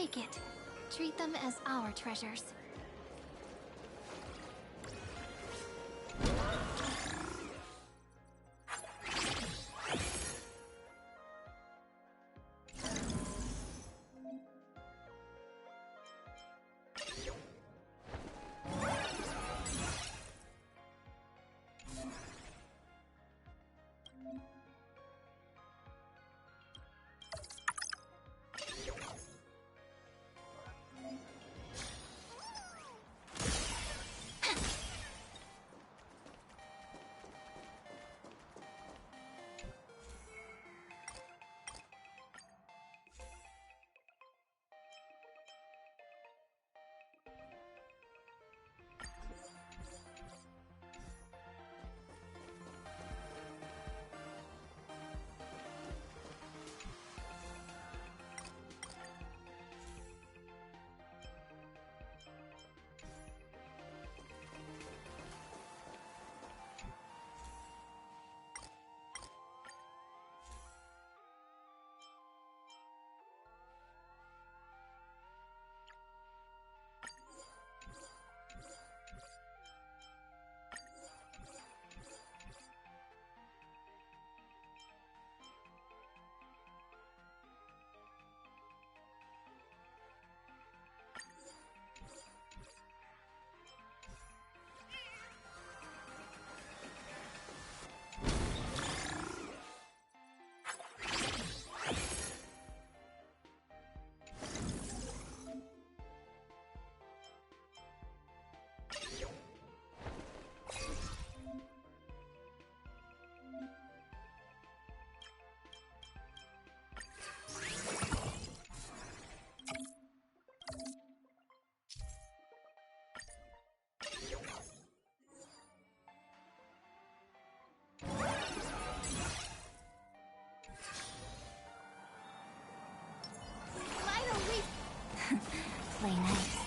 Take it. Treat them as our treasures. Play nice.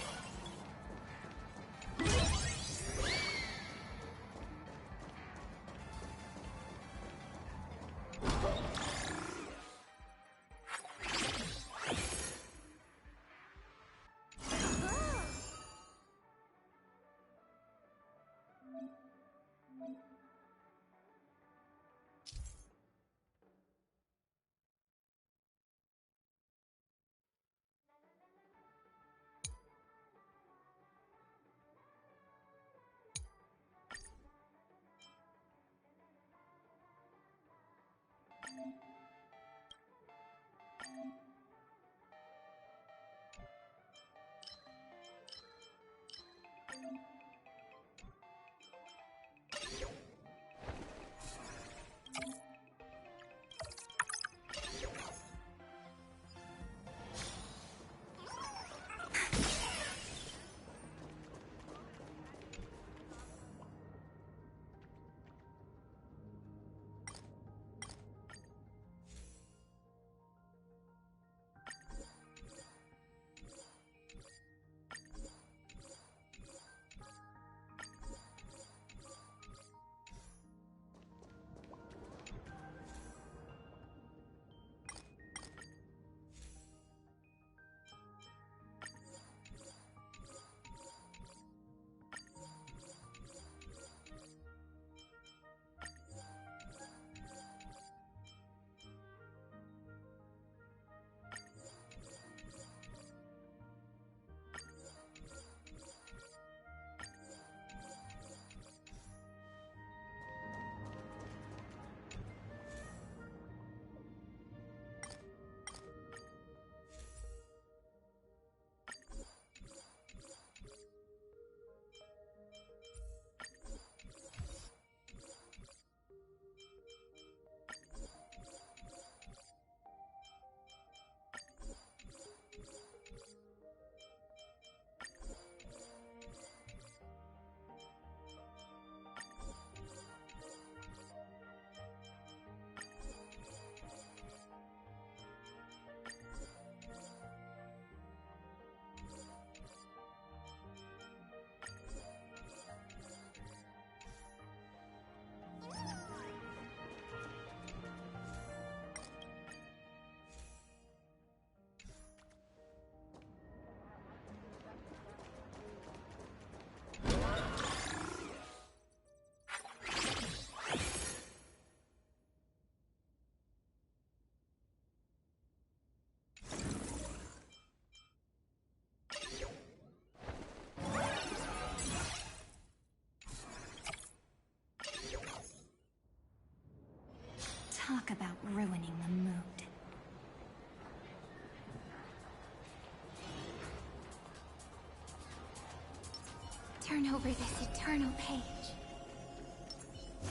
Turn over this eternal page.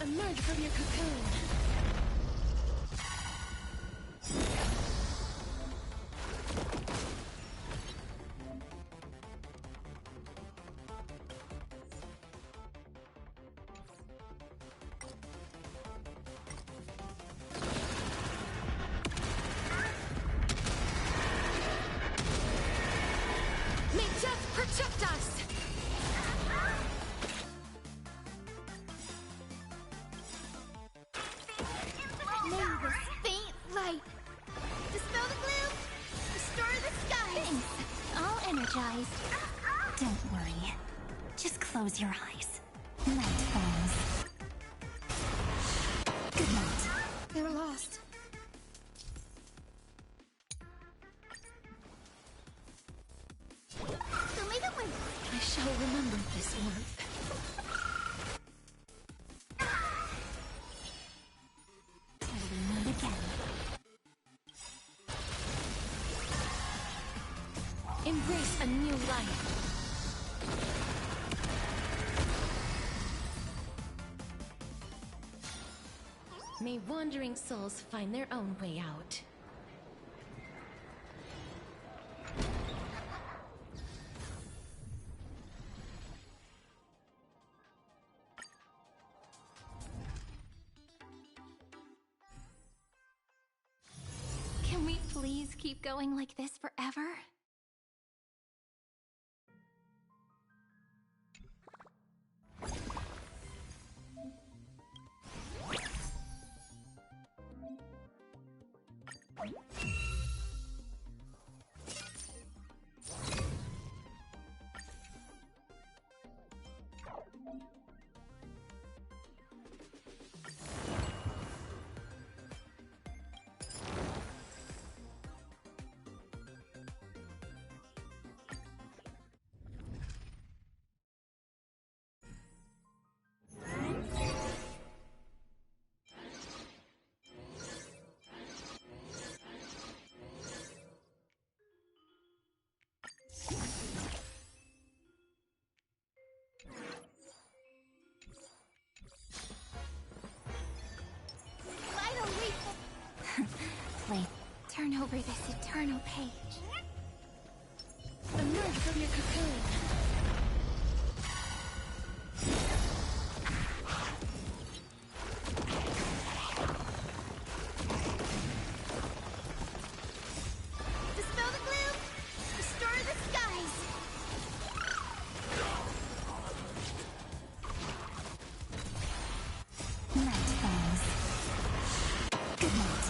Emerge from your cocoon. May death protect us! May this faint light dispel the gloom, restore the skies. Thanks. All energized. Don't worry. Just close your eyes. Night falls. Good night. They were lost. So may the wind. I shall remember this warmth. Till we meet again. Embrace a new life. May wandering souls find their own way out. Can we please keep going like this forever? Light a leap. Play. Turn over this eternal page. Emerge from your cocoon. Dispel the gloom, restore the skies. Night falls. Good night.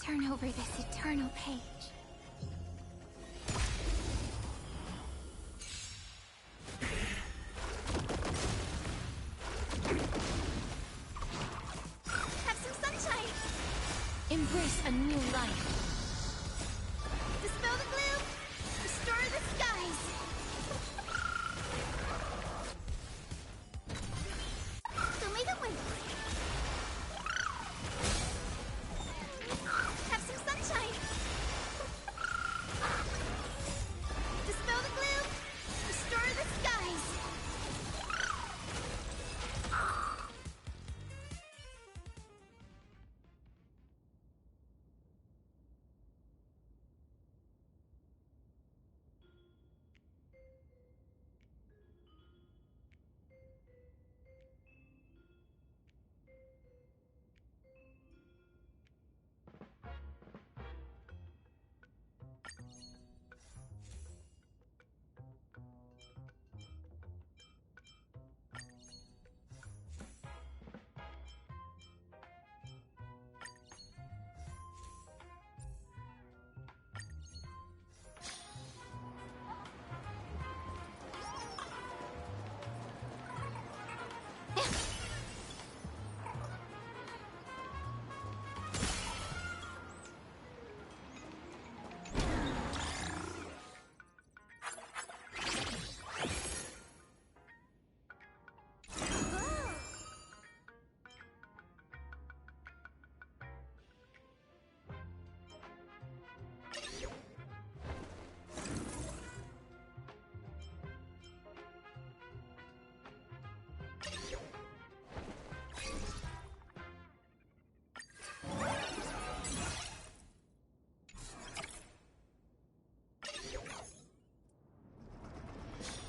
Turn over this eternal page. Have some sunshine! Embrace a new life. Dispel the gloom! Restore the skies! So may the wind! Have some sunshine! Dispel the gloom! Restore the skies!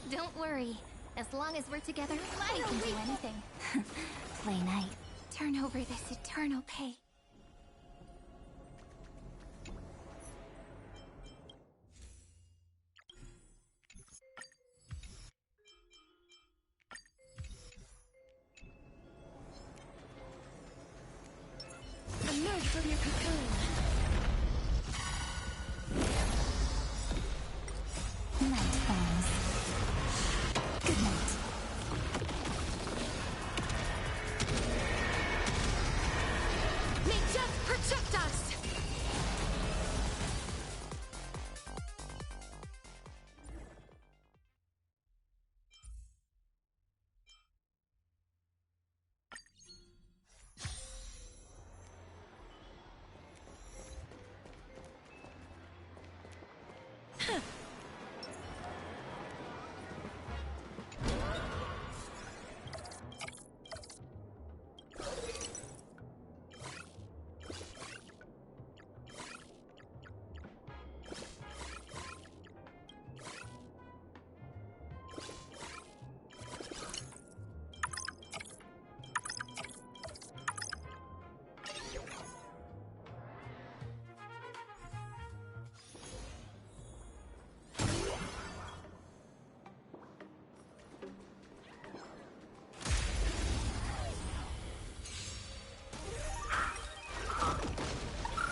Don't worry. As long as we're together, we can do anything. Play night. Turn over this eternal page. Emerge from your cocoon. Night falls. Good night. May death protect us!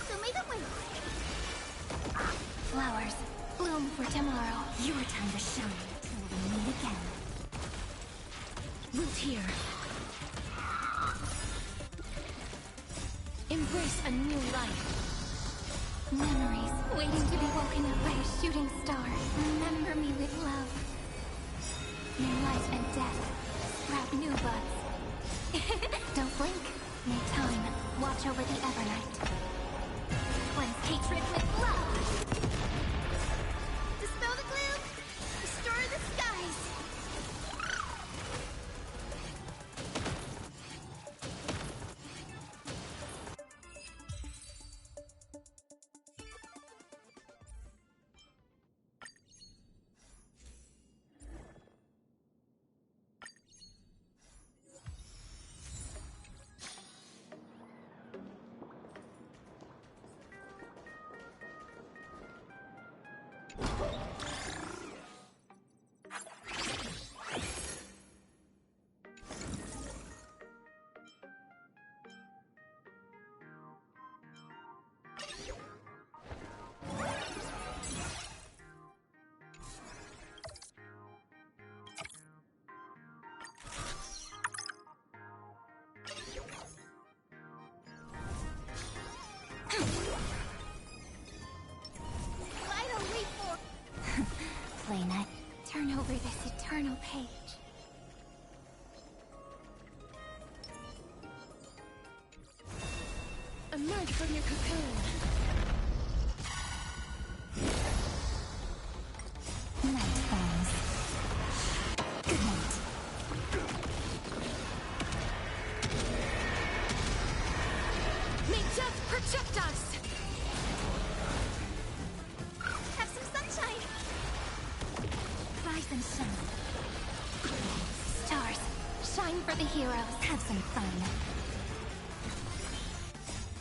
So may the wind! Flowers, bloom for tomorrow. Your time to shine till we meet again. Root here. Embrace a new life. Memories waiting to be woken up by a shooting star. Remember me with love. May life and death sprout new buds. Don't blink. May time watch over the Evernight. Cleanse hatred with love. Dispel the gloom! Restore the skies! final page. Emerge from your cocoon. Night falls. Good night. May death protect us! Have some sunshine! Rise and shine. Stars, shine for the heroes. Have some fun.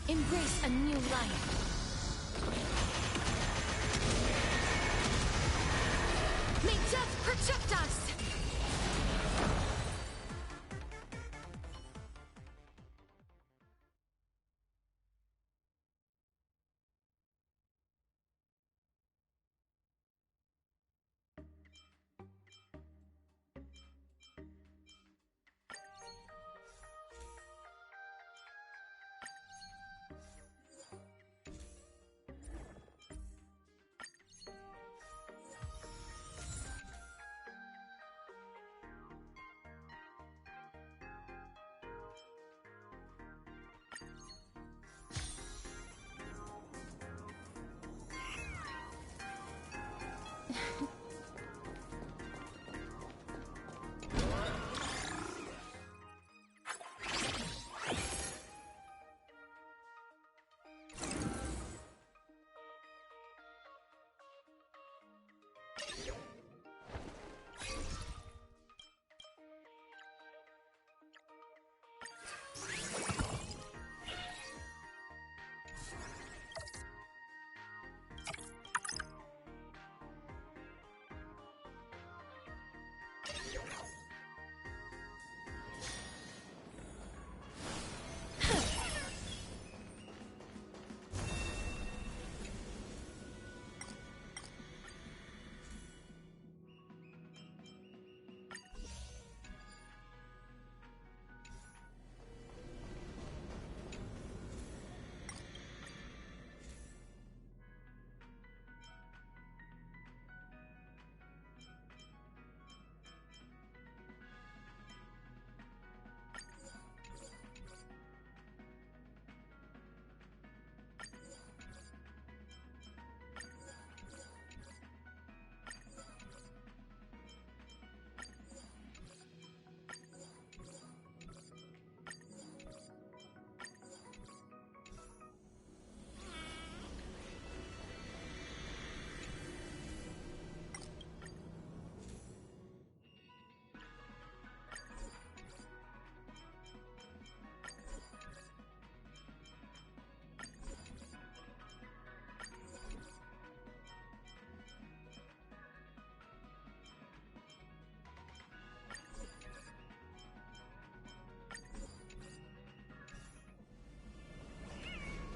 Embrace a new life. May death protect us!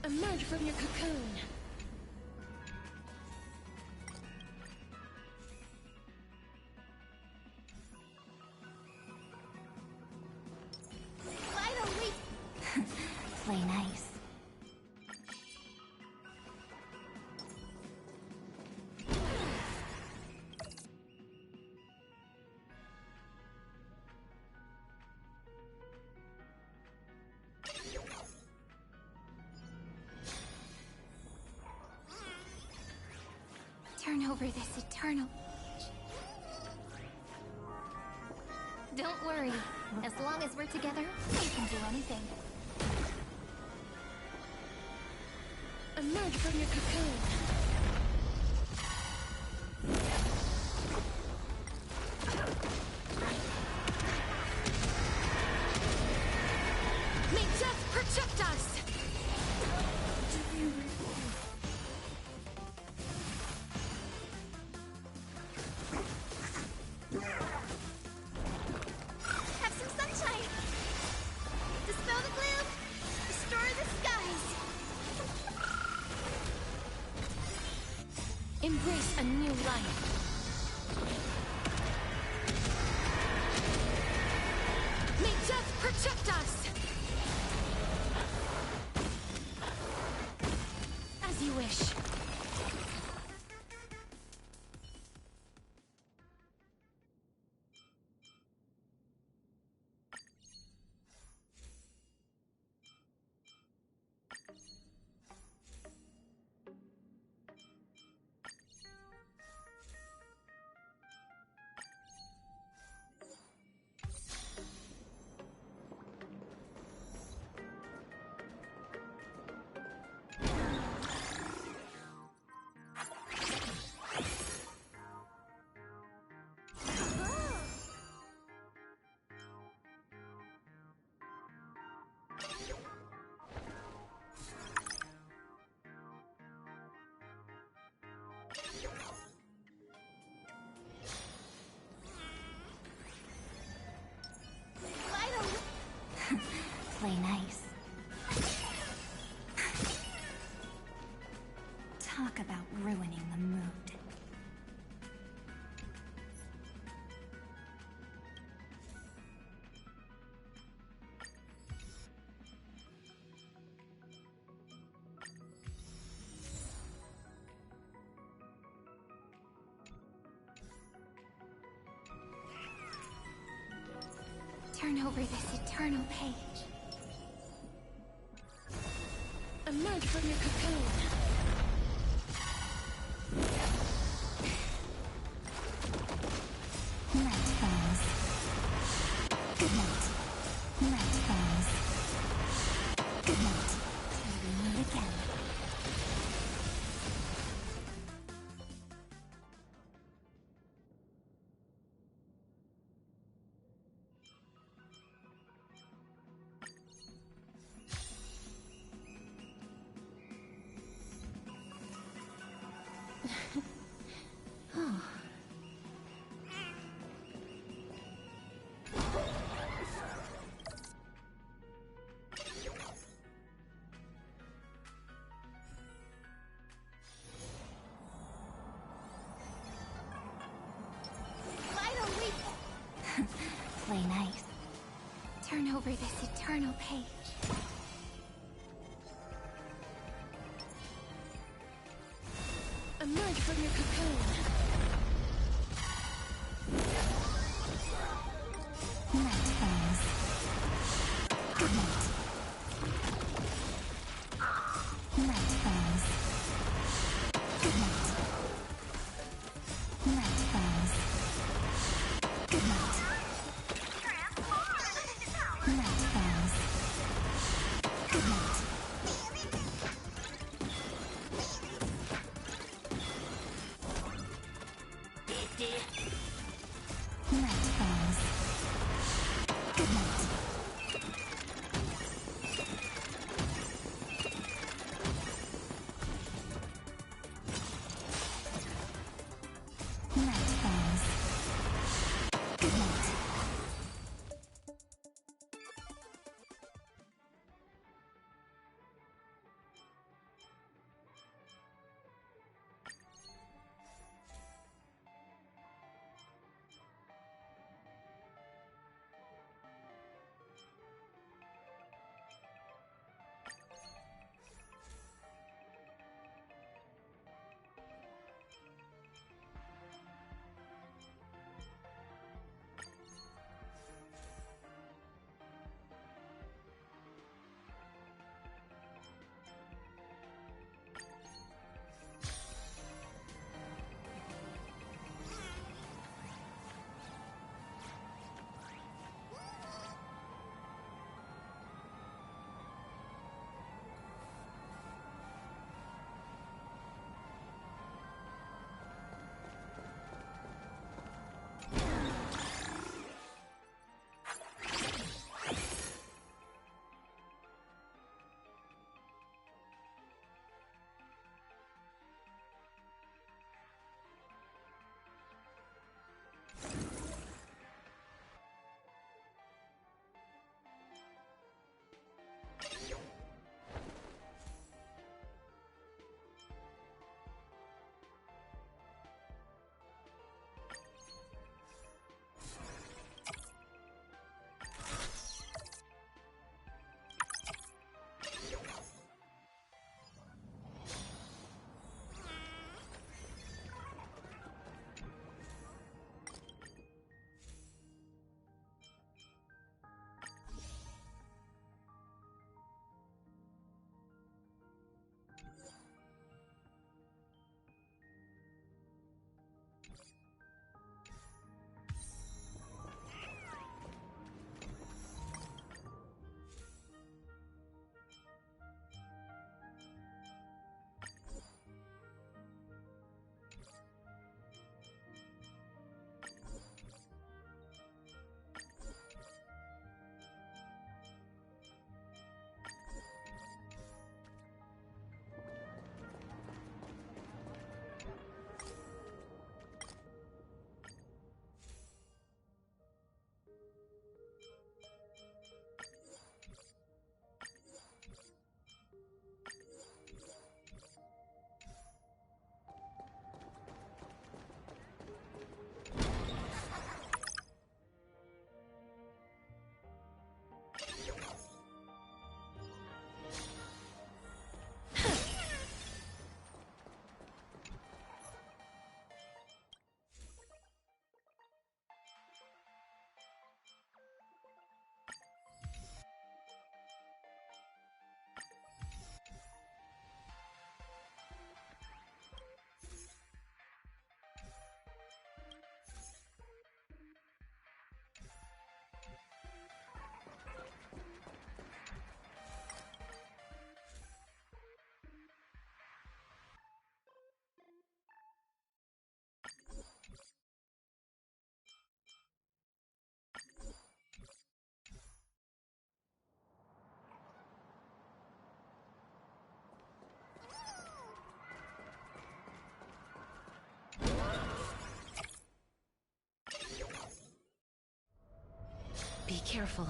Emerge from your cocoon. Finally! Play nice. Turn over this eternal page. Don't worry. As long as we're together, we can do anything. Emerge from your cocoon. May death protect us! Have some sunshine! Dispel the gloom! Restore the skies! Embrace a new life. May death protect us! As you wish. Play nice. Talk about ruining the mood. Turn over this eternal page. Emerge from your cocoon. Night falls. Good night. Night falls. Good night. Till we meet again. Play nice. Turn over this eternal page. Emerge from your cocoon. Night falls. Good night. Night falls. Good night. Night falls. Good night. Night falls. Good night. Be careful.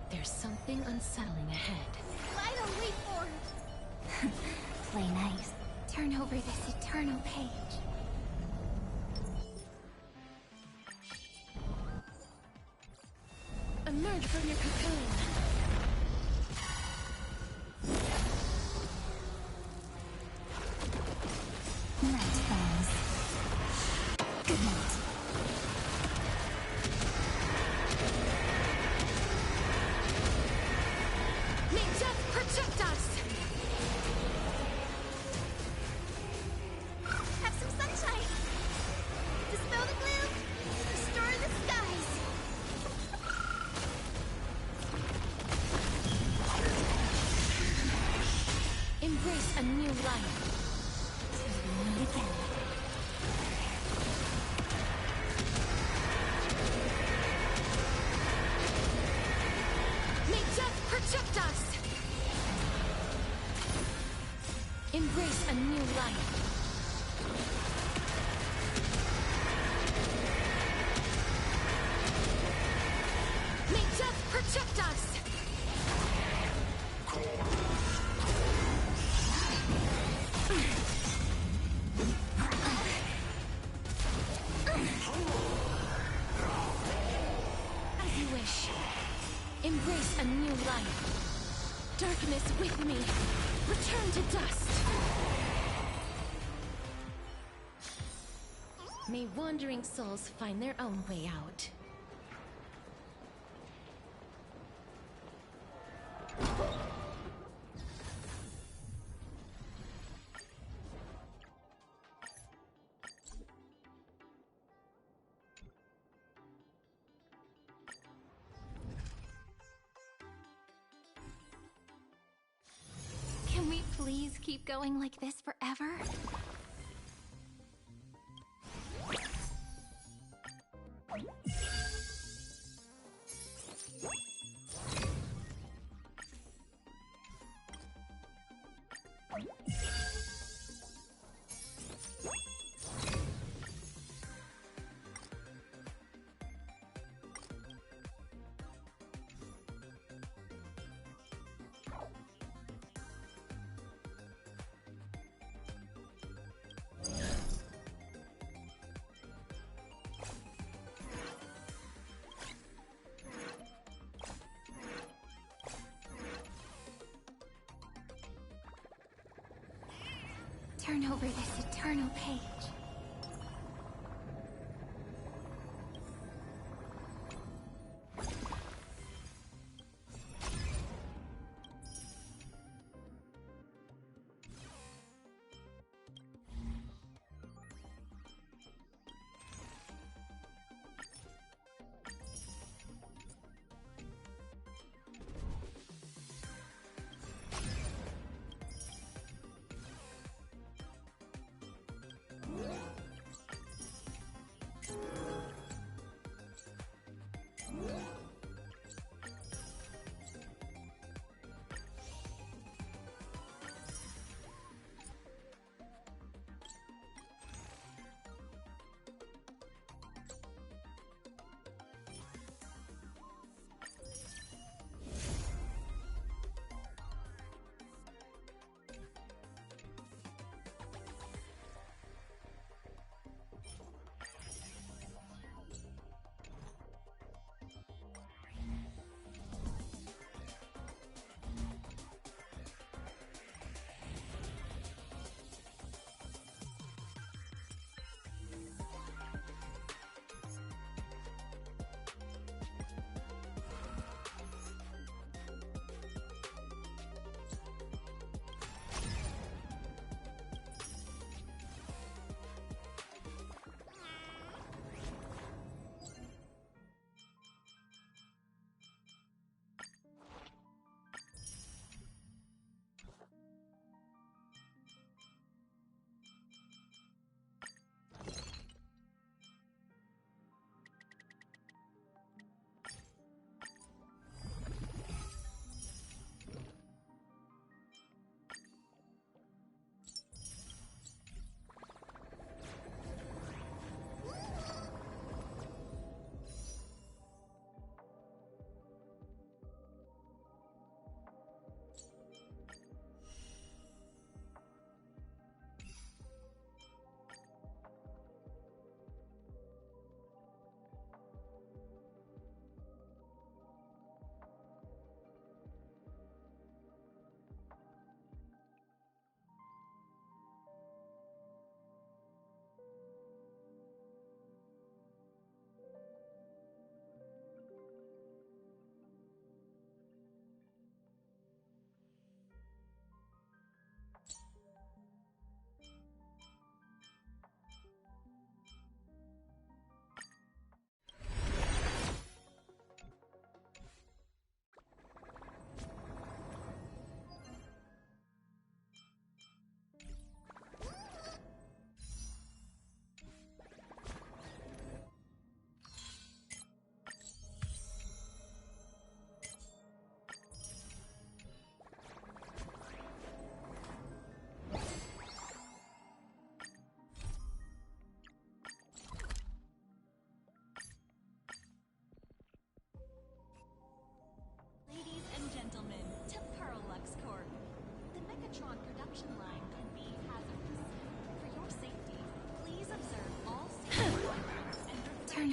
There's something unsettling ahead. Light a leap forward. Play nice. Turn over this eternal page. Emerge from your cocoon. Night falls. Good night. May death protect us! Have some sunshine. Dispel the gloom. Restore the skies. Embrace a new life. Meet again. May death protect us! Embrace a new life. May death protect us! As you wish. Embrace a new life. Darkness with me. Return to dust. May wandering souls find their own way out. Can we please keep going like this forever? Turn over this eternal page.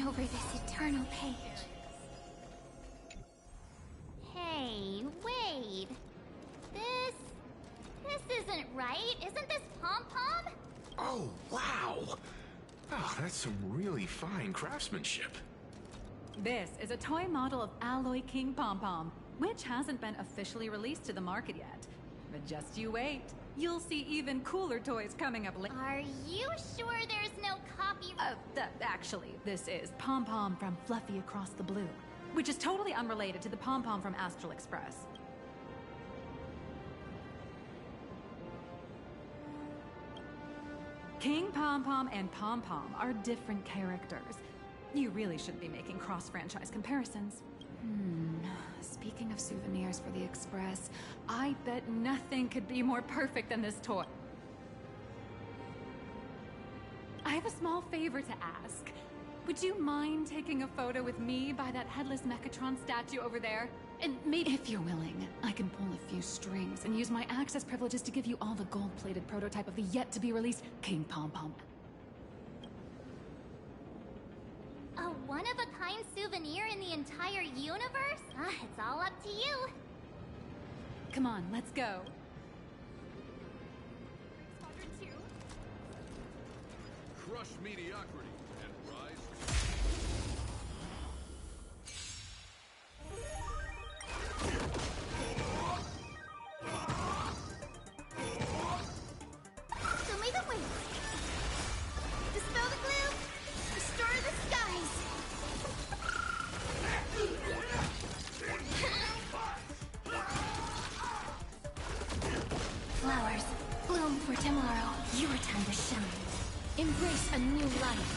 over this eternal page. Hey, wait. This isn't right. Isn't this Pom-Pom? Oh, wow! Oh, that's some really fine craftsmanship. This is a toy model of Alloy King Pom-Pom, which hasn't been officially released to the market yet. But just you wait. You'll see even cooler toys coming up later. Are you sure there's no copy? Actually, this is Pom-Pom from Fluffy Across the Blue, which is totally unrelated to the Pom-Pom from Astral Express. King Pom-Pom and Pom-Pom are different characters. You really shouldn't be making cross-franchise comparisons. Speaking of souvenirs for the Express, I bet nothing could be more perfect than this toy. I have a small favor to ask. Would you mind taking a photo with me by that headless Mechatron statue over there? And maybe, if you're willing, I can pull a few strings and use my access privileges to give you all the gold-plated prototype of the yet-to-be-released King Pom-Pom. A one-of-a-kind souvenir in the entire universe? It's all up to you. Come on, let's go. Squadron 2. Crush mediocrity and rise. Show me the way. Dispel the gloom. Restore the skies. Flowers, bloom for tomorrow. Your time to shine. Embrace a new life.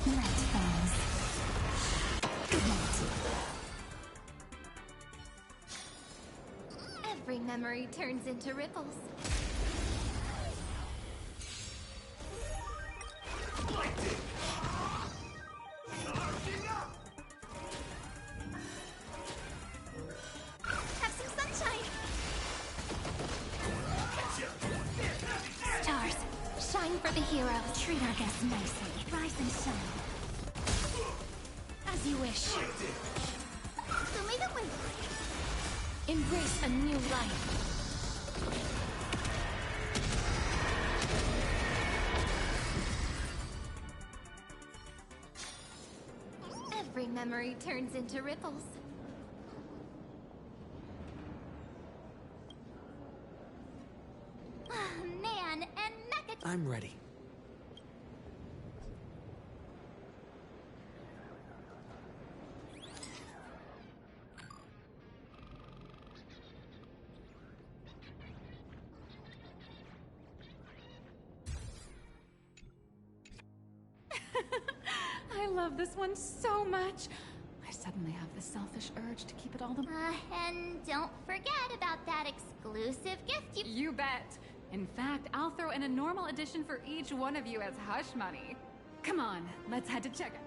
Night falls. Good night. Every memory turns into ripples. Have some sunshine. Stars, shine for the heroes. Treat our guests nicely. Rise and shine. As you wish. Show me the way. Embrace a new life. Every memory turns into ripples. Man, and Mecha. I'm ready. I love this one so much. I suddenly have the selfish urge to keep it all the... And don't forget about that exclusive gift you... You bet. In fact, I'll throw in a normal edition for each one of you as hush money. Come on, let's head to checkout.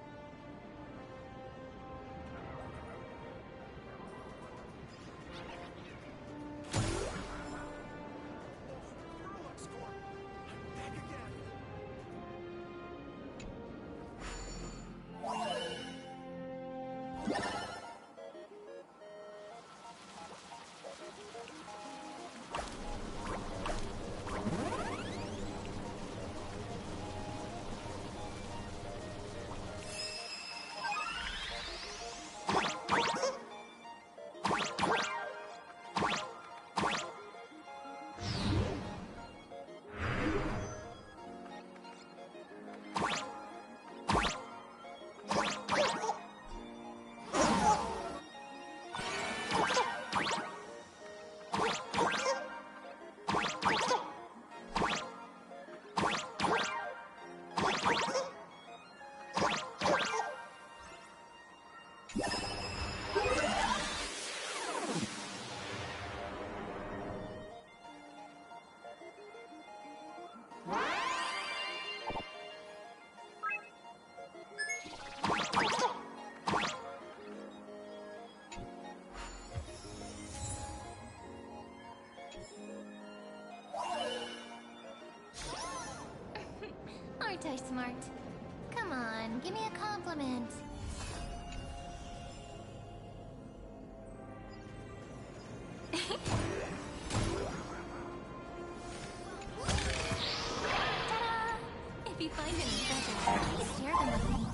Aren't I smart? Come Come on, give me a compliment. Ta-da! If you find any treasure, please share them with me.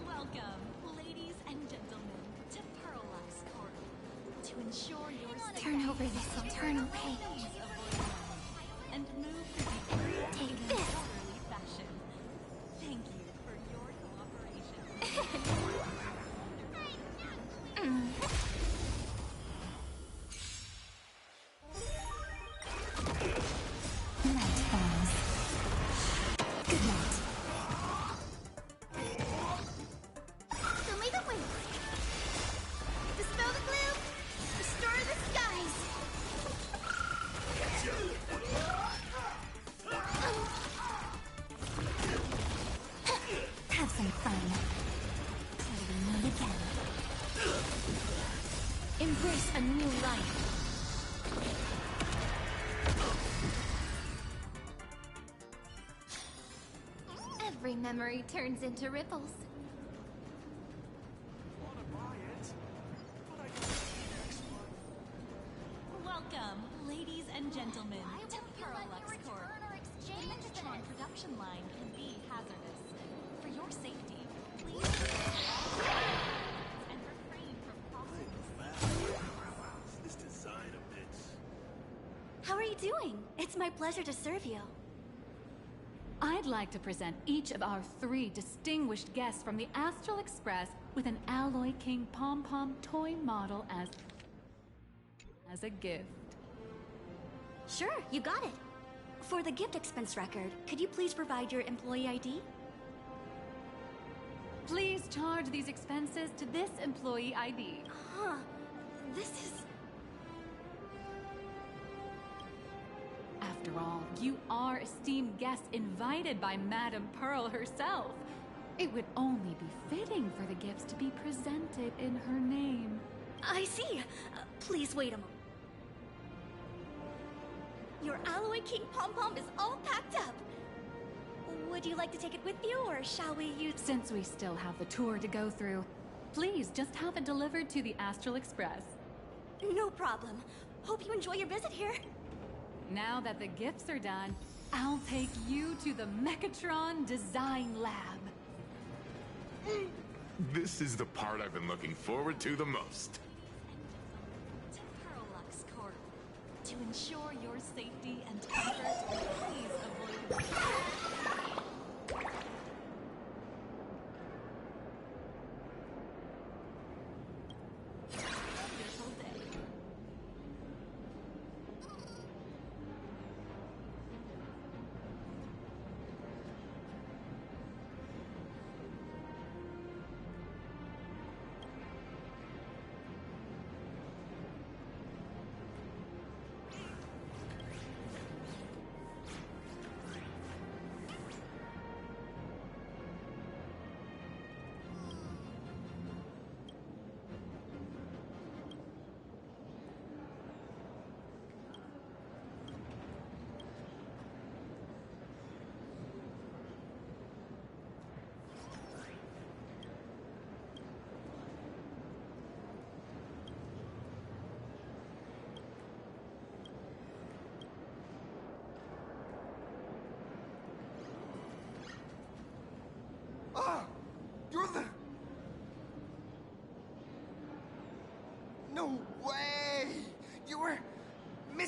Welcome, ladies and gentlemen, to Pearlux Court. To ensure your Turn over this eternal page. and move through the Take in this. an orderly fashion. Thank you for your cooperation. Night falls. Good night. Show me the way. Dispel the gloom. Restore the skies. Have some fun. Till we meet again. Embrace a new life. Every memory turns into ripples. Welcome, ladies and gentlemen, to Pearlux Court. The Megatron production line can be hazardous. For your safety, please and refrain from crossing This design a bit. How are you doing? It's my pleasure to serve you. I'd like to present each of our 3 distinguished guests from the Astral Express with an Alloy King pom-pom toy model as a gift. Sure, you got it. For the gift expense record, could you please provide your employee ID? Please charge these expenses to this employee ID. Huh. This is... After all, you are esteemed guests invited by Madame Pearl herself. It would only be fitting for the gifts to be presented in her name. I see. Please wait a moment. Your Alloy King pom-pom is all packed up. Would you like to take it with you, or shall we use... Since we still have the tour to go through, please just have it delivered to the Astral Express. No problem. Hope you enjoy your visit here. Now that the gifts are done, I'll take you to the Megatron Design Lab. This is the part I've been looking forward to the most. to Pearlux Court. To ensure your safety and comfort, please avoid... Wonderful day.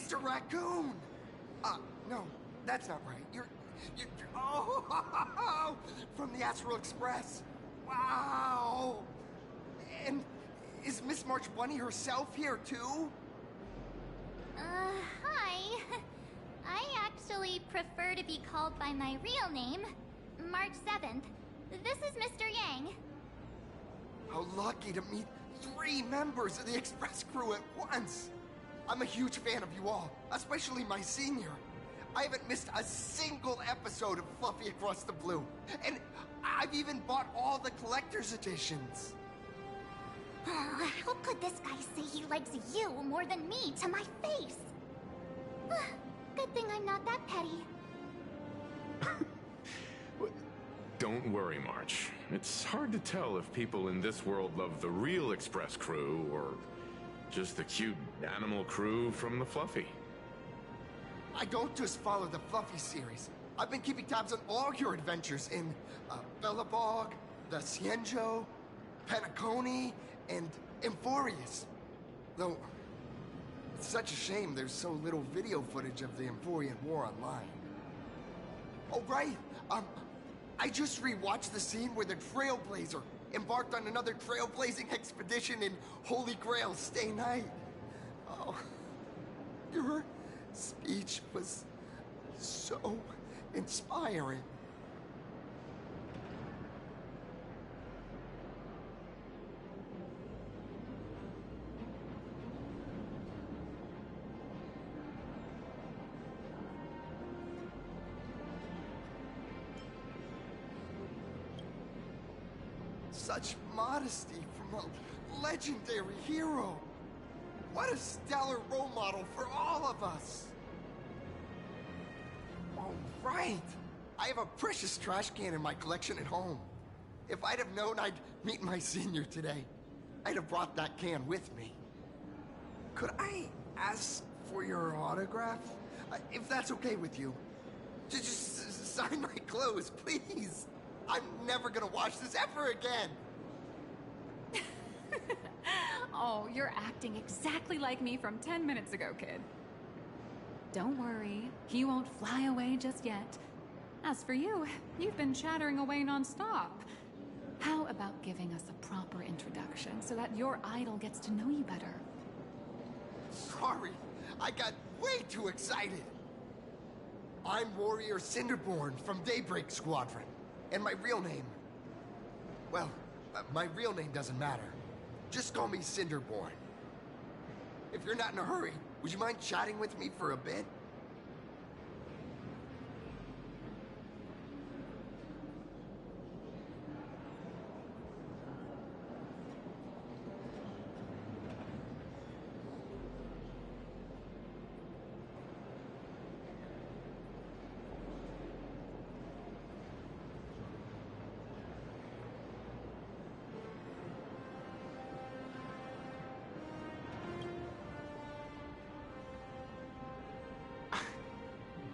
Mr. Raccoon! No, that's not right. You're oh, from the Astral Express. Wow! And is Miss March Bunny herself here, too? Hi. I actually prefer to be called by my real name, March 7th. This is Mr. Yang. How lucky to meet 3 members of the Express crew at once. I'm a huge fan of you all, especially my senior. I haven't missed a single episode of Fluffy Across the Blue. And I've even bought all the collector's editions. How could this guy say he likes you more than me to my face? Good thing I'm not that petty. Don't worry, March. It's hard to tell if people in this world love the real Express crew or just the cute animal crew from the Fluffy. I don't just follow the Fluffy series. I've been keeping tabs on all your adventures in Bellabog, the Cienjo, Penacony, and Emphorius. Though, it's such a shame there's so little video footage of the Emphorian War online. Oh, right! I just rewatched the scene where the Trailblazer embarked on another trailblazing expedition in Holy Grail Stay Night. Oh, your speech was so inspiring. Such modesty from a legendary hero. What a stellar role model for all of us. Oh, right. I have a precious trash can in my collection at home. If I'd have known I'd meet my senior today, I'd have brought that can with me. Could I ask for your autograph? If that's okay with you. Just sign my clothes, please. I'm never gonna watch this ever again. Oh, you're acting exactly like me from 10 minutes ago, kid. Don't worry, he won't fly away just yet. As for you, you've been chattering away nonstop. How about giving us a proper introduction so that your idol gets to know you better? Sorry, I got way too excited. I'm Warrior Cinderborn from Daybreak Squadron. And my real name... well, my real name doesn't matter. Just call me Cinderborn. If you're not in a hurry, would you mind chatting with me for a bit?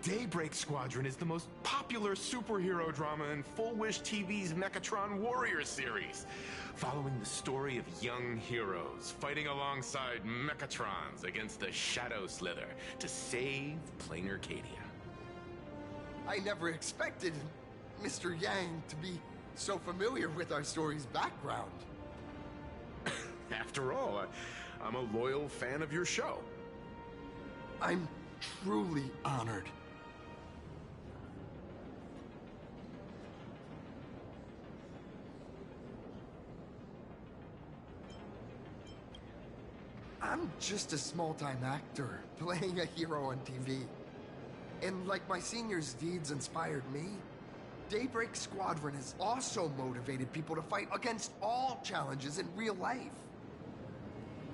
Daybreak Squadron is the most popular superhero drama in Full Wish TV's Mechatron Warrior series, following the story of young heroes fighting alongside Mechatrons against the Shadow Slither to save Plain Arcadia. I never expected Mr. Yang to be so familiar with our story's background. After all, I'm a loyal fan of your show. I'm truly honored. I'm just a small-time actor playing a hero on TV. And like my senior's deeds inspired me, Daybreak Squadron has also motivated people to fight against all challenges in real life.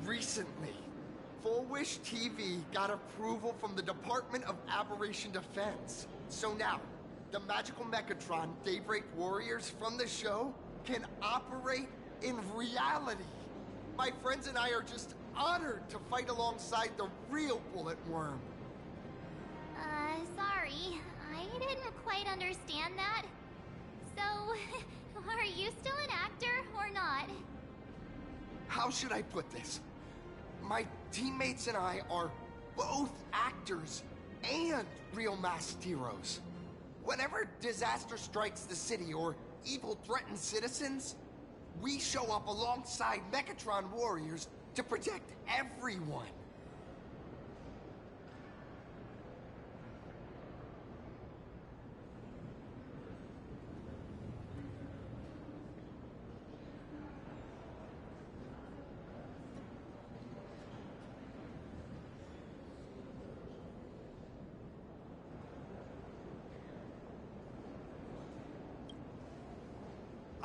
Recently, Full Wish TV got approval from the Department of Aberration Defense. So now, the magical Mechatron Daybreak Warriors from the show can operate in reality. My friends and I are just honored to fight alongside the real Bullet Worm. Sorry. I didn't quite understand that. So, are you still an actor or not? How should I put this? My teammates and I are both actors and real masked heroes. Whenever disaster strikes the city or evil threatens citizens, we show up alongside Mechatron warriors to protect everyone.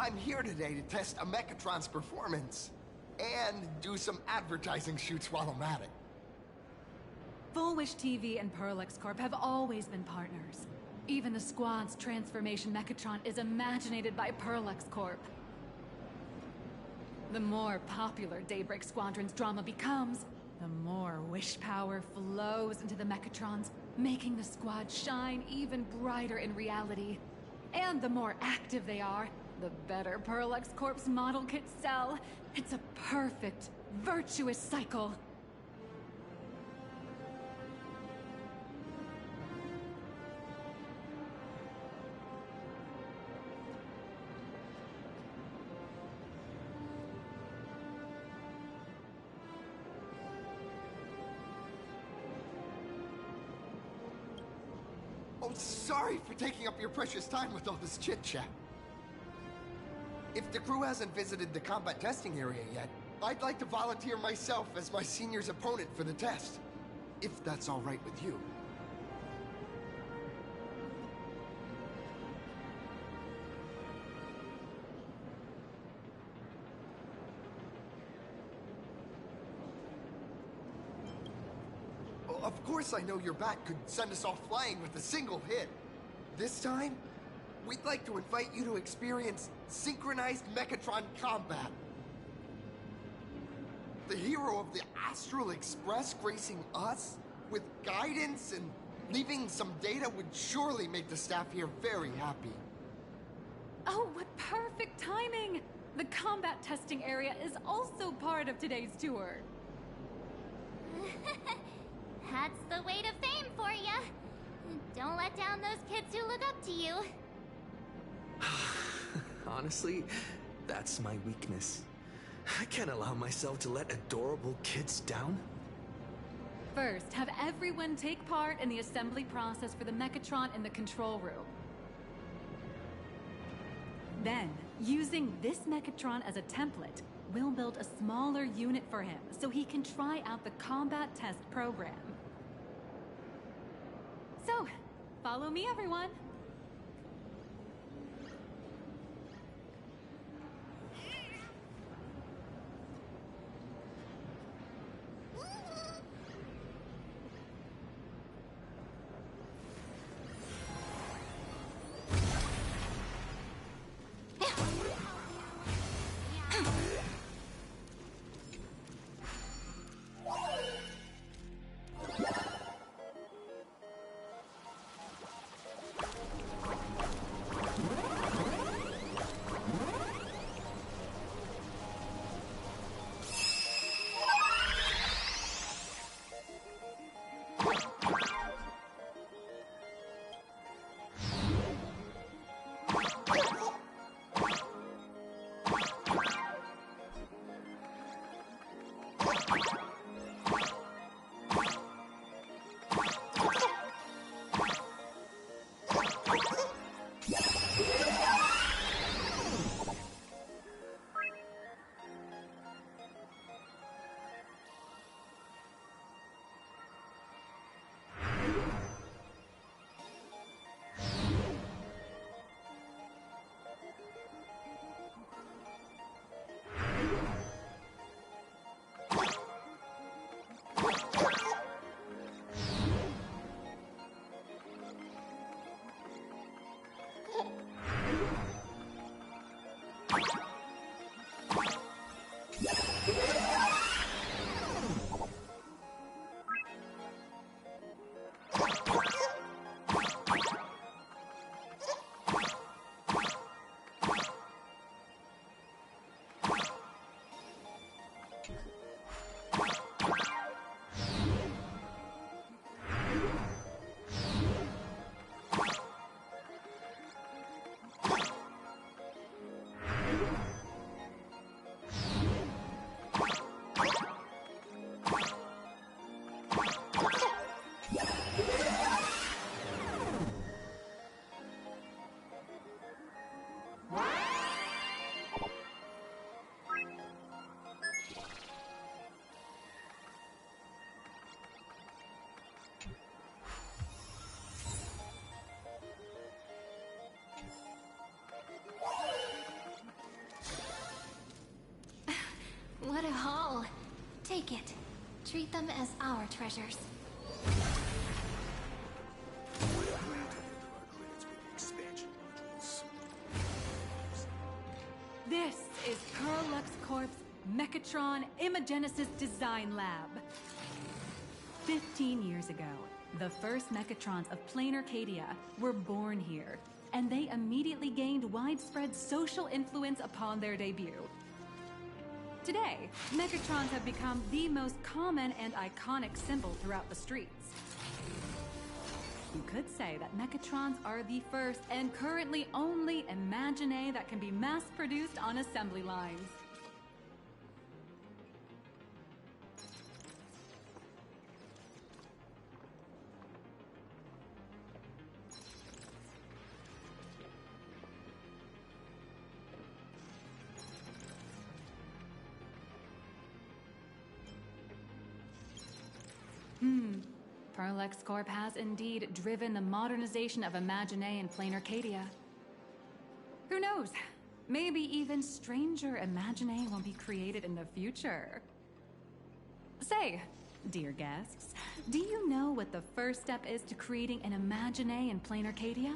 I'm here today to test a Mechatron's performance and do some advertising shoots while I'm at it. Full Wish TV and Parallax Corp have always been partners. Even the squad's transformation Mechatron is imaginated by Parallax Corp. The more popular Daybreak Squadron's drama becomes, the more wish power flows into the Mechatrons, making the squad shine even brighter in reality. And the more active they are, the better Parallax Corp's model kits sell. It's a perfect, virtuous cycle. Oh, sorry for taking up your precious time with all this chit-chat. If the crew hasn't visited the combat testing area yet, I'd like to volunteer myself as my senior's opponent for the test. If that's all right with you. Of course I know your bat could send us off flying with a single hit. This time, we'd like to invite you to experience synchronized Mechatron combat. The hero of the Astral Express gracing us with guidance and leaving some data would surely make the staff here very happy. Oh, what perfect timing! The combat testing area is also part of today's tour. That's the way to fame for ya. Don't let down those kids who look up to you. Honestly, that's my weakness. I can't allow myself to let adorable kids down. First, have everyone take part in the assembly process for the Mechatron in the control room. Then, using this Mechatron as a template, we'll build a smaller unit for him so he can try out the combat test program. So, follow me, everyone. treat them as our treasures. This is Perlux Corp's Mechatron Imagenesis Design Lab. 15 years ago, the first Mechatrons of Plain Arcadia were born here, and they immediately gained widespread social influence upon their debut. Today, Mechatrons have become the most common and iconic symbol throughout the streets. You could say that Mechatrons are the first and currently only Imagine that can be mass-produced on assembly lines. Perlux Corp has indeed driven the modernization of Imagine in Plain Arcadia. Who knows? Maybe even stranger Imagine will be created in the future. Say, dear guests, do you know what the first step is to creating an Imagine in Plain Arcadia?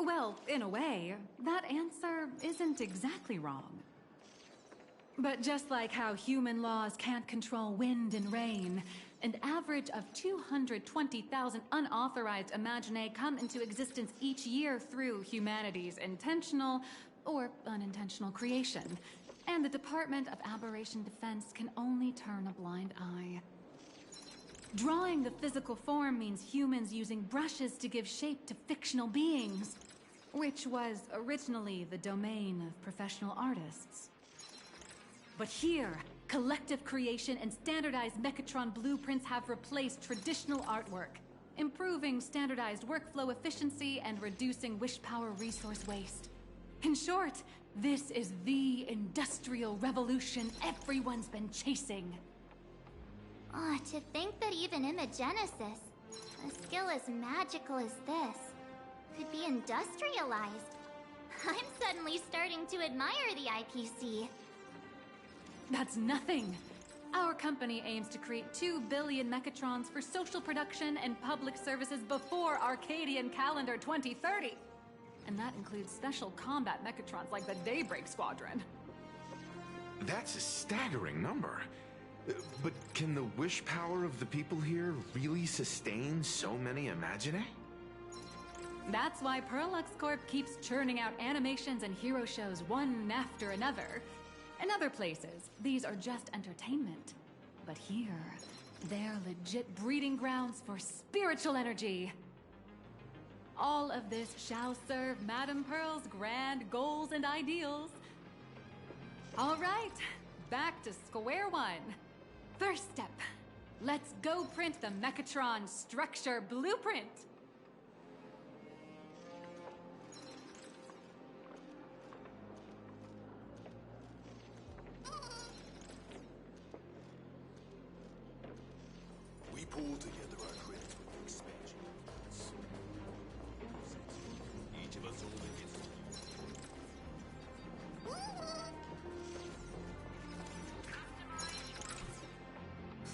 Well, in a way, that answer isn't exactly wrong. But just like how human laws can't control wind and rain, an average of 220,000 unauthorized Imagine come into existence each year through humanity's intentional or unintentional creation. And the Department of Aberration Defense can only turn a blind eye. Drawing the physical form means humans using brushes to give shape to fictional beings, which was originally the domain of professional artists. But here, collective creation and standardized Mechatron blueprints have replaced traditional artwork, improving standardized workflow efficiency and reducing wish power resource waste. In short, this is the industrial revolution everyone's been chasing. Oh, to think that even Imagenesis, a skill as magical as this, could be industrialized. I'm suddenly starting to admire the IPC. That's nothing. Our company aims to create 2 billion Mechatrons for social production and public services before Arcadian calendar 2030. And that includes special combat Mechatrons like the Daybreak Squadron. That's a staggering number. But can the wish power of the people here really sustain so many Imagine? That's why Perlux Corp keeps churning out animations and hero shows one after another. In other places, these are just entertainment. But here, they're legit breeding grounds for spiritual energy. All of this shall serve Madame Pearl's grand goals and ideals. All right, back to square one. First step, let's go print the Mechatron structure blueprint. We pull together our credits with the expansion. Each of us only gets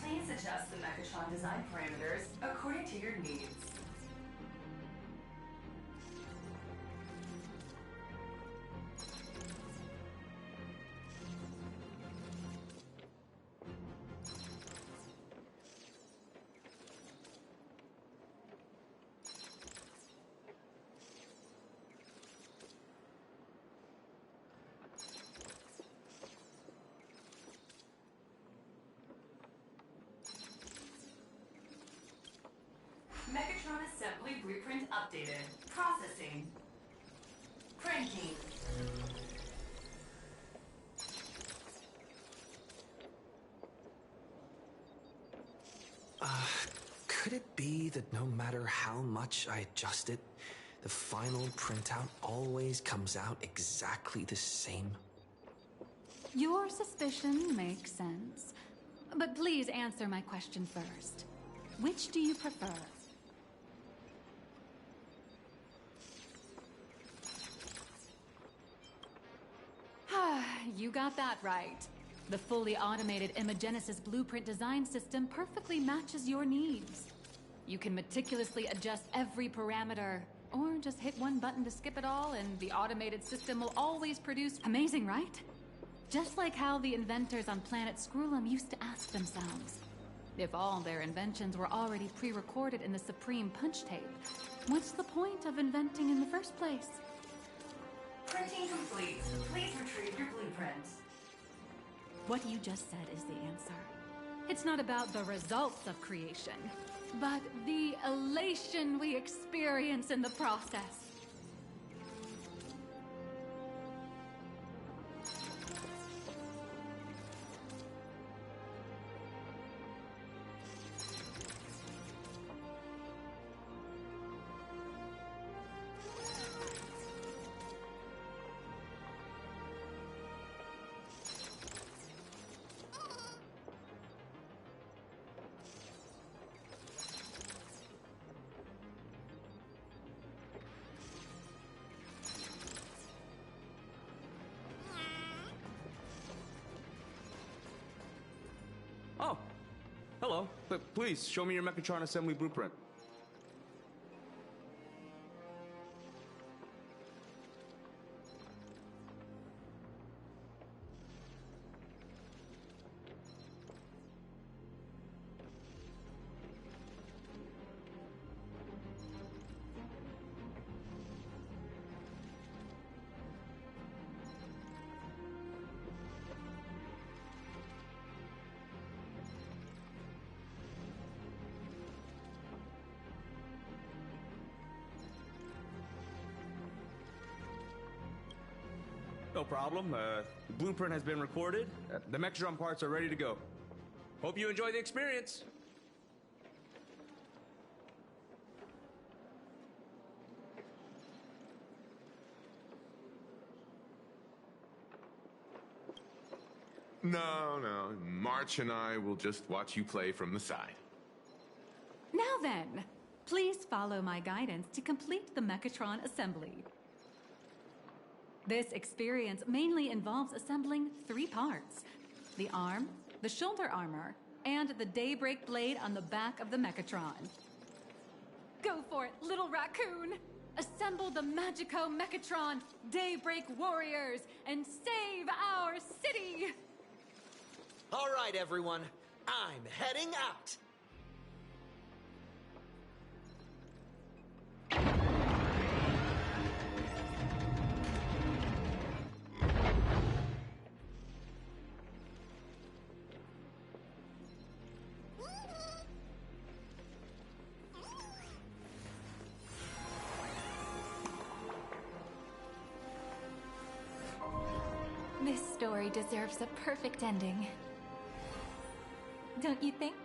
Please adjust the Mechatron design parameters according to your needs. Mechatron assembly blueprint updated. Processing. Printing. Could it be that no matter how much I adjust it, the final printout always comes out exactly the same? Your suspicion makes sense. But please answer my question first. Which do you prefer? You got that right. The fully automated Imagenesis blueprint design system perfectly matches your needs. You can meticulously adjust every parameter, or just hit one button to skip it all, and the automated system will always produce... Amazing, right? Just like how the inventors on planet Scrulum used to ask themselves, if all their inventions were already pre-recorded in the Supreme Punch Tape, what's the point of inventing in the first place? Printing complete. Please retrieve your blueprint. What you just said is the answer. It's not about the results of creation, but the elation we experience in the process. Oh, hello. But please, show me your Mechatron assembly blueprint. No problem. The blueprint has been recorded. The Mechatron parts are ready to go. Hope you enjoy the experience. No. March and I will just watch you play from the side. Now then, please follow my guidance to complete the Mechatron assembly. This experience mainly involves assembling 3 parts: the arm, the shoulder armor, and the Daybreak blade on the back of the Mechatron. Go for it, little raccoon! Assemble the Magico Mechatron Daybreak Warriors and save our city! All right, everyone. I'm heading out. This story deserves a perfect ending. Don't you think?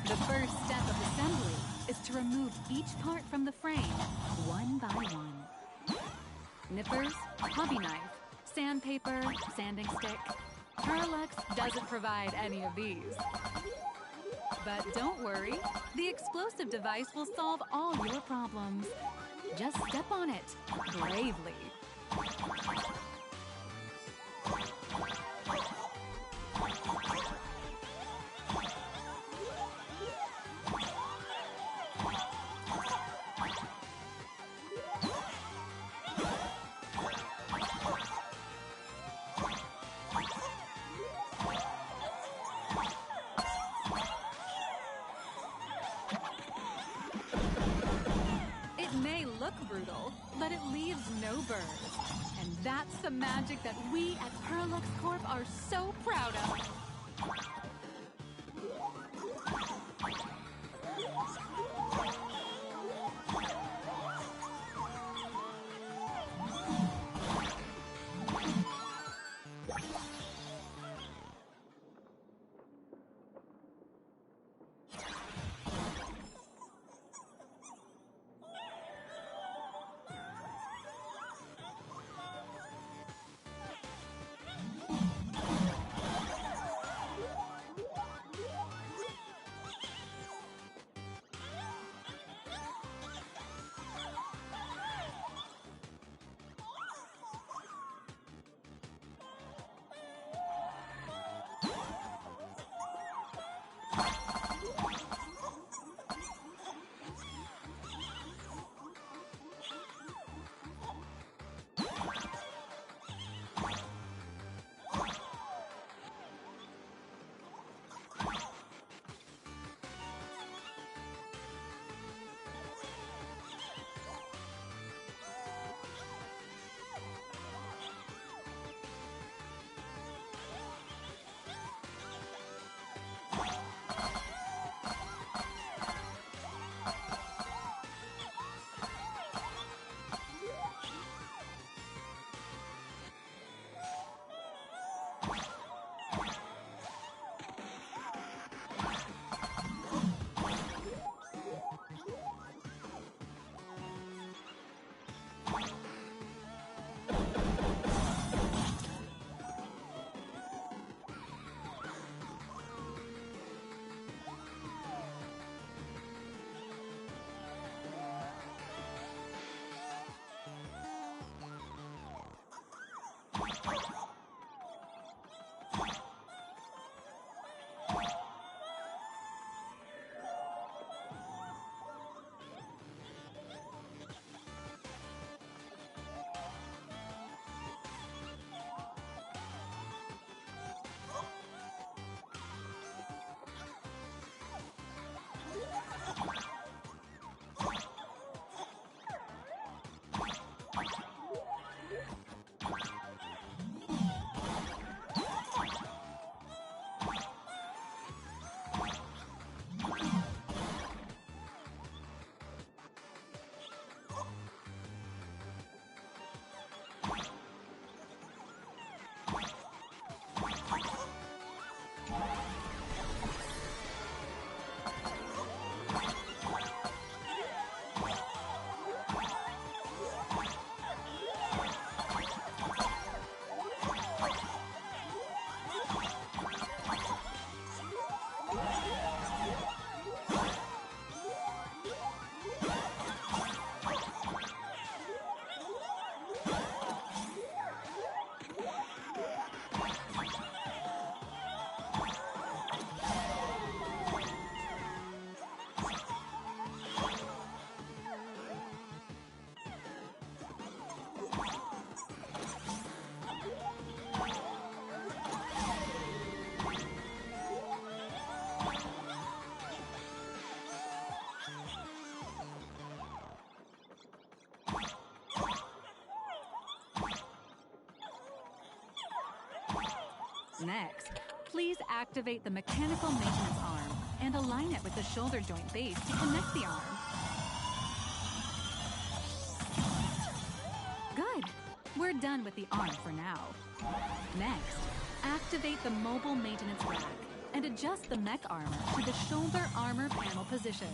The first step of assembly is to remove each part from the frame, one by one. Nippers, hobby knife, sandpaper, sanding stick. Parallax doesn't provide any of these. But don't worry, the explosive device will solve all your problems. Just step on it, bravely. brutal, but it leaves no burrs. And that's the magic that we at Perlux Corp are so proud of. Next, please activate the mechanical maintenance arm and align it with the shoulder joint base to connect the arm. Good. We're done with the arm for now. Next, activate the mobile maintenance rack and adjust the mech armor to the shoulder armor panel position.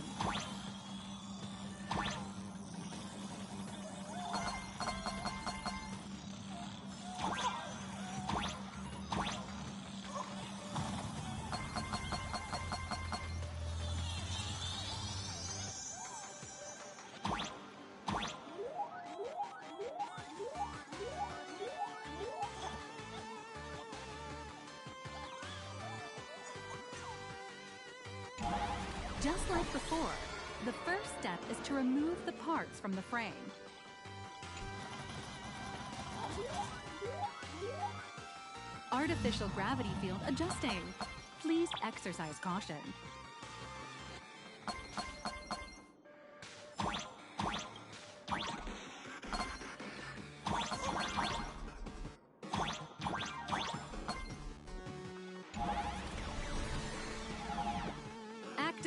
Just like before, the first step is to remove the parts from the frame. Artificial gravity field adjusting. Please exercise caution.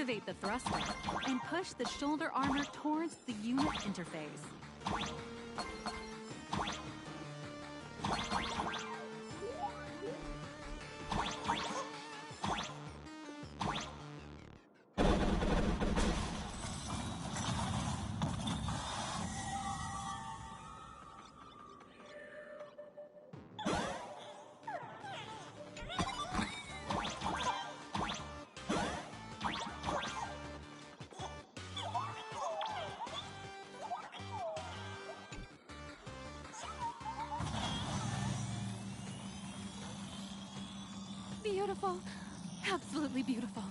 Activate the thruster and push the shoulder armor towards the unit interface. Beautiful. Absolutely beautiful.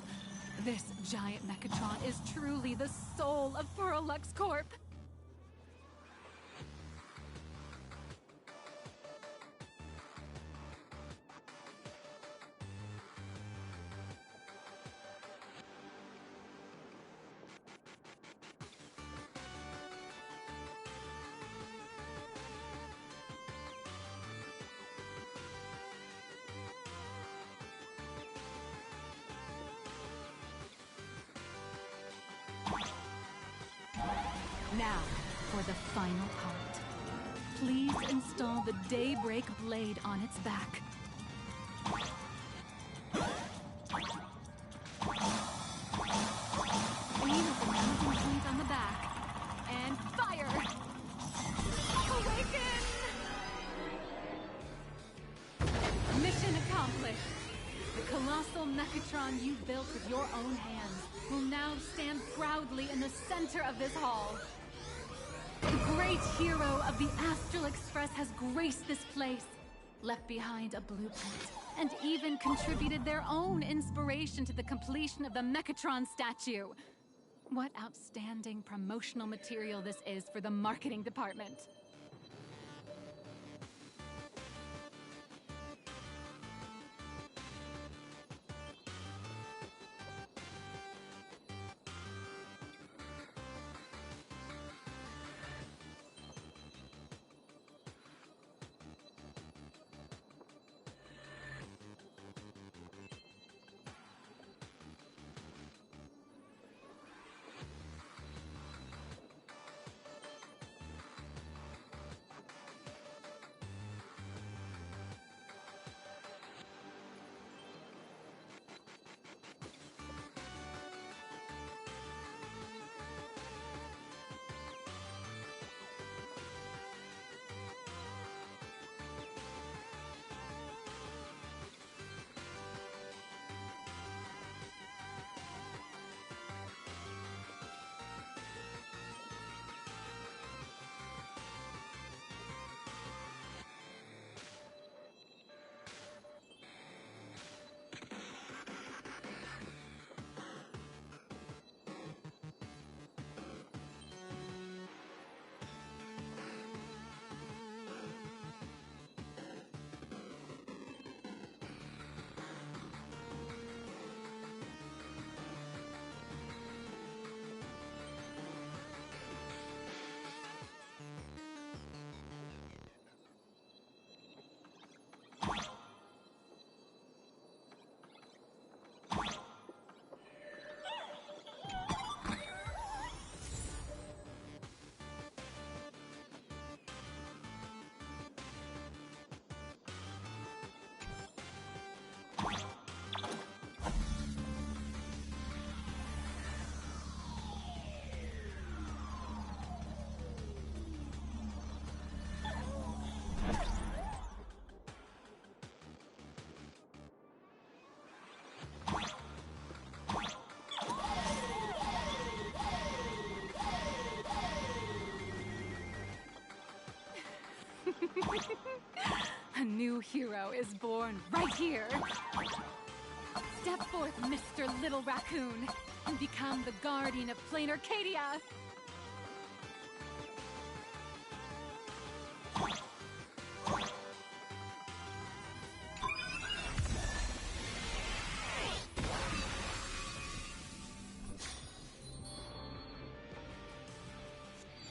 This giant Mechatron is truly the soul of Lux Corp. Now, for the final part. Please install the Daybreak blade on its back. Aim at the mounting point on the back. And fire! Awaken! Mission accomplished. The colossal Mechatron you built with your own hands will now stand proudly in the center of this hall. The great hero of the Astral Express has graced this place, left behind a blueprint, and even contributed their own inspiration to the completion of the Mechatron statue. What outstanding promotional material this is for the marketing department. A new hero is born right here. Step forth, Mr. Little Raccoon, and become the guardian of Plain Arcadia.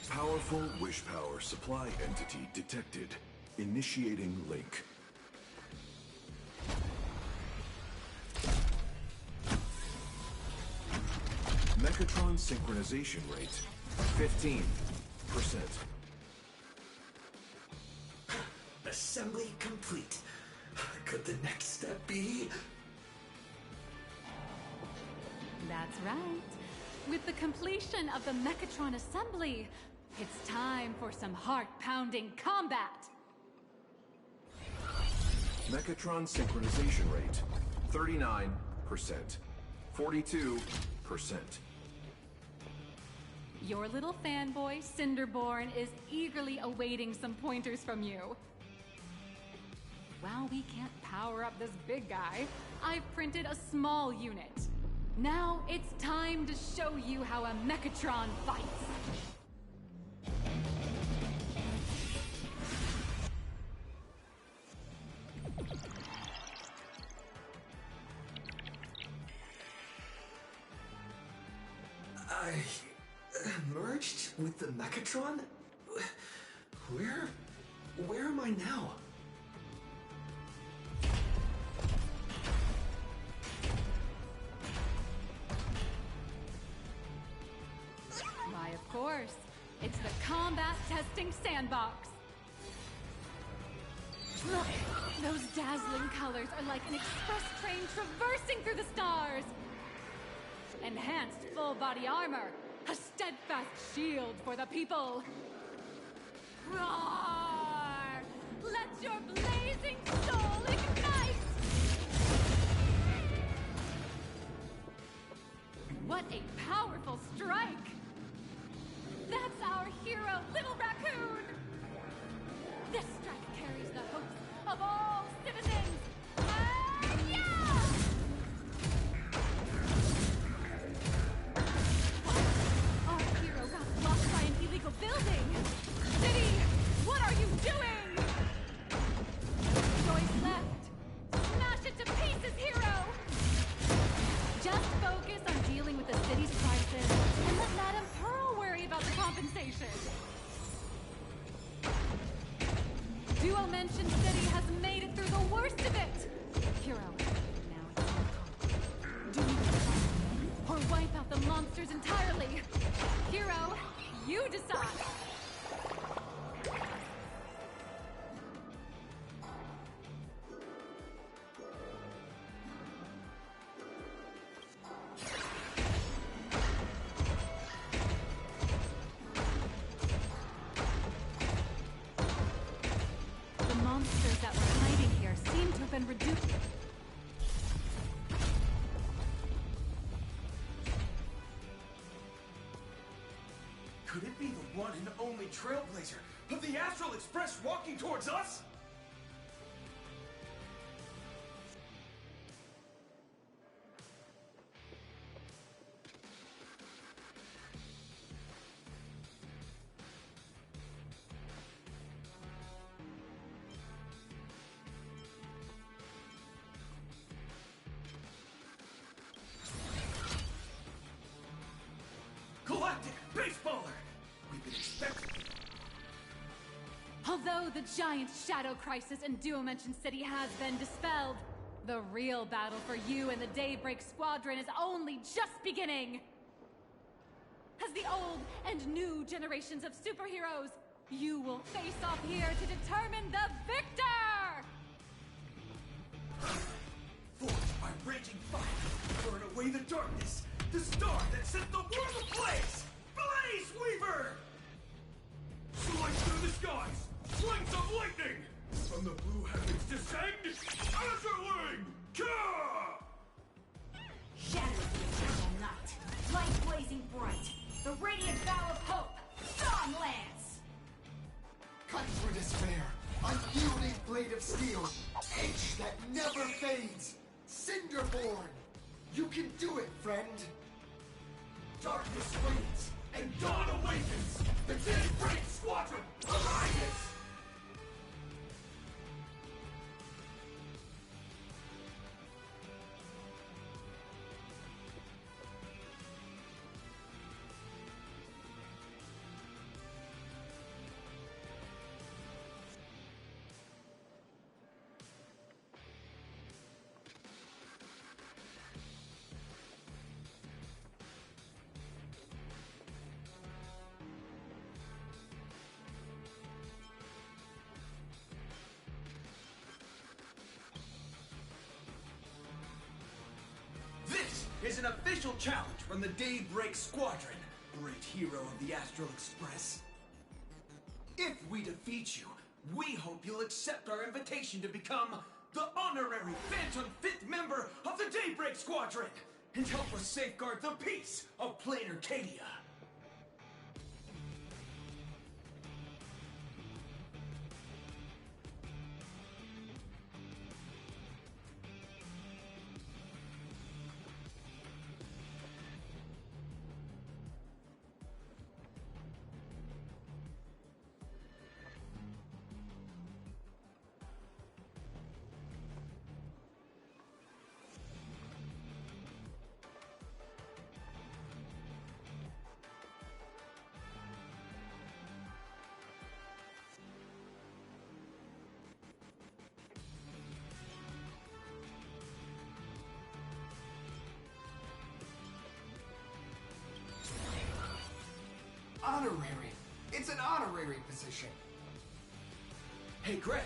Powerful wish power supply entity detected. Initiating link. Mechatron synchronization rate, 15%. Assembly complete. Could the next step be? That's right. With the completion of the Mechatron assembly, it's time for some heart-pounding combat! Mechatron synchronization rate, 39%. 42%. Your little fanboy, Cinderborn, is eagerly awaiting some pointers from you. While we can't power up this big guy, I've printed a small unit. Now it's time to show you how a Mechatron fights. I merged with the Mechatron? Where am I now? Why, of course. It's the combat testing sandbox. Look, those dazzling colors are like an express train traversing through the stars. Enhanced full-body armor, a steadfast shield for the people. Roar! Let your blazing soul ignite! What a powerful strike! That's our hero, Little Raccoon! This strike carries the hopes of all citizens! Yeah! Our hero got blocked by an illegal building! City, what are you doing? No choice left. Smash it to pieces, hero! Just focus on dealing with the city's crisis and let Madame Pearl worry about the compensation. Duo Mention City has made it through the worst of it! Hero, now it's your call. Do we fight or wipe out the monsters entirely? Hero, you decide! The monsters that were hiding here seem to have been reduced. Could it be the one and only trailblazer of the Astral Express walking towards us? Galactic Baseballer! We've been expecting... Although the giant shadow crisis in Duo Mention City has been dispelled, the real battle for you and the Daybreak Squadron is only just beginning! As the old and new generations of superheroes, you will face off here to determine the victor! Forged by raging fire, burn away the darkness, the star that set the world ablaze! Blaze Weaver! Slice through the skies, flames of lightning! From the blue heavens descend, Azurling! Ka! Shadows of the eternal night, light blazing bright, the radiant bow of hope, Dawn Lance! Cut through despair, unyielding blade of steel, edge that never fades, Cinderborn! You can do it, friend! Darkness wanes, and dawn awakens! The Daybreak Squadron arises! an official challenge from the Daybreak Squadron, great hero of the Astral Express. If we defeat you, we hope you'll accept our invitation to become the honorary Phantom 5th member of the Daybreak Squadron and help us safeguard the peace of Plain Arcadia. Honorary. It's an honorary position. Hey, Greg,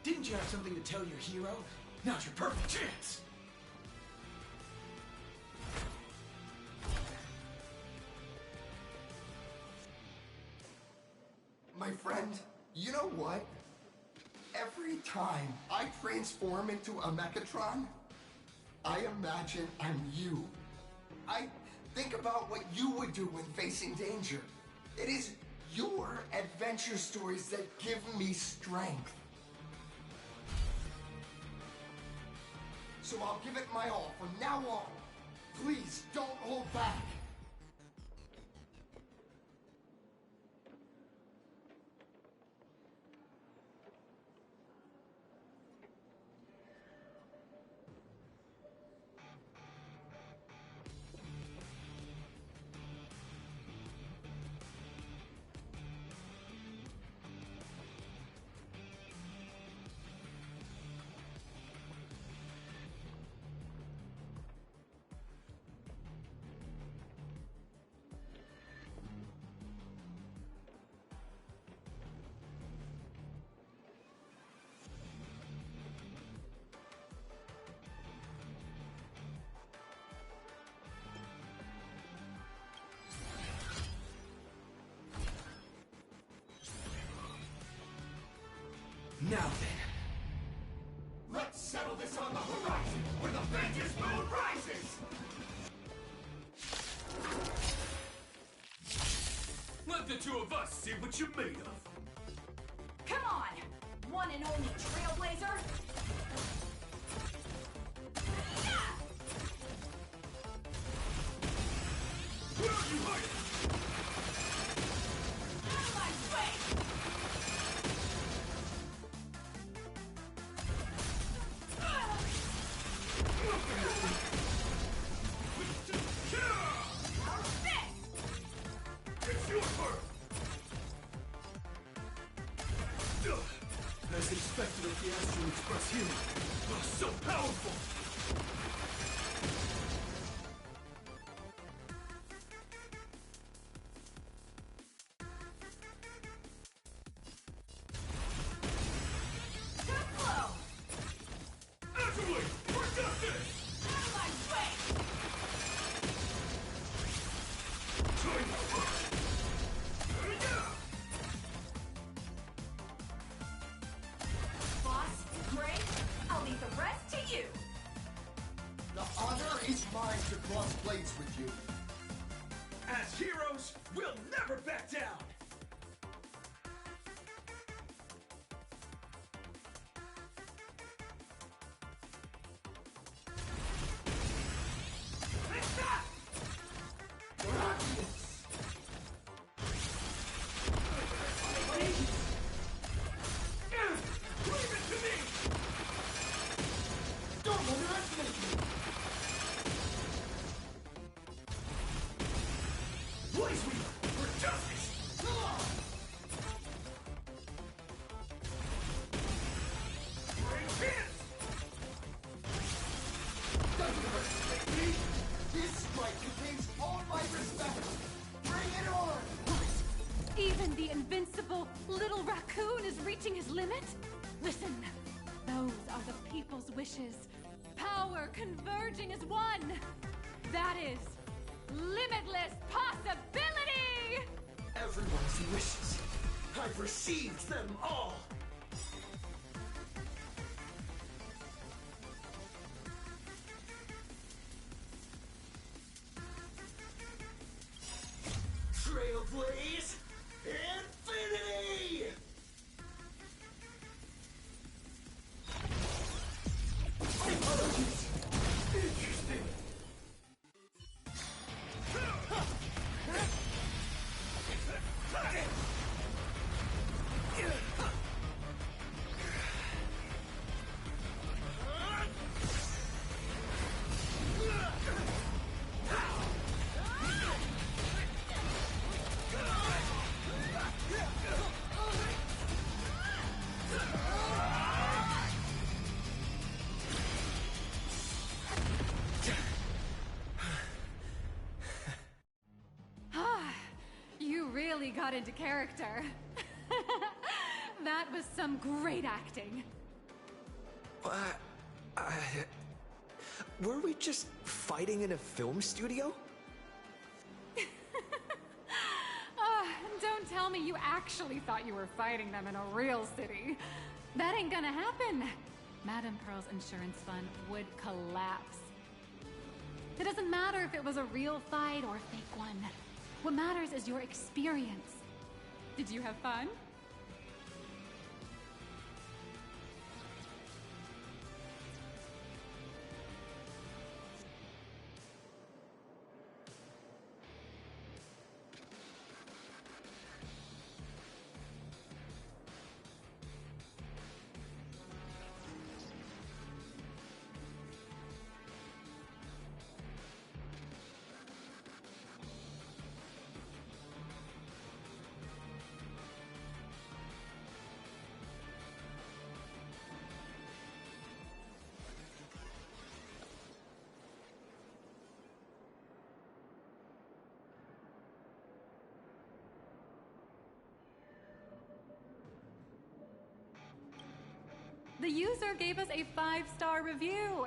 didn't you have something to tell your hero? Now's your perfect chance! My friend, you know what? Every time I transform into a Mechatron, I imagine I'm you. I think about what you would do when facing danger. It is your adventure stories that give me strength. So I'll give it my all from now on. Please don't hold back. Now then. Let's settle this on the horizon, where the Vengeance Moon rises! Let the two of us see what you're made of. Come on! One and only Trailblazer! Where are you hiding? Out of my way! It's your turn! As expected of the Astral Express hero. Oh, so powerful! Actually, forget this! Out of my way! Boss, Gray, I'll leave the rest to you. The honor is mine to cross blades with you. As heroes, we'll never back down! Leave it to me! Don't underestimate me! Blaze Weaver, for justice! Great chance! Doesn't underestimate me! This strike contains all my respect! Bring it on! Even the invincible little raccoon is reaching his limit? Listen, those are the people's wishes. Power converging as one. That is limitless possibility! Everyone's wishes. I've received them all. Trailblaze Infinity! Apologies. Interesting. You really got into character. That was some great acting. Were we just fighting in a film studio? Don't tell me you actually thought you were fighting them in a real city. That ain't gonna happen. Madame Pearl's insurance fund would collapse. It doesn't matter if it was a real fight or a fake one. What matters is your experience. Did you have fun? The user gave us a 5-star review.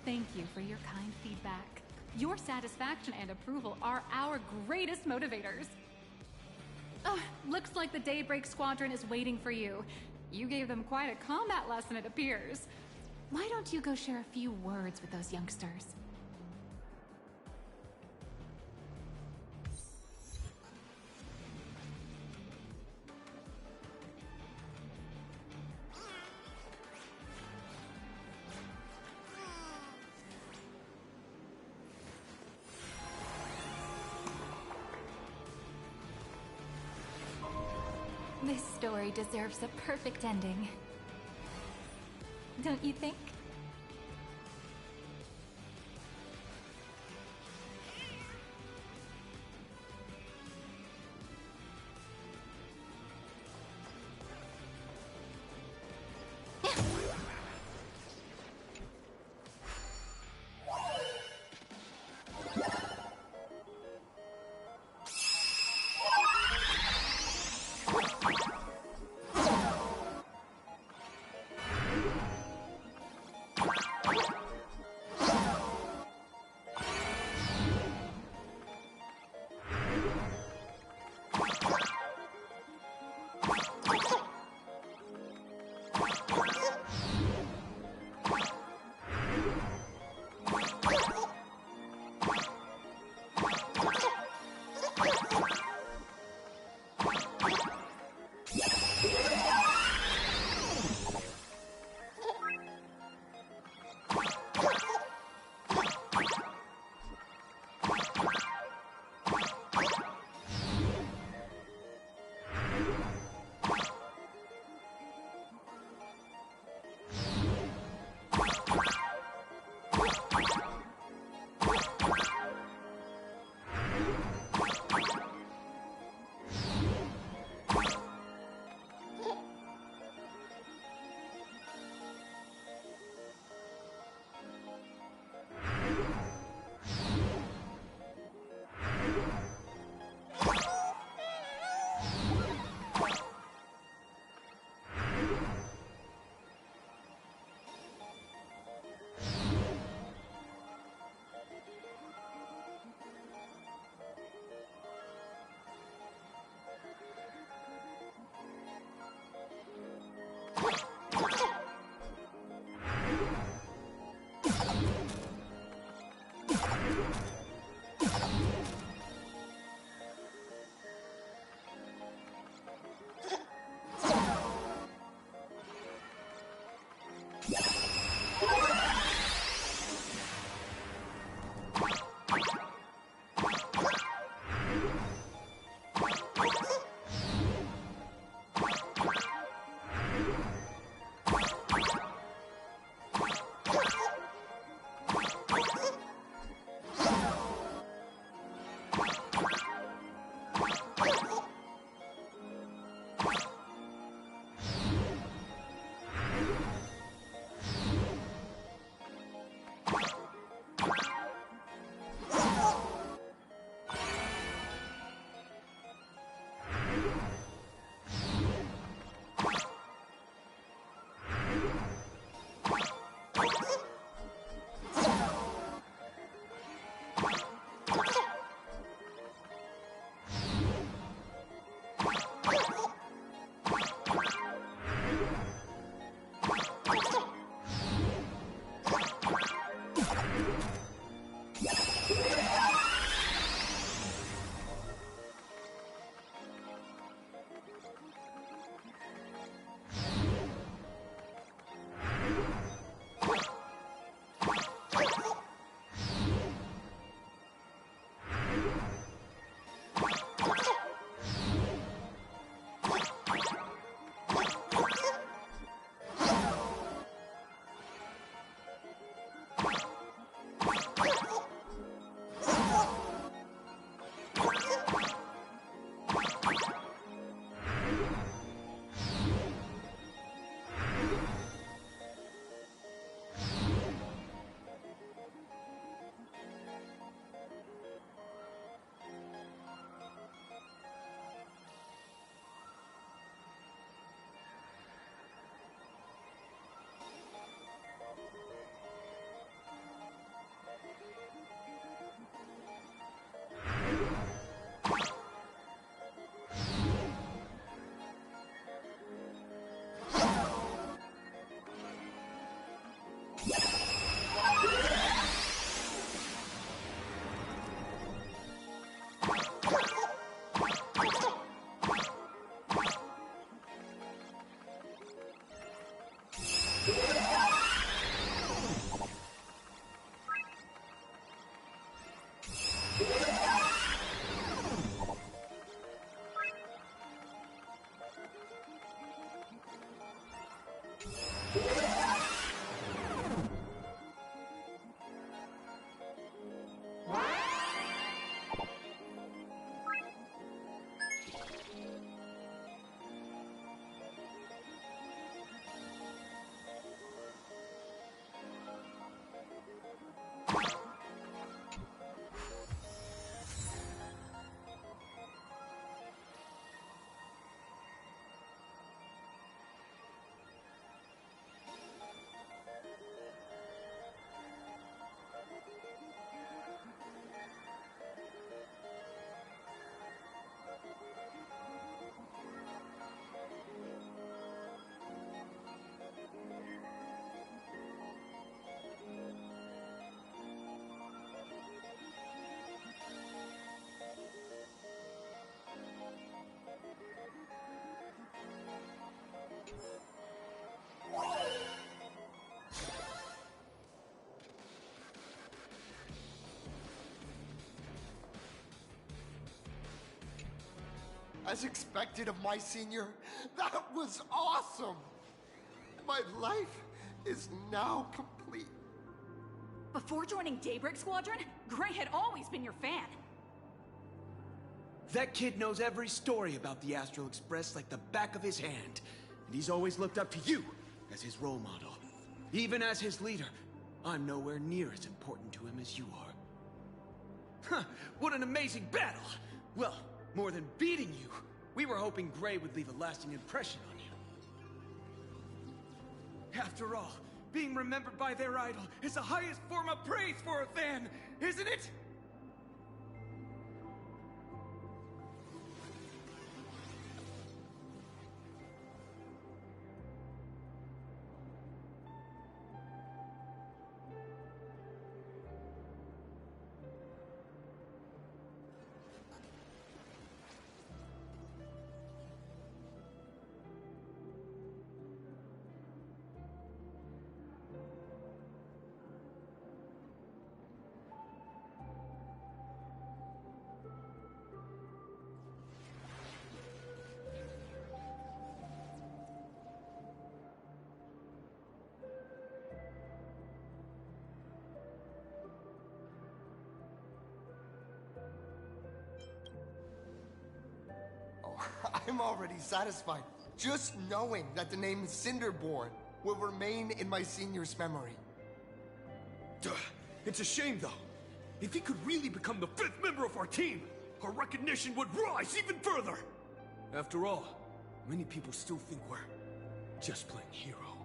Thank you for your kind feedback. Your satisfaction and approval are our greatest motivators. Looks like the Daybreak Squadron is waiting for you. You gave them quite a combat lesson, it appears. Why don't you go share a few words with those youngsters? This story deserves a perfect ending. Don't you think? As expected of my senior, that was awesome! My life is now complete. Before joining Daybreak Squadron, Gray had always been your fan. That kid knows every story about the Astral Express like the back of his hand. And he's always looked up to you as his role model. Even as his leader, I'm nowhere near as important to him as you are. Huh, what an amazing battle! Well, more than beating you, we were hoping Gray would leave a lasting impression on you. After all, being remembered by their idol is the highest form of praise for a fan, isn't it? I'm already satisfied, just knowing that the name Cinderborn will remain in my senior's memory. It's a shame, though. If he could really become the 5th member of our team, our recognition would rise even further! After all, many people still think we're just playing hero.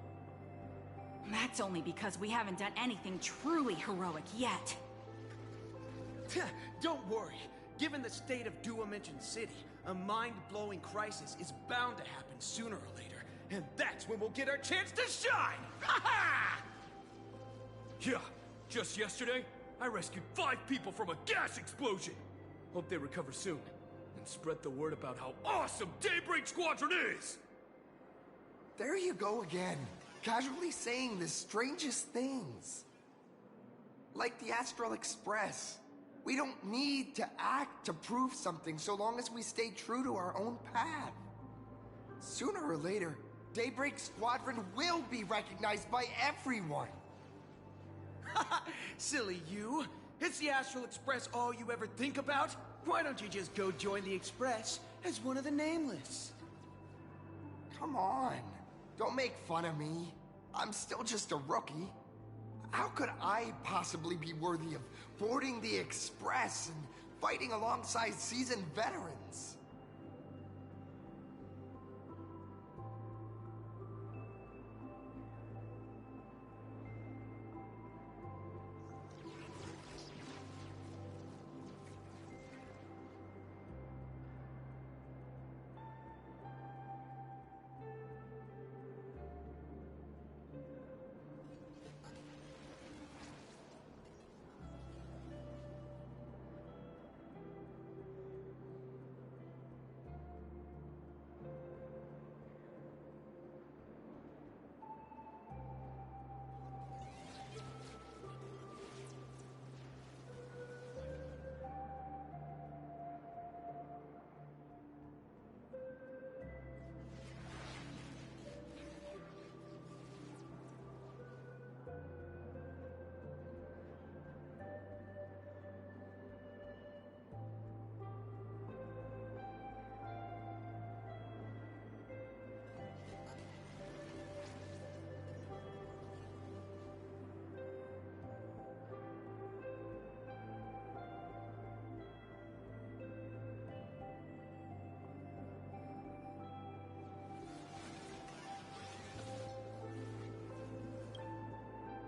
That's only because we haven't done anything truly heroic yet. Don't worry. Given the state of Duo-Mention City, a mind-blowing crisis is bound to happen sooner or later. And that's when we'll get our chance to shine! Ha-ha! Yeah, just yesterday, I rescued 5 people from a gas explosion. Hope they recover soon. And spread the word about how awesome Daybreak Squadron is! There you go again, casually saying the strangest things. Like the Astral Express. We don't need to act to prove something so long as we stay true to our own path. Sooner or later, Daybreak Squadron will be recognized by everyone. Silly you. Is the Astral Express all you ever think about? Why don't you just go join the Express as one of the Nameless? Come on. Don't make fun of me. I'm still just a rookie. How could I possibly be worthy of boarding the Express and fighting alongside seasoned veterans?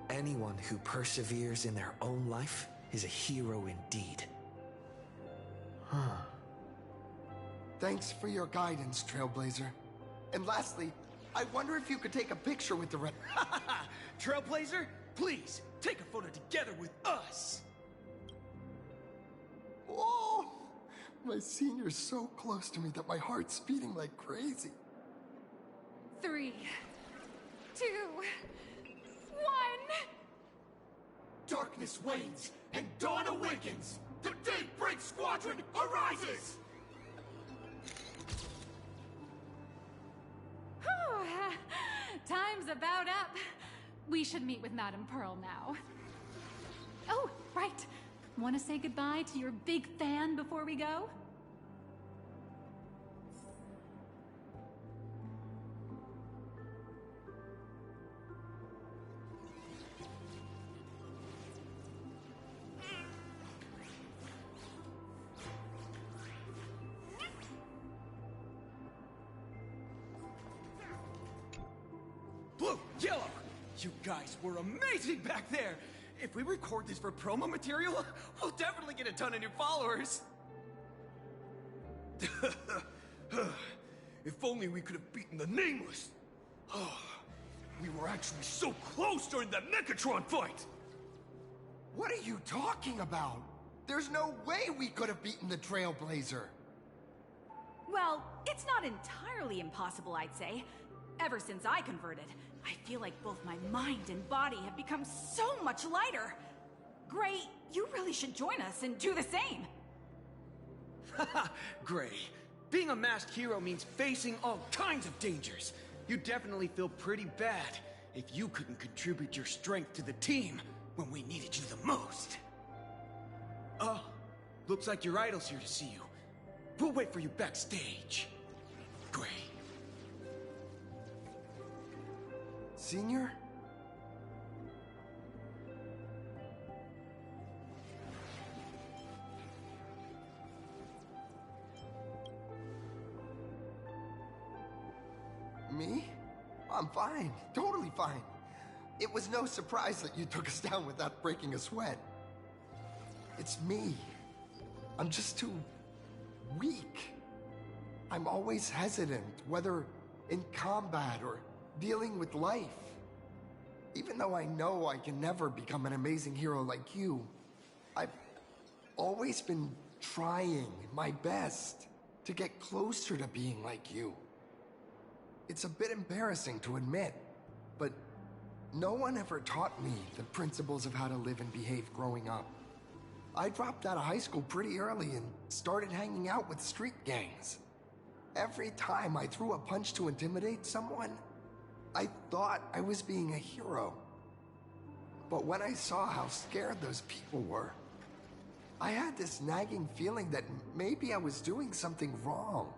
Anyone who perseveres in their own life is a hero indeed. Huh. Thanks for your guidance, Trailblazer. And lastly, I wonder if you could take a picture with the red... Trailblazer, please, take a photo together with us! Oh! My senior's so close to me that my heart's beating like crazy. 3, 2, 1... Darkness wanes, and dawn awakens! The Daybreak Squadron arises! Time's about up. We should meet with Madame Pearl now. Oh, right. Want to say goodbye to your big fan before we go? Blue, yellow! You guys were amazing back there! If we record this for promo material, we'll definitely get a ton of new followers! If only we could have beaten the Nameless! Oh, we were actually so close during that Megatron fight! What are you talking about? There's no way we could have beaten the Trailblazer. Well, it's not entirely impossible, I'd say. Ever since I converted, I feel like both my mind and body have become so much lighter. Gray, you really should join us and do the same. Haha, Gray. Being a masked hero means facing all kinds of dangers. You definitely feel pretty bad if you couldn't contribute your strength to the team when we needed you the most. Oh, looks like your idol's here to see you. We'll wait for you backstage. Gray. Senior? Me? I'm fine. Totally fine. It was no surprise that you took us down without breaking a sweat. It's me. I'm just too weak. I'm always hesitant, whether in combat or dealing with life. Even though I know I can never become an amazing hero like you, I've always been trying my best to get closer to being like you. It's a bit embarrassing to admit, but no one ever taught me the principles of how to live and behave growing up. I dropped out of high school pretty early and started hanging out with street gangs. Every time I threw a punch to intimidate someone, I thought I was being a hero. But when I saw how scared those people were, I had this nagging feeling that maybe I was doing something wrong.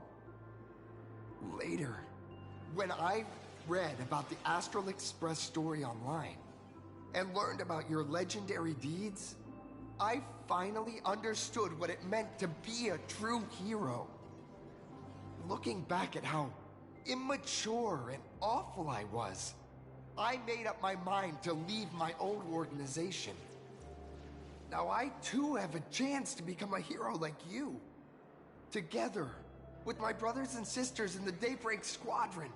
Later, when I read about the Astral Express story online and learned about your legendary deeds, I finally understood what it meant to be a true hero. Looking back at how immature and awful I was, I made up my mind to leave my old organization. Now I too have a chance to become a hero like you. Together, with my brothers and sisters in the Daybreak Squadron,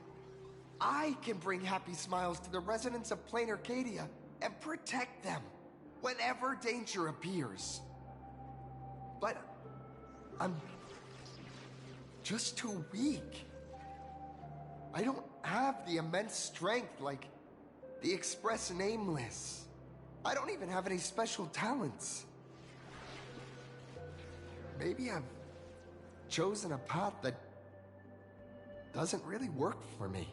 I can bring happy smiles to the residents of Plain Arcadia and protect them whenever danger appears. But I'm just too weak. I don't have the immense strength like the Express Nameless. I don't even have any special talents. Maybe I've chosen a path that doesn't really work for me.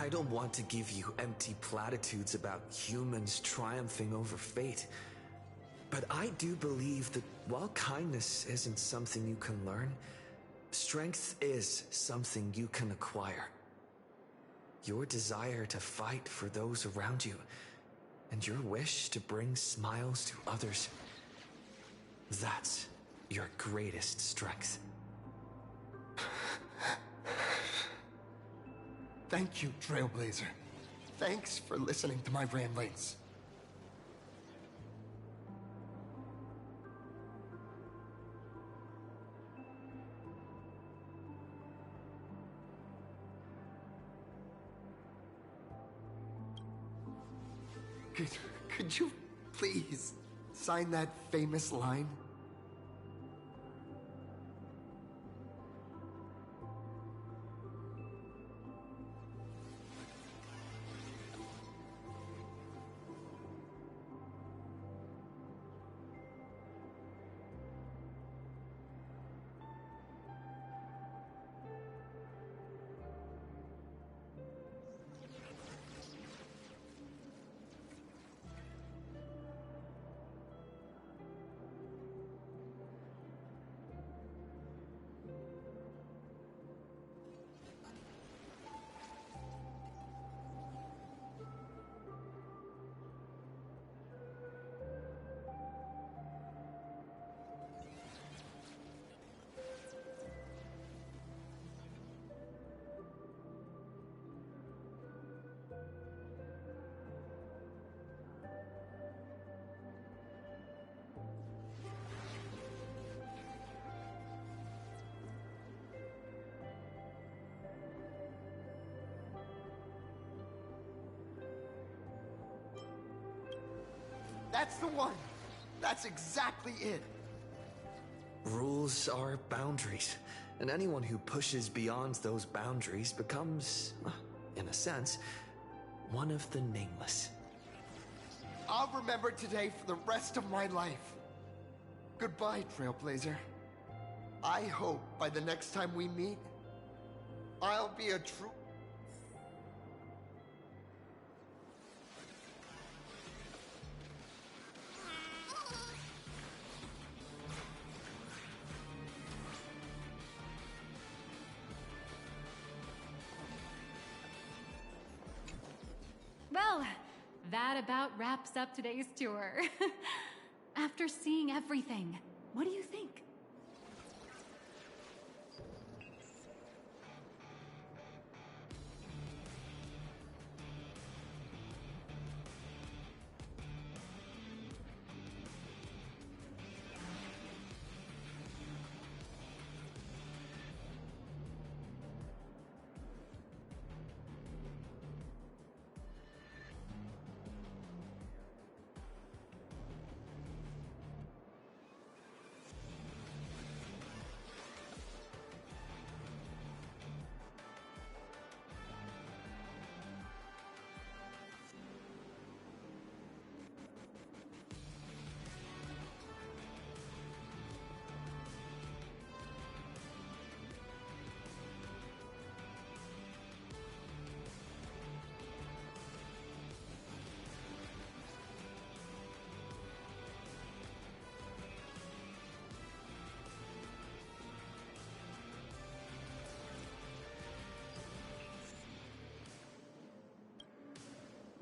I don't want to give you empty platitudes about humans triumphing over fate. But I do believe that while kindness isn't something you can learn, strength is something you can acquire. Your desire to fight for those around you, and your wish to bring smiles to others, that's your greatest strength. Thank you, Trailblazer. Thanks for listening to my ramblings. Could you please sign that famous line? That's the one! That's exactly it! Rules are boundaries, and anyone who pushes beyond those boundaries becomes, in a sense, one of the nameless. I'll remember today for the rest of my life. Goodbye, Trailblazer. I hope by the next time we meet, I'll be a true... Well, that about wraps up today's tour. After seeing everything, what do you think?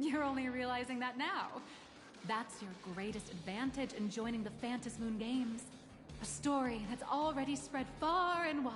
You're only realizing that now. That's your greatest advantage in joining the Phantasm Moon Games. A story that's already spread far and wide.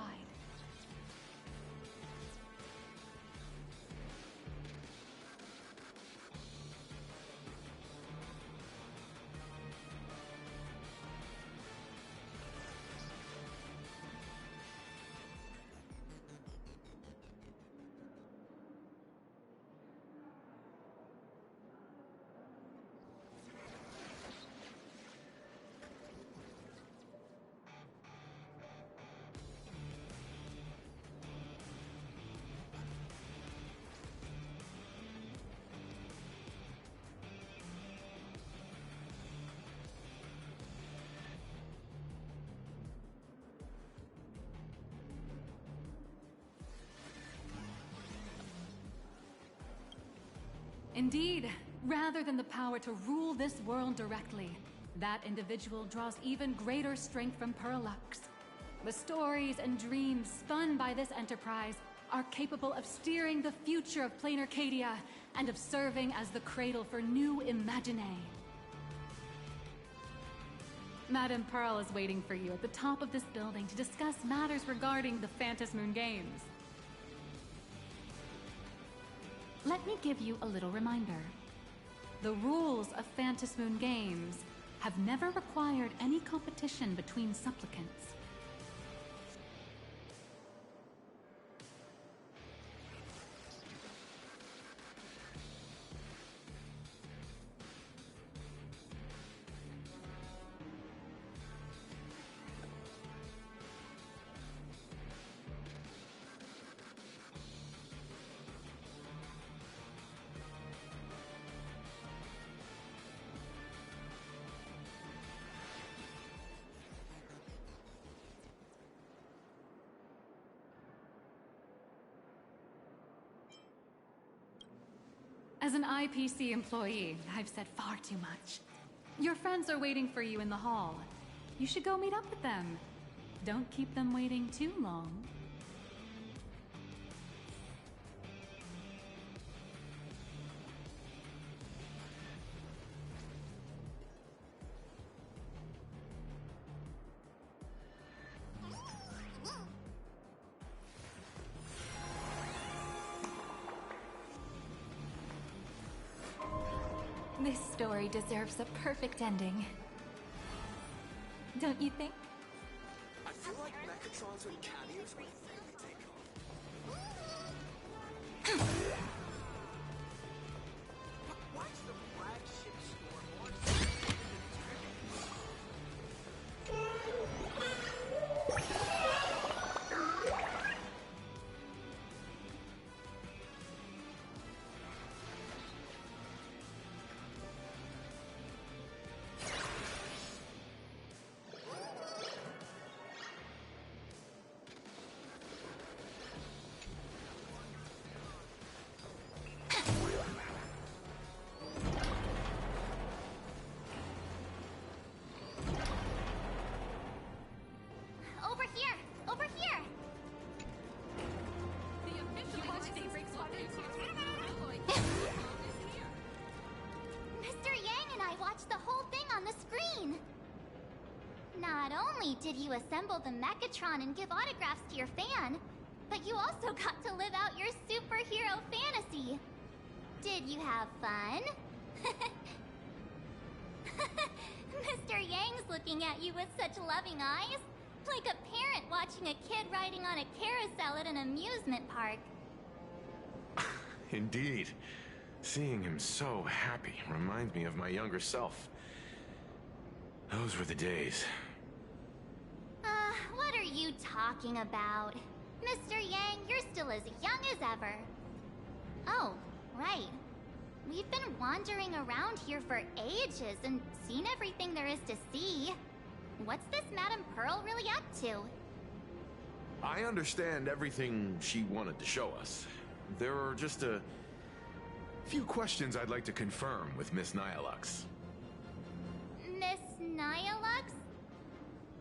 Indeed, rather than the power to rule this world directly, that individual draws even greater strength from Parallax. The stories and dreams spun by this enterprise are capable of steering the future of Plain Arcadia and of serving as the cradle for new Imaginae. Madame Pearl is waiting for you at the top of this building to discuss matters regarding the Phantasm Moon Games. Let me give you a little reminder. The rules of Phantasm Moon Games have never required any competition between supplicants. As an IPC employee, I've said far too much. Your friends are waiting for you in the hall. You should go meet up with them. Don't keep them waiting too long. This story deserves a perfect ending. Don't you think? I feel like Mechatrons and Cadios would really take off. Why is the flagship store more Over here! Over here! Mr. Yang and I watched the whole thing on the screen! Not only did you assemble the Mechatron and give autographs to your fan, but you also got to live out your superhero fantasy. Did you have fun? Mr. Yang's looking at you with such loving eyes, like a parent watching a kid riding on a carousel at an amusement park. Indeed. Seeing him so happy reminds me of my younger self. Those were the days. What are you talking about? Mr. Yang, you're still as young as ever. Oh, right. We've been wandering around here for ages and seen everything there is to see. What's this Madame Pearl really up to? I understand everything she wanted to show us. There are just a few questions I'd like to confirm with Miss Nihilux. Miss Nihilux?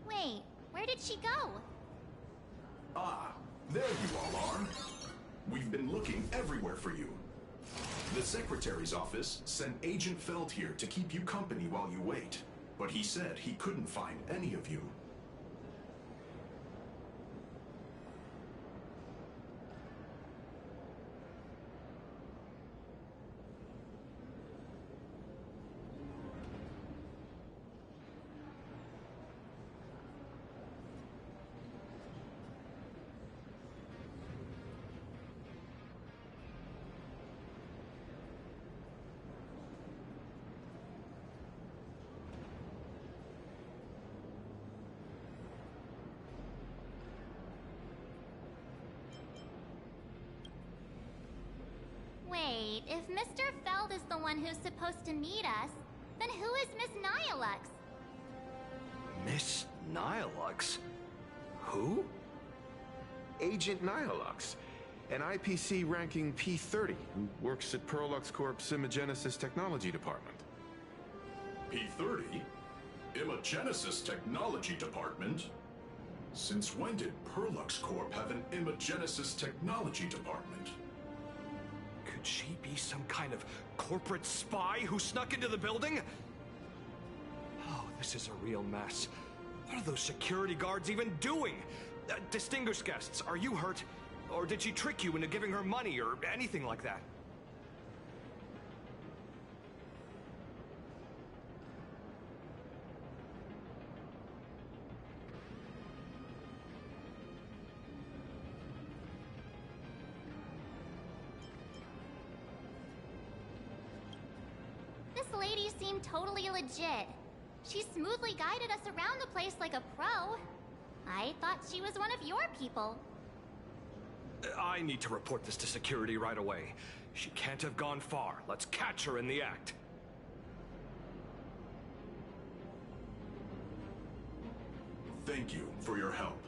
Wait, where did she go? Ah, there you all are. We've been looking everywhere for you. The Secretary's office sent Agent Feld here to keep you company while you wait, but he said he couldn't find any of you. Wait, if Mr. Feld is the one who's supposed to meet us, then who is Miss Nihilux? Miss Nihilux? Who? Agent Nihilux, an IPC ranking P30 who works at Perlux Corp's Imagenesis Technology Department. P30? Imagenesis Technology Department? Since when did Perlux Corp have an Imagenesis Technology Department? Could she be some kind of corporate spy who snuck into the building? Oh, this is a real mess. What are those security guards even doing? Distinguished guests, are you hurt? Or did she trick you into giving her money or anything like that? This lady seemed totally legit. She smoothly guided us around the place like a pro. I thought she was one of your people. I need to report this to security right away. She can't have gone far. Let's catch her in the act. Thank you for your help.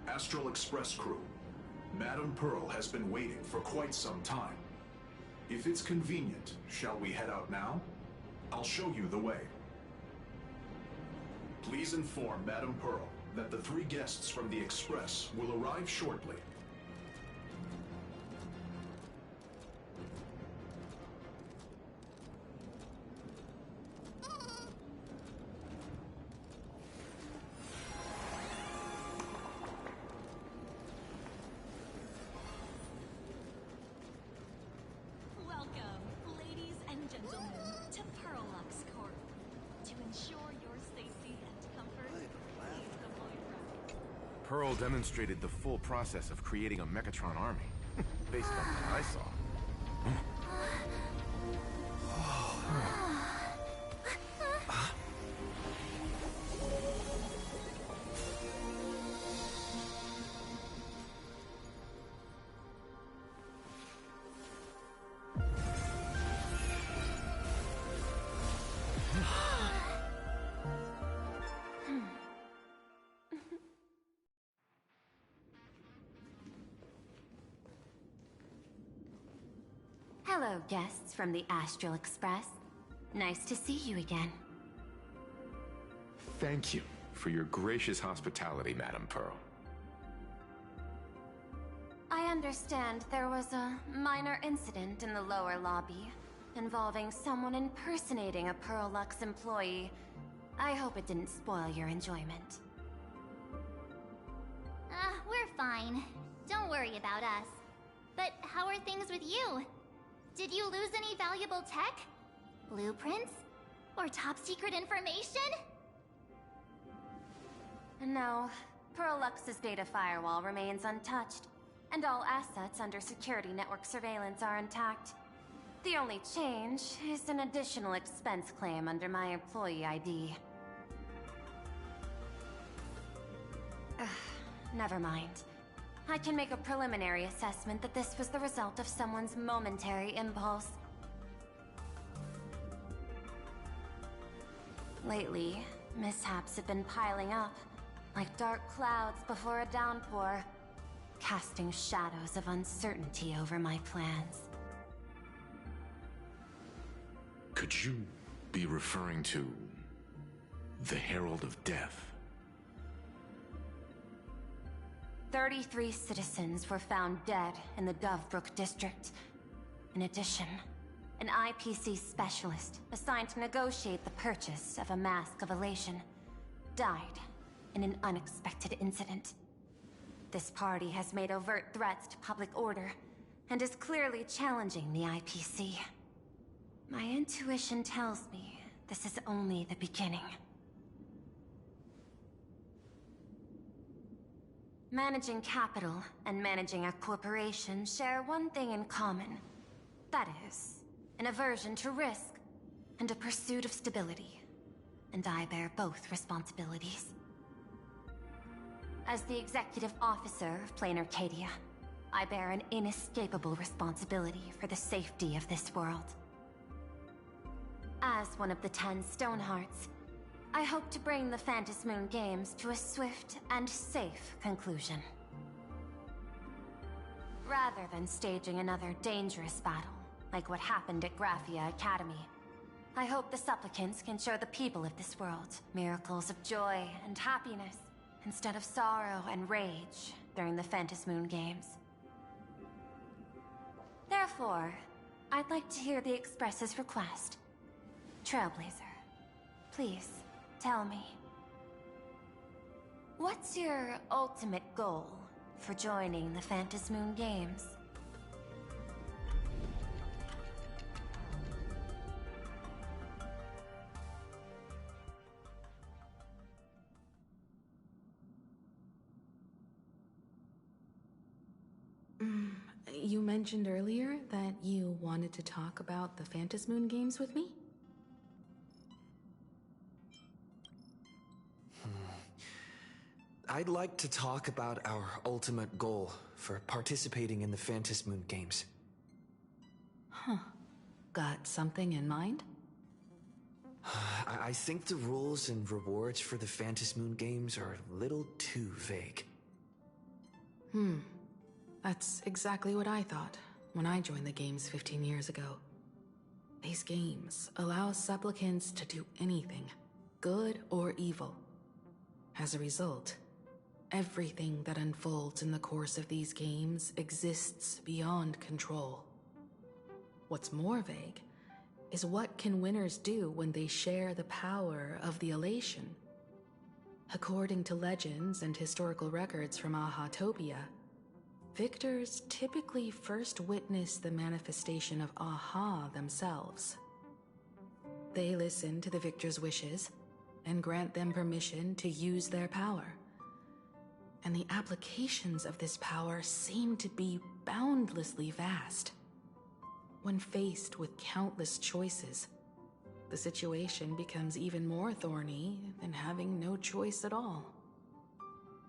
Astral Express crew, Madame Pearl has been waiting for quite some time. If it's convenient, shall we head out now? I'll show you the way. Please inform Madame Pearl that the 3 guests from the Express will arrive shortly. Welcome, ladies and gentlemen, to Pearlux Corp. To ensure your safety and comfort, please avoid running. Pearl demonstrated the full process of creating a Mechatron army, based on what I saw. Hello, guests from the Astral Express. Nice to see you again. Thank you for your gracious hospitality, Madame Pearl. I understand there was a minor incident in the lower lobby involving someone impersonating a Pearlux employee. I hope it didn't spoil your enjoyment. We're fine. Don't worry about us. But how are things with you? Did you lose any valuable tech? Blueprints? Or top secret information? No, Pearlux's data firewall remains untouched, and all assets under security network surveillance are intact. The only change is an additional expense claim under my employee ID. Never mind. I can make a preliminary assessment that this was the result of someone's momentary impulse. Lately, mishaps have been piling up, like dark clouds before a downpour, casting shadows of uncertainty over my plans. Could you be referring to the Herald of Death? 33 citizens were found dead in the Dovebrook district. In addition, an IPC specialist assigned to negotiate the purchase of a Mask of Elation died in an unexpected incident. This party has made overt threats to public order and is clearly challenging the IPC. My intuition tells me this is only the beginning. Managing capital and managing a corporation share one thing in common. That is, an aversion to risk and a pursuit of stability. And I bear both responsibilities. As the executive officer of Plain Arcadia, I bear an inescapable responsibility for the safety of this world. As one of the 10 Stonehearts, I hope to bring the Phantasmoon Games to a swift and safe conclusion. Rather than staging another dangerous battle, like what happened at Graphia Academy, I hope the supplicants can show the people of this world miracles of joy and happiness, instead of sorrow and rage during the Phantasmoon Games. Therefore, I'd like to hear the Express's request. Trailblazer, please. Tell me, what's your ultimate goal for joining the Phantasmoon Games? You mentioned earlier that you wanted to talk about the Phantasmoon Games with me? I'd like to talk about our ultimate goal for participating in the Phantasmoon Games. Huh. Got something in mind? I think the rules and rewards for the Phantasmoon Games are a little too vague. That's exactly what I thought. when I joined the games 15 years ago. These games allow supplicants to do anything, good or evil. As a result, everything that unfolds in the course of these games exists beyond control. What's more vague is what can winners do when they share the power of the elation. According to legends and historical records from Ahatopia, victors typically first witness the manifestation of Aha themselves. They listen to the victor's wishes and grant them permission to use their power. And the applications of this power seem to be boundlessly vast. When faced with countless choices, the situation becomes even more thorny than having no choice at all.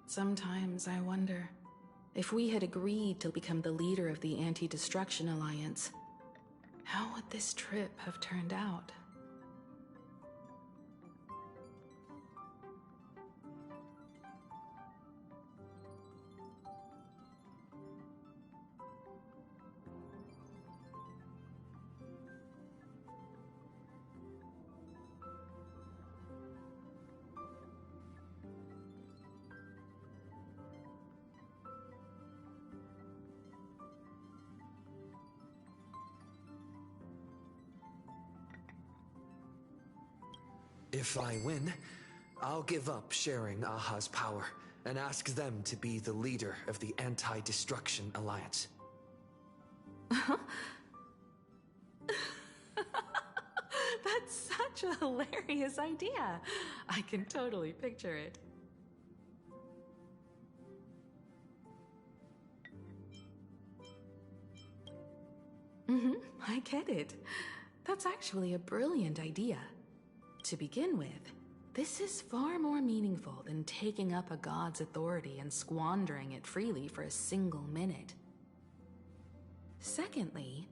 Sometimes I wonder, if we had agreed to become the leader of the Anti-Destruction Alliance, how would this trip have turned out? If I win, I'll give up sharing Aha's power and ask them to be the leader of the Anti-Destruction Alliance. That's such a hilarious idea. I can totally picture it. I get it. That's actually a brilliant idea. To begin with, this is far more meaningful than taking up a god's authority and squandering it freely for a single minute. Secondly,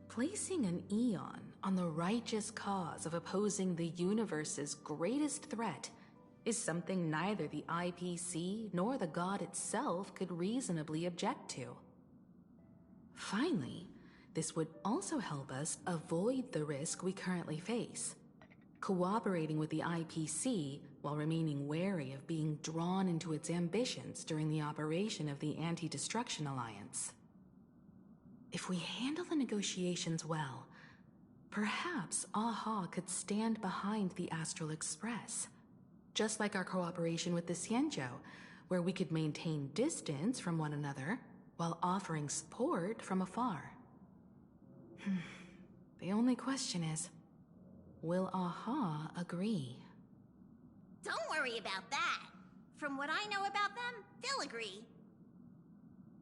placing an Eon on the righteous cause of opposing the universe's greatest threat is something neither the IPC nor the god itself could reasonably object to. Finally, this would also help us avoid the risk we currently face. Cooperating with the IPC while remaining wary of being drawn into its ambitions during the operation of the Anti-Destruction Alliance. If we handle the negotiations well, perhaps Aha could stand behind the Astral Express, just like our cooperation with the Xianzhou, where we could maintain distance from one another while offering support from afar. The only question is, will Aha agree? Don't worry about that. From what I know about them, they'll agree.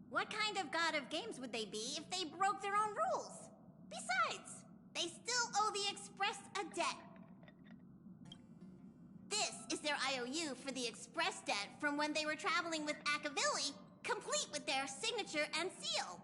What kind of god of games would they be if they broke their own rules? Besides, they still owe the Express a debt. This is their IOU for the Express debt from when they were traveling with Akavili, complete with their signature and seal.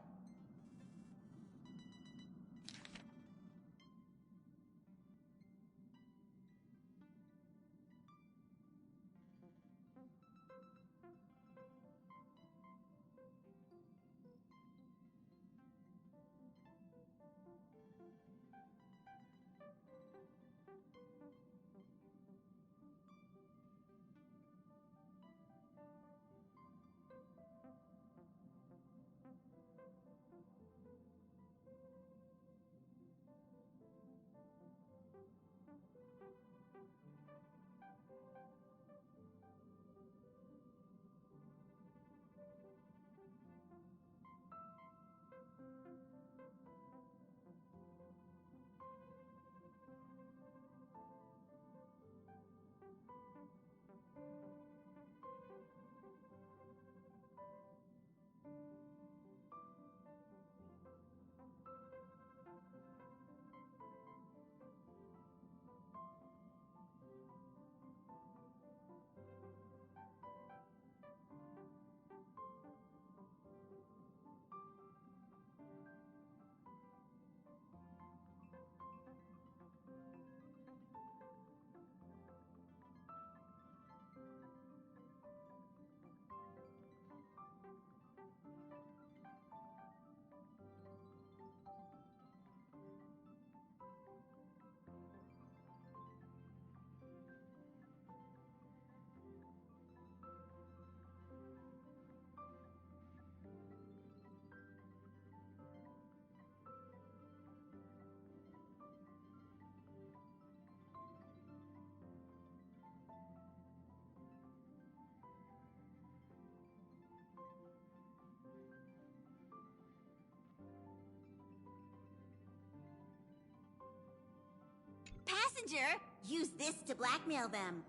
messenger, use this to blackmail them.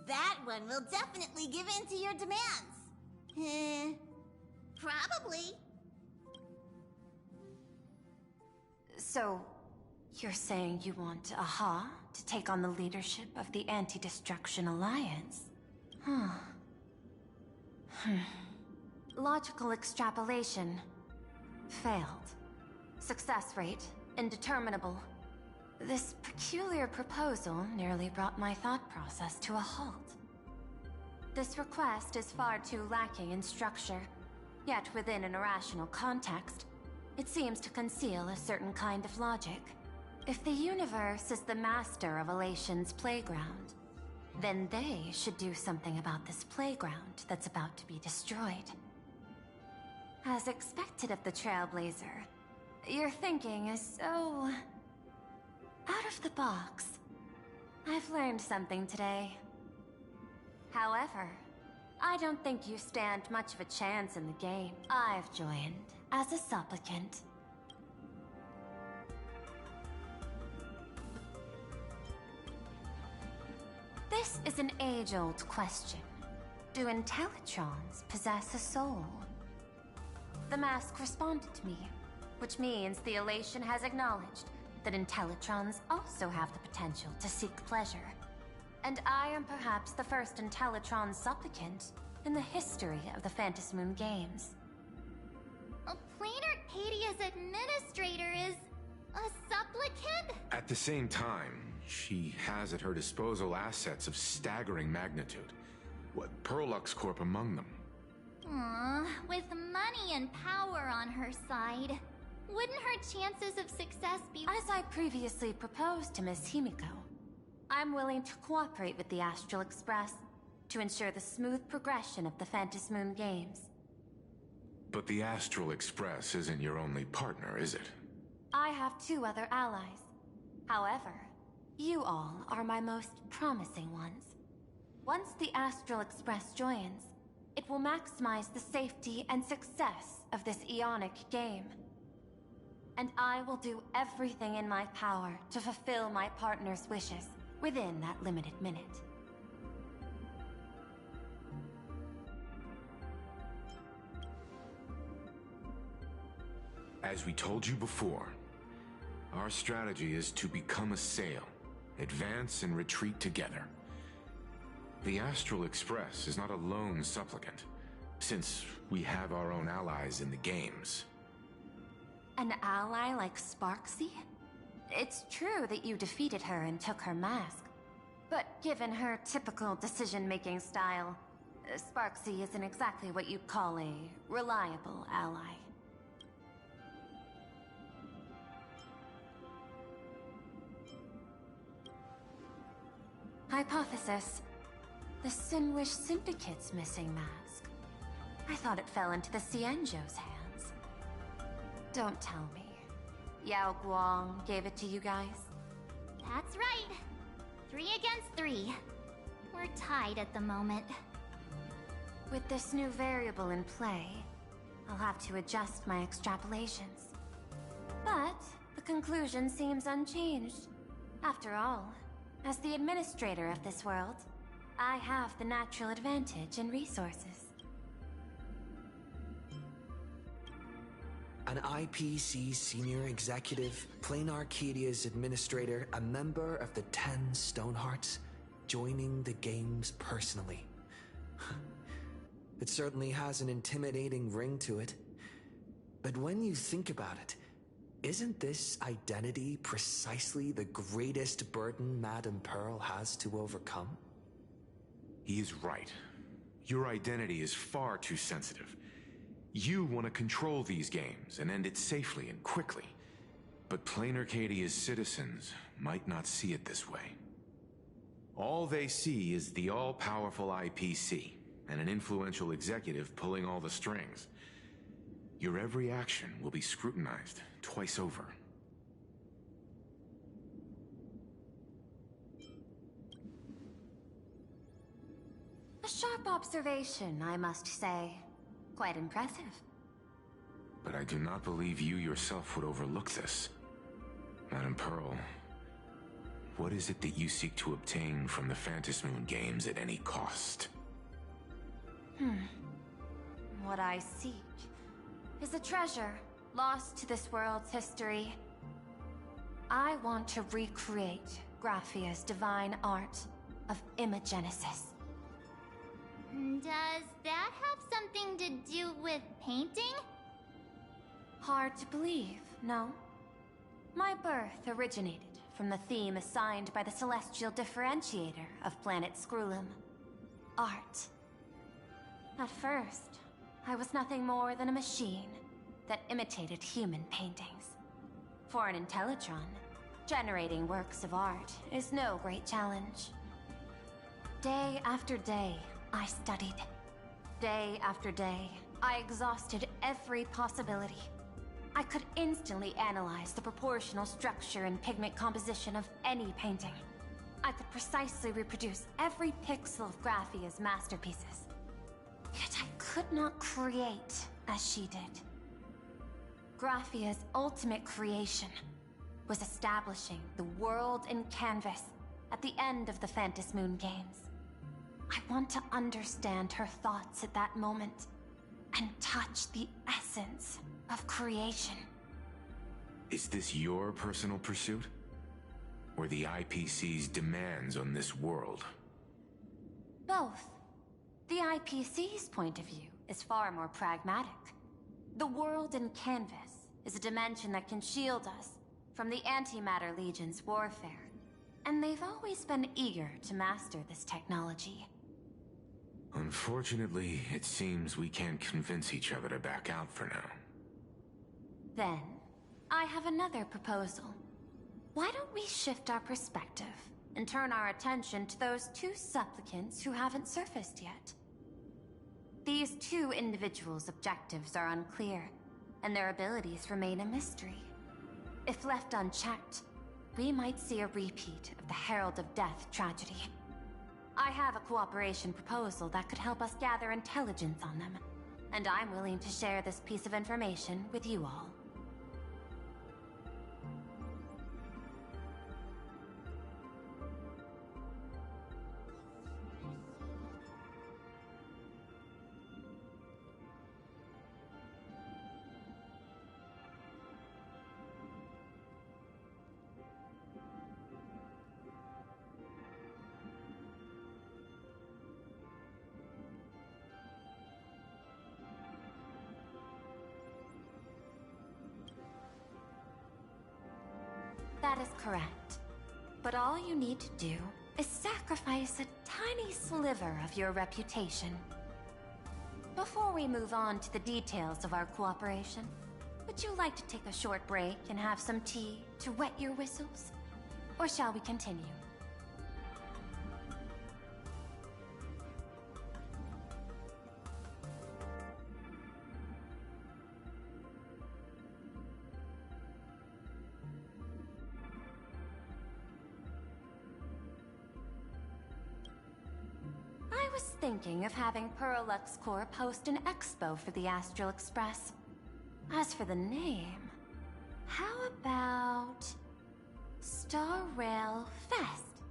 That one will definitely give in to your demands. Probably. So, you're saying you want Aha to take on the leadership of the Anti-Destruction Alliance? Logical extrapolation. Failed. Success rate indeterminable. This peculiar proposal nearly brought my thought process to a halt. This request is far too lacking in structure, yet within an irrational context, it seems to conceal a certain kind of logic. If the universe is the master of Elation's playground, then they should do something about this playground that's about to be destroyed. As expected of the Trailblazer, your thinking is so... out of the box. I've learned something today. However, I don't think you stand much of a chance in the game. I've joined as a supplicant. This is an age-old question. Do Intellitrons possess a soul? The mask responded to me, which means the Elation has acknowledged that Intellitrons also have the potential to seek pleasure. And I am perhaps the first Intellitron supplicant in the history of the Phantasmoon games. Plain Arcadia's administrator is a supplicant? At the same time, she has at her disposal assets of staggering magnitude. What, Perlux Corp among them. Aww, with money and power on her side, wouldn't her chances of success be— As I previously proposed to Miss Himiko, I'm willing to cooperate with the Astral Express to ensure the smooth progression of the Phantasmoon games. But the Astral Express isn't your only partner, is it? I have 2 other allies. However, you all are my most promising ones. Once the Astral Express joins, it will maximize the safety and success of this Ionic game. And I will do everything in my power to fulfill my partner's wishes within that limited minute. As we told you before, our strategy is to become a sail, advance and retreat together. The Astral Express is not a lone supplicant, since we have our own allies in the games. An ally like Sparksy? It's true that you defeated her and took her mask, but given her typical decision-making style, Sparksy isn't exactly what you'd call a reliable ally. Hypothesis. The Sinwish Syndicate's missing mask. I thought it fell into the Cienjo's hands. Don't tell me. Yao Guang gave it to you guys? That's right. 3 against 3. We're tied at the moment. With this new variable in play, I'll have to adjust my extrapolations. But the conclusion seems unchanged. After all, as the administrator of this world, I have the natural advantage in resources. An IPC senior executive, Plain Arcadia's administrator, a member of the 10 Stonehearts, joining the games personally. It certainly has an intimidating ring to it. But when you think about it, isn't this identity precisely the greatest burden Madame Pearl has to overcome? He is right. Your identity is far too sensitive. You want to control these games and end it safely and quickly. But Plain Arcadia's citizens might not see it this way. All they see is the all-powerful IPC and an influential executive pulling all the strings. Your every action will be scrutinized twice over. A sharp observation, I must say. Quite impressive. But I do not believe you yourself would overlook this. Madame Pearl What is it that you seek to obtain from the Phantasmoon games at any cost? What I seek is a treasure lost to this world's history. I want to recreate Graphia's divine art of imagenesis. Does that have something to do with painting? Hard to believe, no? My birth originated from the theme assigned by the celestial differentiator of planet Scrulum: art. At first, I was nothing more than a machine that imitated human paintings. For an Intellitron, generating works of art is no great challenge. Day after day, I studied. Day after day, I exhausted every possibility. I could instantly analyze the proportional structure and pigment composition of any painting. I could precisely reproduce every pixel of Graphia's masterpieces. Yet I could not create as she did. Graphia's ultimate creation was establishing the world in canvas at the end of the Phantasmoon games. I want to understand her thoughts at that moment and touch the essence of creation. Is this your personal pursuit? Or the IPC's demands on this world? Both. The IPC's point of view is far more pragmatic. The world in canvas is a dimension that can shield us from the Antimatter Legion's warfare, and they've always been eager to master this technology. Unfortunately, it seems we can't convince each other to back out for now. Then, I have another proposal. Why don't we shift our perspective and turn our attention to those two supplicants who haven't surfaced yet? These two individuals' objectives are unclear, and their abilities remain a mystery. If left unchecked, we might see a repeat of the Herald of Death tragedy. I have a cooperation proposal that could help us gather intelligence on them, and I'm willing to share this piece of information with you all. That is correct. But all you need to do is sacrifice a tiny sliver of your reputation. Before we move on to the details of our cooperation, would you like to take a short break and have some tea to wet your whistles? Or shall we continue? I was thinking of having Perlux Corp host an expo for the Astral Express. As for the name, how about Star Rail Fest?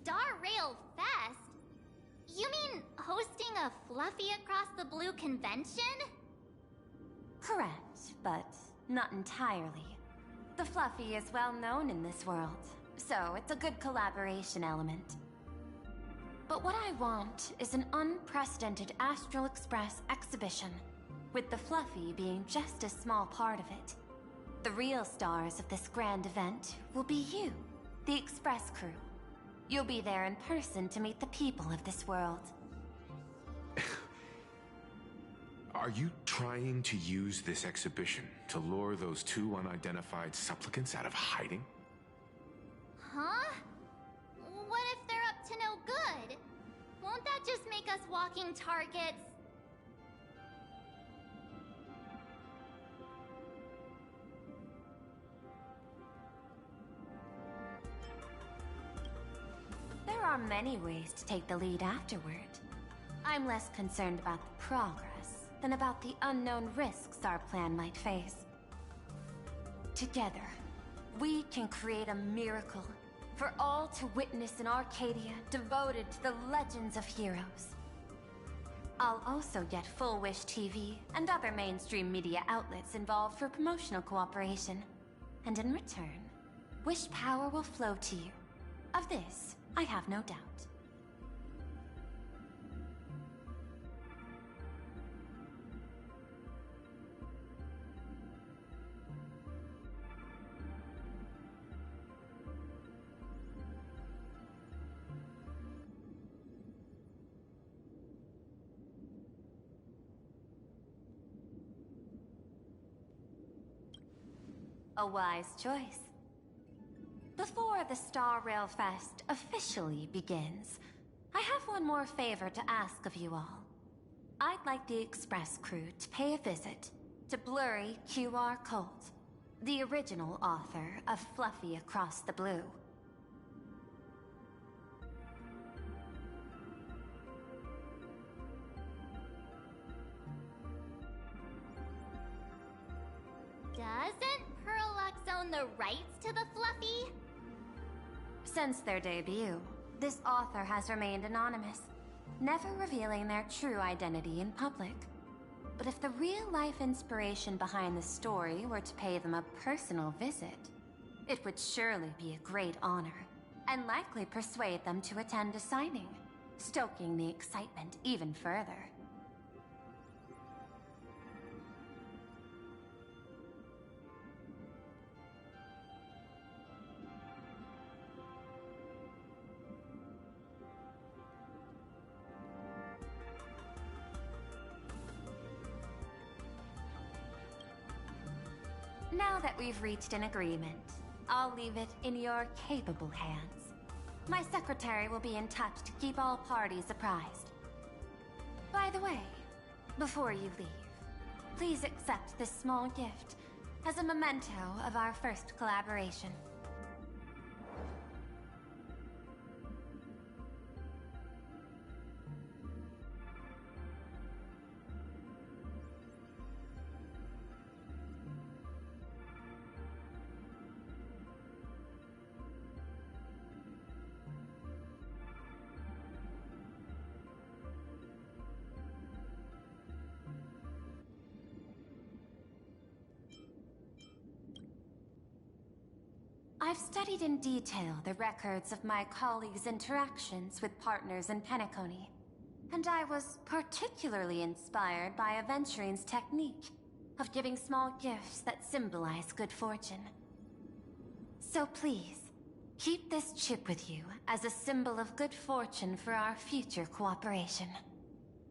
Star Rail Fest? You mean hosting a Fluffy Across the Blue convention? Correct, but not entirely. The Fluffy is well known in this world, so it's a good collaboration element. But what I want is an unprecedented Astral Express exhibition, with the Fluffy being just a small part of it. The real stars of this grand event will be you, the Express crew. You'll be there in person to meet the people of this world. Are you trying to use this exhibition to lure those two unidentified supplicants out of hiding? Huh? What if they're up to no good? Won't that just make us walking targets? There are many ways to take the lead afterward. I'm less concerned about the progress than about the unknown risks our plan might face. Together, we can create a miracle for all to witness in Arcadia devoted to the legends of heroes. I'll also get Full Wish TV and other mainstream media outlets involved for promotional cooperation. And in return, Wish power will flow to you. Of this, I have no doubt. A wise choice. Before the Star Rail Fest officially begins, I have one more favor to ask of you all. I'd like the Express crew to pay a visit to Blurry QR Colt, the original author of Fluffy Across the Blue. Doesn't Pearlux own the rights to the Fluffy? Since their debut, this author has remained anonymous, never revealing their true identity in public. But if the real-life inspiration behind the story were to pay them a personal visit, it would surely be a great honor, and likely persuade them to attend a signing, stoking the excitement even further. Now that we've reached an agreement, I'll leave it in your capable hands. My secretary will be in touch to keep all parties apprised. By the way, before you leave, please accept this small gift as a memento of our first collaboration. I've studied in detail the records of my colleagues' interactions with partners in Penacony, and I was particularly inspired by Aventurine's technique of giving small gifts that symbolize good fortune. So please, keep this chip with you as a symbol of good fortune for our future cooperation.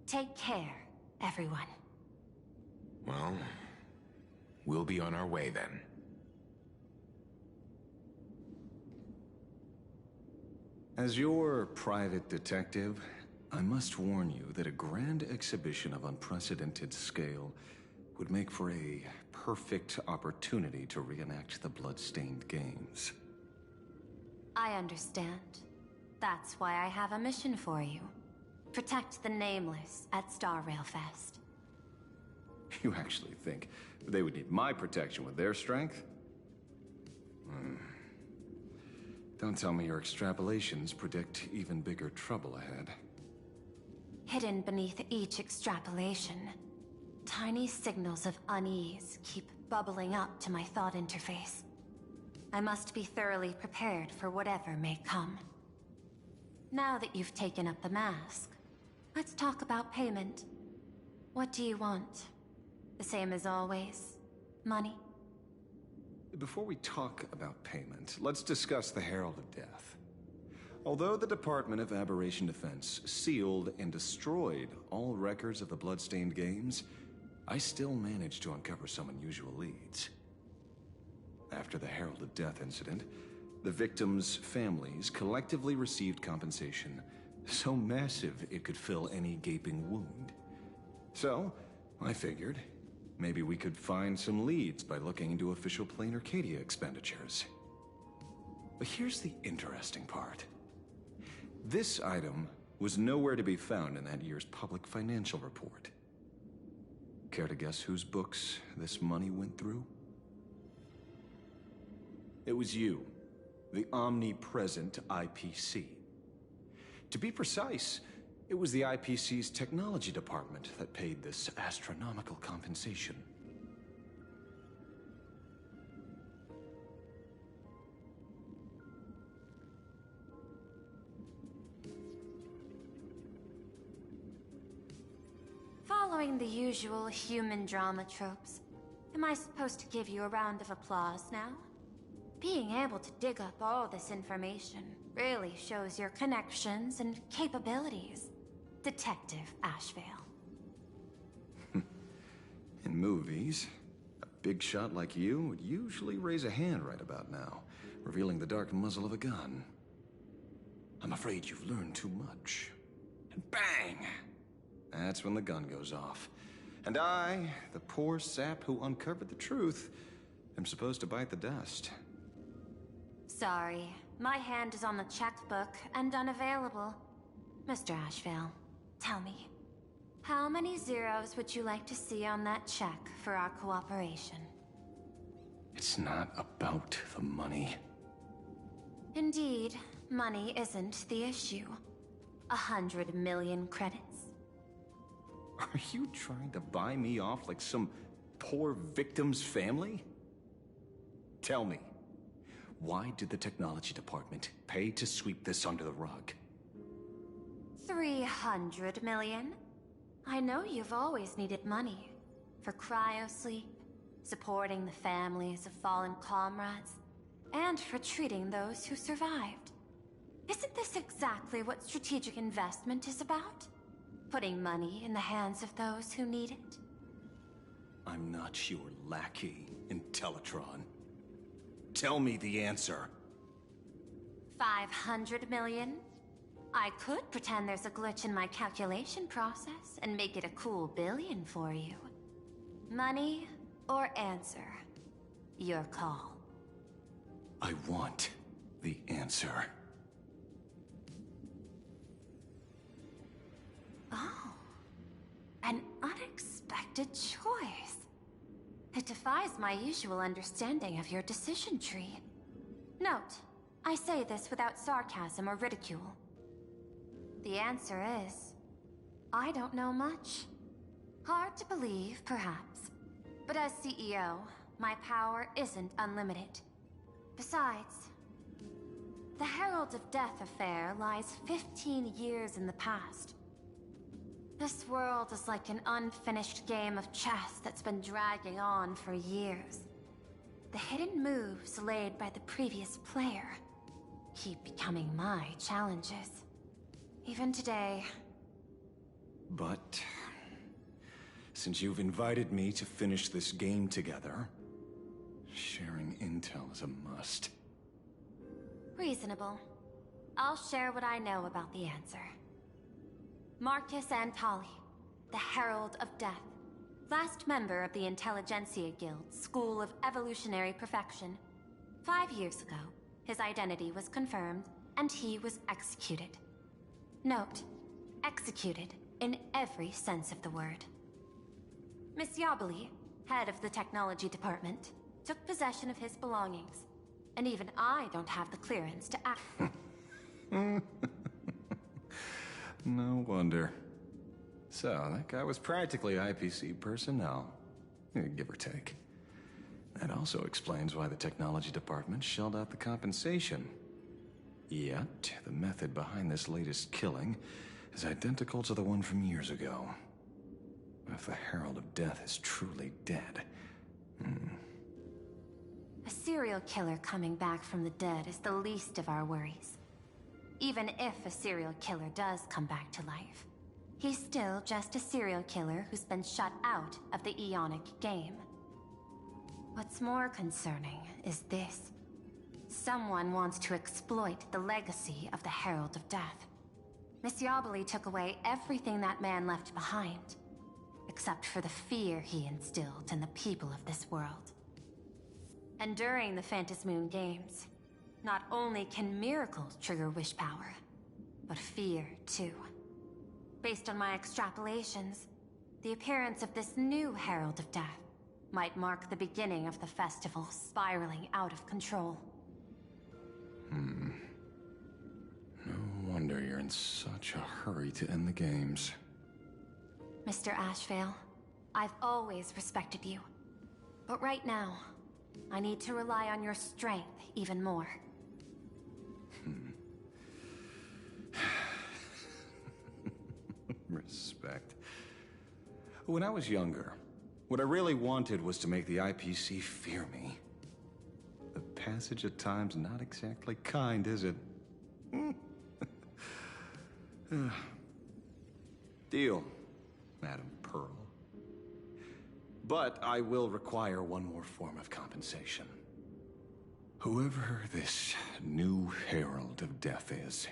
Take care, everyone. Well, we'll be on our way then. As your private detective, I must warn you that a grand exhibition of unprecedented scale would make for a perfect opportunity to reenact the blood-stained games. I understand. That's why I have a mission for you. Protect the Nameless at Star Rail Fest. You actually think they would need my protection with their strength? Don't tell me your extrapolations predict even bigger trouble ahead. Hidden beneath each extrapolation, tiny signals of unease keep bubbling up to my thought interface. I must be thoroughly prepared for whatever may come. Now that you've taken up the mask, let's talk about payment. What do you want? The same as always? Money? Before we talk about payment, let's discuss the Herald of Death. Although the Department of Aberration Defense sealed and destroyed all records of the blood-stained games, I still managed to uncover some unusual leads. After the Herald of Death incident, the victims' families collectively received compensation so massive it could fill any gaping wound. So, I figured, maybe we could find some leads by looking into official Plain Arcadia expenditures. But here's the interesting part. This item was nowhere to be found in that year's public financial report. Care to guess whose books this money went through? It was you, the omnipresent IPC. To be precise, it was the IPC's technology department that paid this astronomical compensation. Following the usual human drama tropes, am I supposed to give you a round of applause now? Being able to dig up all this information really shows your connections and capabilities, Detective Ashvale. In movies, a big shot like you would usually raise a hand right about now, revealing the dark muzzle of a gun. I'm afraid you've learned too much. And bang! That's when the gun goes off. And I, the poor sap who uncovered the truth, am supposed to bite the dust. Sorry, my hand is on the checkbook and unavailable. Mr. Ashvale, tell me, how many zeros would you like to see on that check for our cooperation? It's not about the money. Indeed, money isn't the issue. 100 million credits. Are you trying to buy me off like some poor victim's family? Tell me, why did the technology department pay to sweep this under the rug? 300 million? I know you've always needed money. For cryosleep, supporting the families of fallen comrades, and for treating those who survived. Isn't this exactly what strategic investment is about? Putting money in the hands of those who need it? I'm not your lackey, Intellitron. Tell me the answer. 500 million? I could pretend there's a glitch in my calculation process and make it a cool billion for you. Money or answer? Your call. I want the answer. Oh, an unexpected choice. It defies my usual understanding of your decision tree. Note, I say this without sarcasm or ridicule. The answer is, I don't know much. Hard to believe, perhaps. But as CEO, my power isn't unlimited. Besides, the Herald of Death affair lies 15 years in the past. This world is like an unfinished game of chess that's been dragging on for years. The hidden moves laid by the previous player keep becoming my challenges. Even today. But since you've invited me to finish this game together, sharing intel is a must. Reasonable. I'll share what I know about the answer. Marcus Antali, the Herald of Death, last member of the Intelligentsia Guild School of Evolutionary Perfection. 5 years ago, his identity was confirmed, and he was executed. Note, executed in every sense of the word. Miss Yabali, head of the technology department, took possession of his belongings, and even I don't have the clearance to act. No wonder. So, that guy was practically IPC personnel, give or take. That also explains why the technology department shelled out the compensation. Yet, the method behind this latest killing is identical to the one from years ago. If the Herald of Death is truly dead... A serial killer coming back from the dead is the least of our worries. Even if a serial killer does come back to life, he's still just a serial killer who's been shut out of the Ionic game. What's more concerning is this. Someone wants to exploit the legacy of the Herald of Death. Miss Yabali took away everything that man left behind, except for the fear he instilled in the people of this world. And during the Phantasmoon Games, not only can miracles trigger wish power, but fear too. Based on my extrapolations, the appearance of this new Herald of Death might mark the beginning of the festival spiraling out of control. No wonder you're in such a hurry to end the games. Mr. Ashvale, I've always respected you. But right now, I need to rely on your strength even more. Respect. When I was younger, what I really wanted was to make the IPC fear me. The passage of time's not exactly kind, is it? Deal, Madam Pearl. But I will require one more form of compensation. Whoever this new Herald of Death is,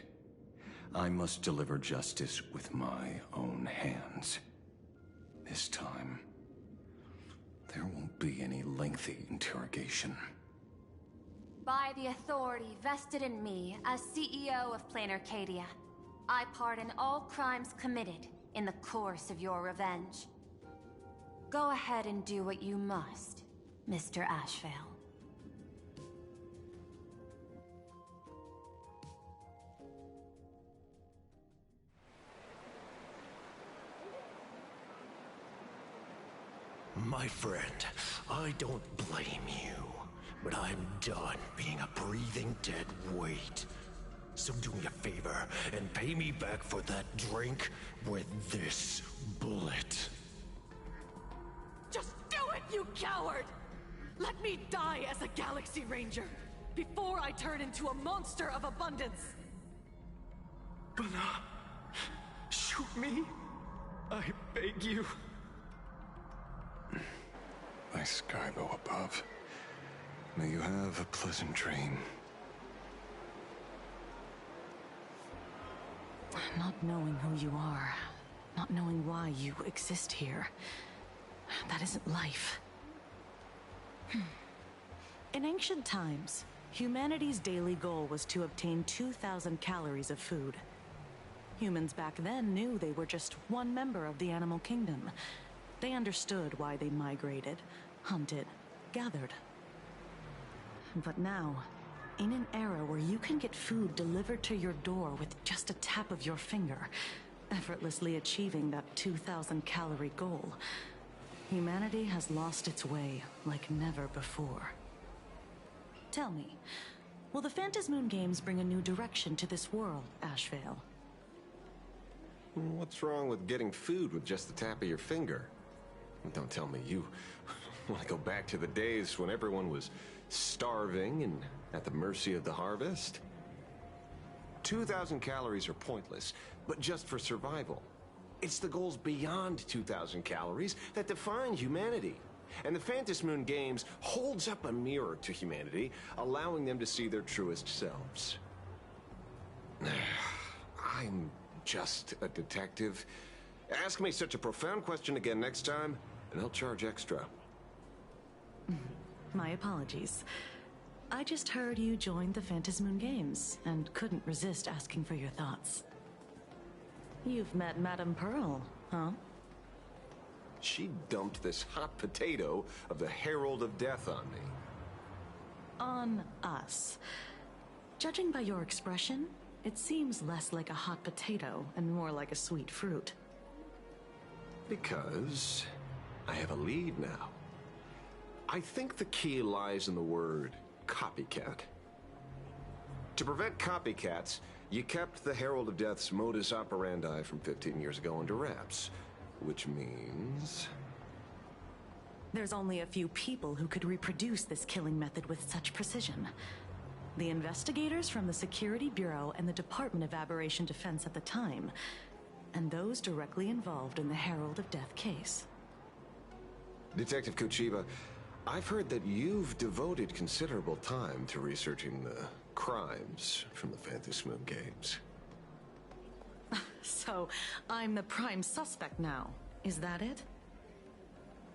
I must deliver justice with my own hands. This time, there won't be any lengthy interrogation. By the authority vested in me as CEO of Plain Arcadia, I pardon all crimes committed in the course of your revenge. Go ahead and do what you must, Mr. Ashvale. My friend, I don't blame you, but I'm done being a breathing dead weight. So do me a favor and pay me back for that drink with this bullet. Just do it, you coward! Let me die as a Galaxy Ranger before I turn into a monster of abundance! Bana, shoot me. I beg you. My Skybo above. May you have a pleasant dream. Not knowing who you are, not knowing why you exist here, that isn't life. In ancient times, humanity's daily goal was to obtain 2,000 calories of food. Humans back then knew they were just one member of the animal kingdom. They understood why they migrated, hunted, gathered. But now, in an era where you can get food delivered to your door with just a tap of your finger, effortlessly achieving that 2,000 calorie goal, humanity has lost its way like never before. Tell me, will the Phantasmoon Games bring a new direction to this world, Ashvale? What's wrong with getting food with just the tap of your finger? Don't tell me you want to go back to the days when everyone was starving and at the mercy of the harvest? 2,000 calories are pointless, but just for survival. It's the goals beyond 2,000 calories that define humanity. And the Phantasmoon Games holds up a mirror to humanity, allowing them to see their truest selves. I'm just a detective. Ask me such a profound question again next time, and I'll charge extra. My apologies. I just heard you joined the Phantasmoon Games, and couldn't resist asking for your thoughts. You've met Madame Pearl, huh? She dumped this hot potato of the Herald of Death on me. On us. Judging by your expression, it seems less like a hot potato and more like a sweet fruit. Because I have a lead now. I think the key lies in the word copycat. To prevent copycats, you kept the Herald of Death's modus operandi from 15 years ago under wraps. Which means... There's only a few people who could reproduce this killing method with such precision. The investigators from the Security Bureau and the Department of Aberration Defense at the time, and those directly involved in the Herald of Death case. Detective Kuchiba, I've heard that you've devoted considerable time to researching the crimes from the Phantasmoon Games. So, I'm the prime suspect now. Is that it?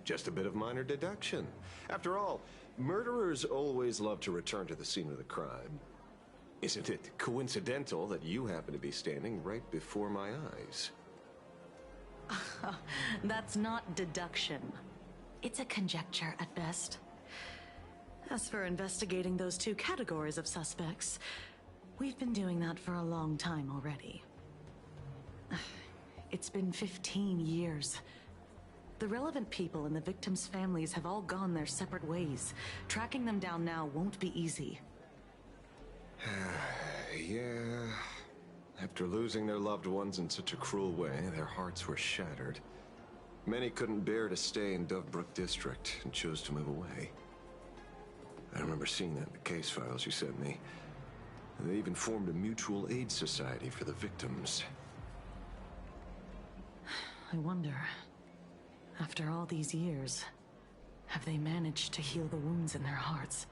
Just a bit of minor deduction. After all, murderers always love to return to the scene of the crime. Isn't it coincidental that you happen to be standing right before my eyes? That's not deduction. It's a conjecture at best. As for investigating those two categories of suspects, We've been doing that for a long time already. It's been 15 years. The relevant people and the victims' families have all gone their separate ways. Tracking them down now won't be easy. Yeah. After losing their loved ones in such a cruel way, their hearts were shattered. Many couldn't bear to stay in Dovebrook District and chose to move away. I remember seeing that in the case files you sent me. They even formed a mutual aid society for the victims. I wonder, after all these years, have they managed to heal the wounds in their hearts?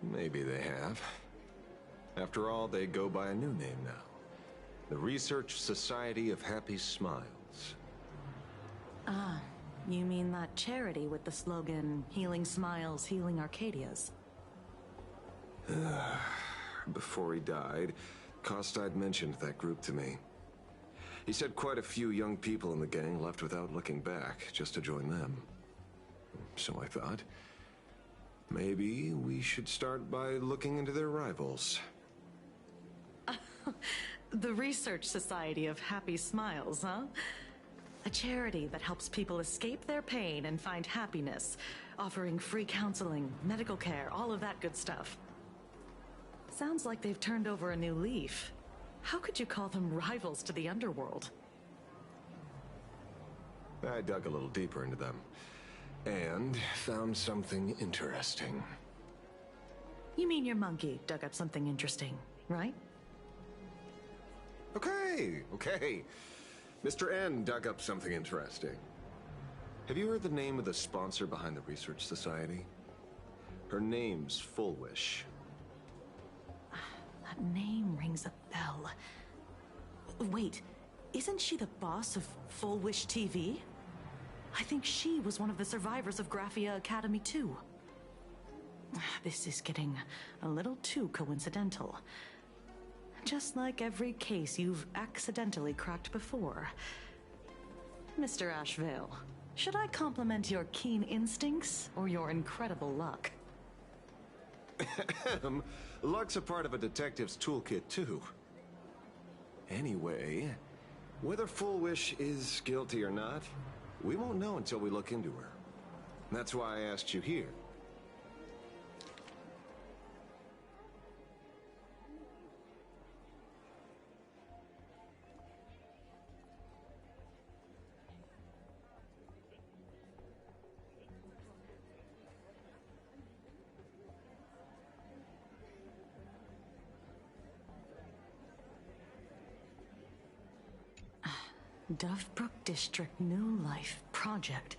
Maybe they have. After all, they go by a new name now. The Research Society of Happy Smiles. Ah, you mean that charity with the slogan, Healing Smiles, Healing Arcadias? Before he died, Kostide mentioned that group to me. He said quite a few young people in the gang left without looking back, just to join them. So I thought, maybe we should start by looking into their rivals. The Research Society of Happy Smiles, huh? A charity that helps people escape their pain and find happiness, offering free counseling, medical care, all of that good stuff. Sounds like they've turned over a new leaf. How could you call them rivals to the underworld? I dug a little deeper into them, and found something interesting. You mean your monkey dug up something interesting, right? Okay. Mr. N dug up something interesting. Have you heard the name of the sponsor behind the Research Society? Her name's Full Wish. That name rings a bell. Wait, isn't she the boss of Full Wish TV? I think she was one of the survivors of Graphia Academy too. This is getting a little too coincidental. Just like every case you've accidentally cracked before. Mr. Ashvale, should I compliment your keen instincts or your incredible luck? Luck's a part of a detective's toolkit, too. Anyway, whether Full Wish is guilty or not, we won't know until we look into her. That's why I asked you here. Dovebrook District New Life Project.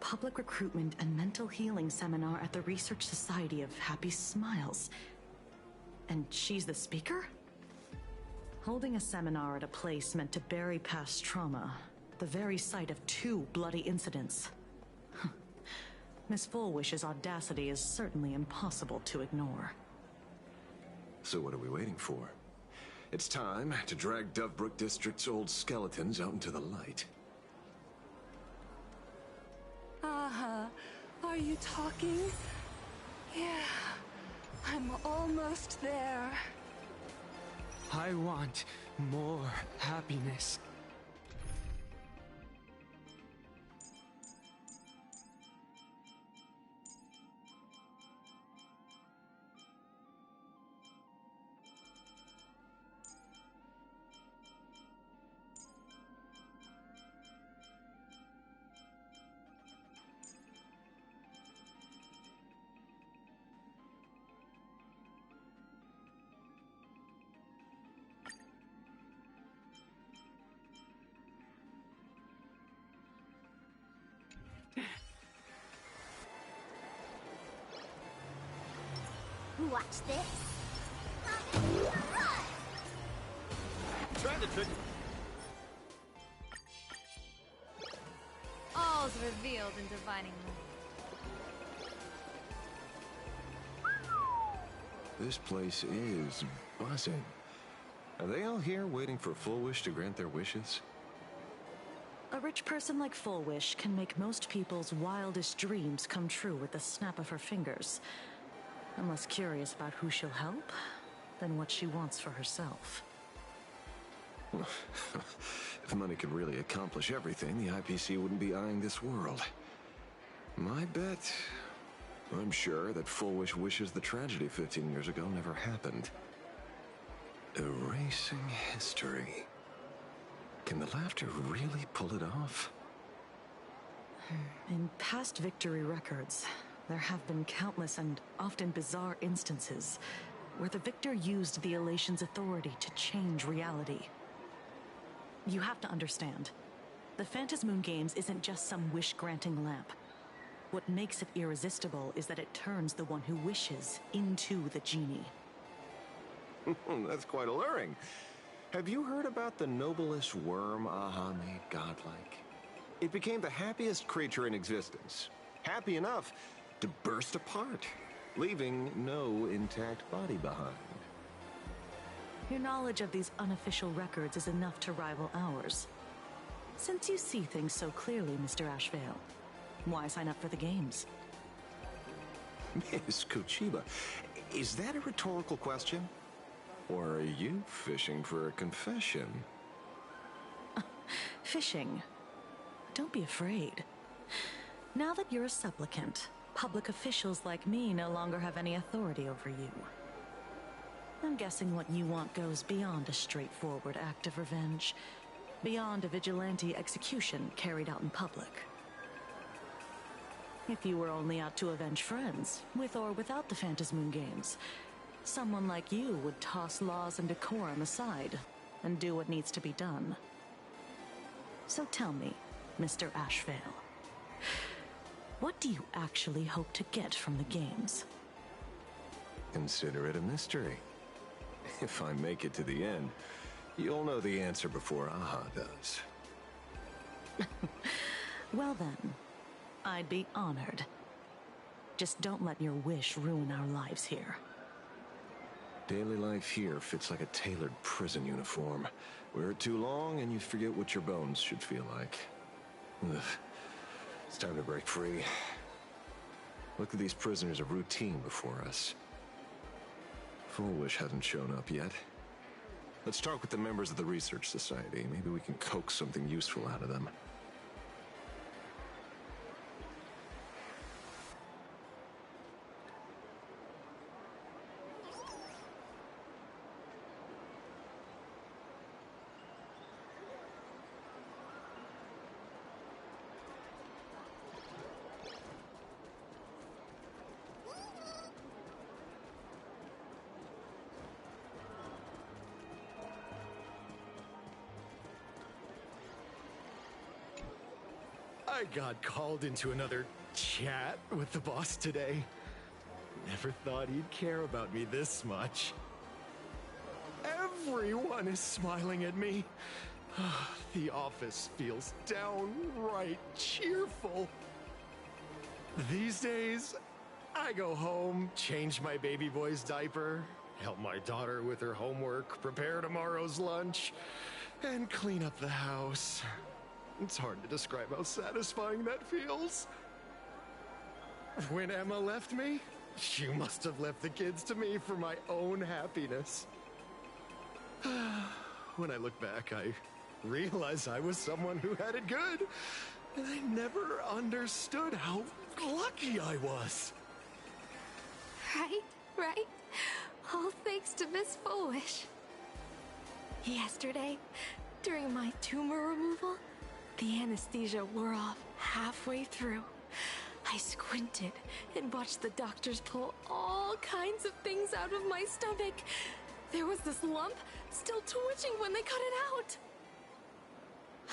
Public Recruitment and Mental Healing Seminar at the Research Society of Happy Smiles. And she's the speaker? Holding a seminar at a place meant to bury past trauma. The very site of 2 bloody incidents. Miss Fullwish's audacity is certainly impossible to ignore. So what are we waiting for? It's time to drag Dovebrook District's old skeletons out into the light. Are you talking? Yeah, I'm almost there. I want more happiness. Watch this. Trying to trick me. All's revealed in divining light. This place is buzzing. Are they all here waiting for Full Wish to grant their wishes? A rich person like Full Wish can make most people's wildest dreams come true with the snap of her fingers. I'm less curious about who she'll help, than what she wants for herself. If money could really accomplish everything, the IPC wouldn't be eyeing this world. My bet, I'm sure that Full Wish wishes the tragedy 15 years ago never happened. Erasing history. Can the laughter really pull it off? In past victory records, there have been countless and often bizarre instances where the victor used the elation's authority to change reality. You have to understand, the Phantasmoon Games isn't just some wish-granting lamp. What makes it irresistible is that it turns the one who wishes into the genie. That's quite alluring. Have you heard about the noblest worm Aha made godlike? It became the happiest creature in existence. Happy enough to burst apart, leaving no intact body behind. Your knowledge of these unofficial records is enough to rival ours. Since you see things so clearly, Mr. Ashvale, why sign up for the games? Miss Kuchiba, is that a rhetorical question? Or are you fishing for a confession? Fishing? Don't be afraid. Now that you're a supplicant, public officials like me no longer have any authority over you. I'm guessing what you want goes beyond a straightforward act of revenge, beyond a vigilante execution carried out in public. If you were only out to avenge friends, with or without the Phantasmoon Games, someone like you would toss laws and decorum aside and do what needs to be done. So tell me, Mr. Ashvale, what do you actually hope to get from the games? Consider it a mystery. If I make it to the end, you'll know the answer before Aha does. Well then, I'd be honored. Just don't let your wish ruin our lives here. Daily life here fits like a tailored prison uniform. Wear it too long and you forget what your bones should feel like. Ugh. It's time to break free. Look at these prisoners of routine before us. Full Wish hasn't shown up yet. Let's talk with the members of the Research Society. Maybe we can coax something useful out of them. I got called into another chat with the boss today. Never thought he'd care about me this much. Everyone is smiling at me. The office feels downright cheerful. These days, I go home, change my baby boy's diaper, help my daughter with her homework, prepare tomorrow's lunch, and clean up the house. It's hard to describe how satisfying that feels. When Emma left me, she must have left the kids to me for my own happiness. When I look back, I realize I was someone who had it good, and I never understood how lucky I was. Right? All thanks to Miss Foolish. Yesterday, during my tumor removal, the anesthesia wore off halfway through. I squinted and watched the doctors pull all kinds of things out of my stomach. There was this lump still twitching when they cut it out.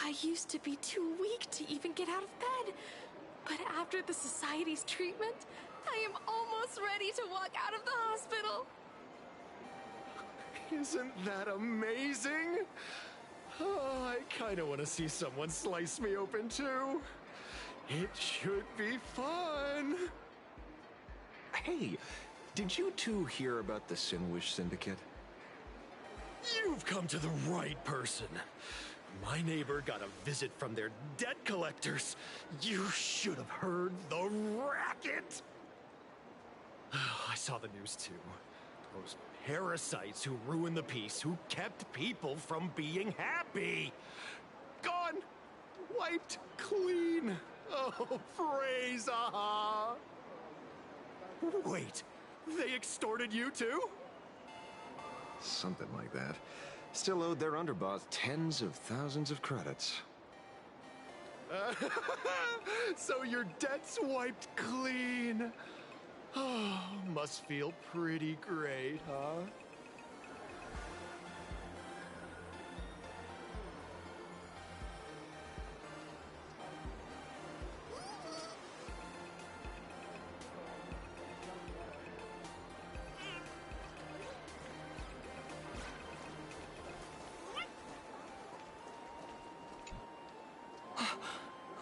I used to be too weak to even get out of bed. But after the Society's treatment, I am almost ready to walk out of the hospital. Isn't that amazing? Oh, I kind of want to see someone slice me open too. It should be fun. Hey, did you two hear about the Sinwish Syndicate? You've come to the right person. My neighbor got a visit from their debt collectors. You should have heard the racket. I saw the news too. Those parasites who ruined the peace, who kept people from being happy. Gone! Wiped clean! Oh, praise Aha! Wait, they extorted you too? Something like that. Still owed their underboss tens of thousands of credits. So your debt's wiped clean. Oh, must feel pretty great, huh?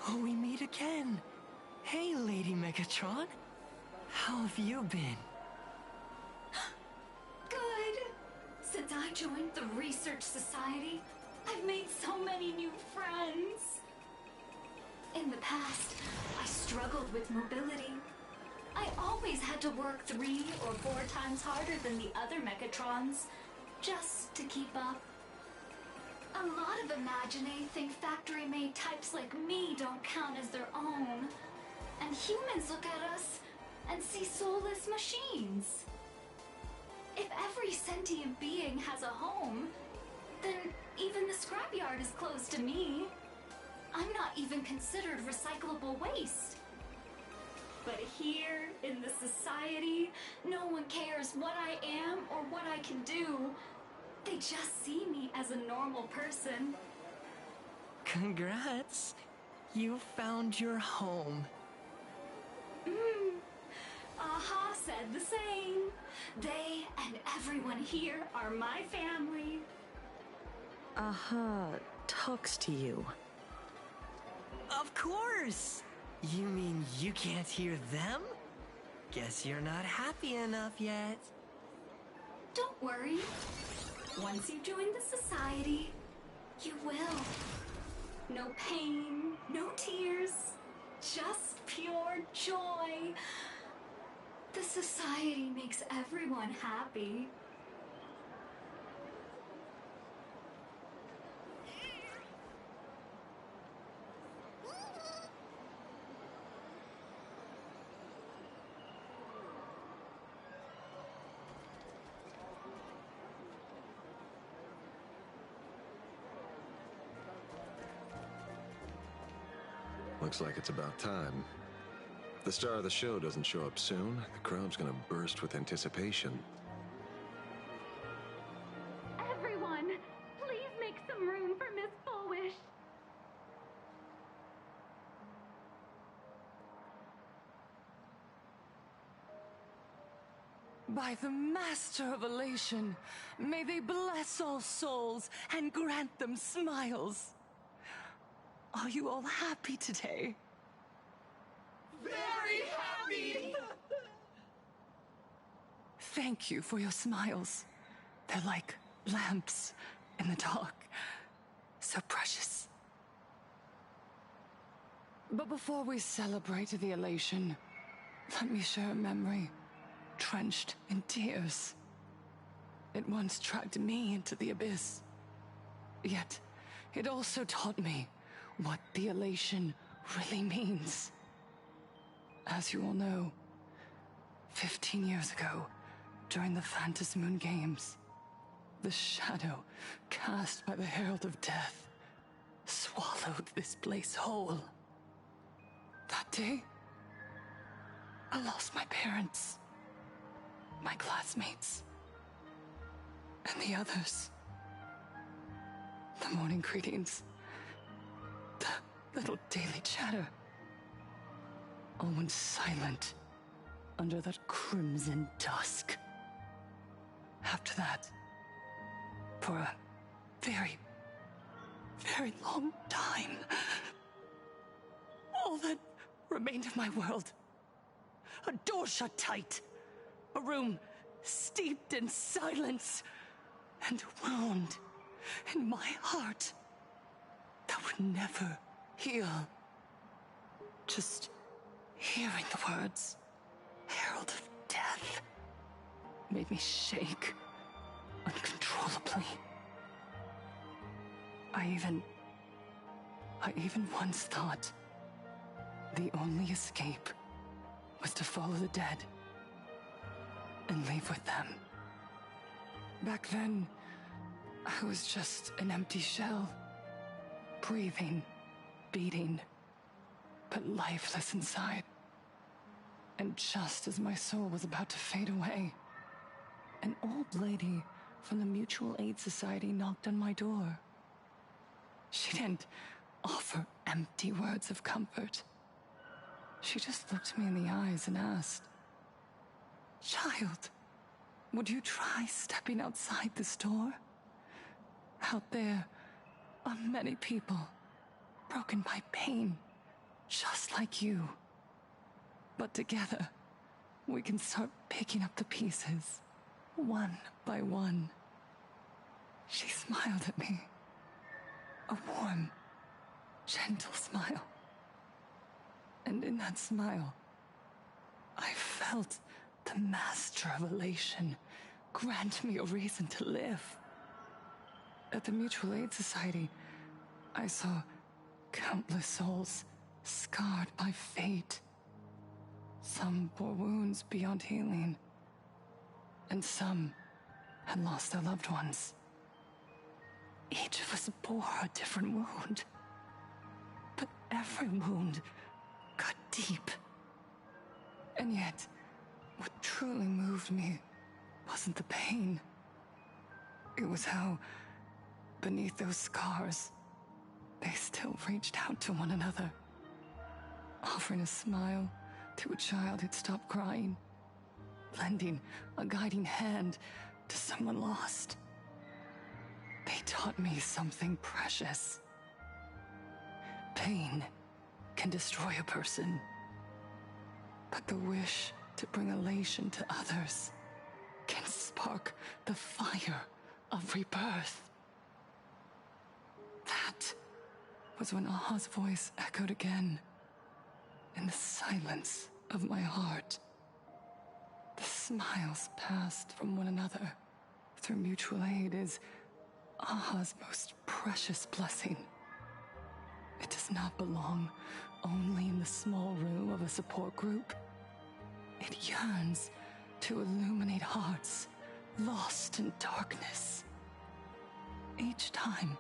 Oh, we meet again. Hey, Lady Megatron. How have you been? Good. Since I joined the Research Society, I've made so many new friends. In the past, I struggled with mobility. I always had to work 3 or 4 times harder than the other Megatrons, just to keep up. A lot of Imaginae think factory-made types like me don't count as their own. And humans look at us and see soulless machines. If every sentient being has a home, then even the scrapyard is closed to me. I'm not even considered recyclable waste. But here, in the society, no one cares what I am or what I can do. They just see me as a normal person. Congrats. You found your home. Aha said the same. They and everyone here are my family. Aha talks to you. Of course! You mean you can't hear them? Guess you're not happy enough yet. Don't worry. Once you join the society, you will. No pain, no tears, just pure joy. The society makes everyone happy. Looks like it's about time. If the star of the show doesn't show up soon, the crowd's gonna burst with anticipation. Everyone, please make some room for Miss Fullwish. By the Master of Elation, may they bless all souls and grant them smiles. Are you all happy today? Very happy! Thank you for your smiles. They're like lamps in the dark. So precious. But before we celebrate the elation, let me share a memory drenched in tears. It once dragged me into the abyss. Yet, it also taught me what the elation really means. As you all know, 15 years ago, during the Phantasmoon Games, the shadow cast by the Herald of Death swallowed this place whole. That day, I lost my parents, my classmates, and the others. The morning greetings, the little daily chatter, all went silent under that crimson dusk. After that, for a very, very long time, all that remained of my world, a door shut tight, a room steeped in silence, and a wound in my heart that would never heal. Just hearing the words, Herald of Death, made me shake uncontrollably. I even once thought the only escape was to follow the dead and leave with them. Back then, I was just an empty shell, breathing, beating, but lifeless inside. And just as my soul was about to fade away, an old lady from the Mutual Aid Society knocked on my door. She didn't offer empty words of comfort. She just looked me in the eyes and asked, "Child, would you try stepping outside this door? Out there are many people broken by pain, just like you. But together, we can start picking up the pieces, one by one." She smiled at me. A warm, gentle smile. And in that smile, I felt the master of elation grant me a reason to live. At the Mutual Aid Society, I saw countless souls scarred by fate. Some bore wounds beyond healing, and some had lost their loved ones. Each of us bore a different wound, but every wound cut deep. And yet, what truly moved me wasn't the pain. It was how, beneath those scars, they still reached out to one another, offering a smile to a child who'd stopped crying, lending a guiding hand to someone lost. They taught me something precious. Pain can destroy a person, but the wish to bring elation to others can spark the fire of rebirth. That was when Aha's voice echoed again in the silence of my heart. The smiles passed from one another through mutual aid is Aha's most precious blessing. It does not belong only in the small room of a support group. It yearns to illuminate hearts lost in darkness. Each time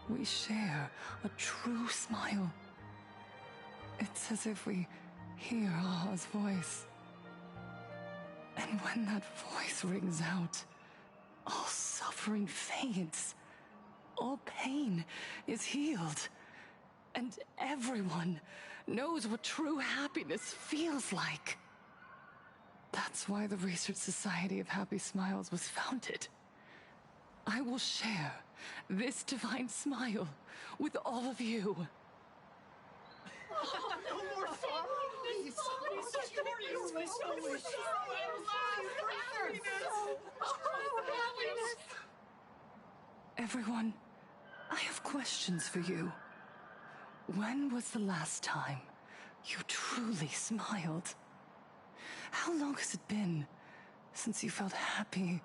we share a true smile, it's as if we hear Aha's voice. And when that voice rings out, all suffering fades, all pain is healed, and everyone knows what true happiness feels like. That's why the Research Society of Happy Smiles was founded. I will share this divine smile with all of you. No more sorrow! Please! Everyone, I have questions for you. When was the last time you truly smiled? How long has it been since you felt happy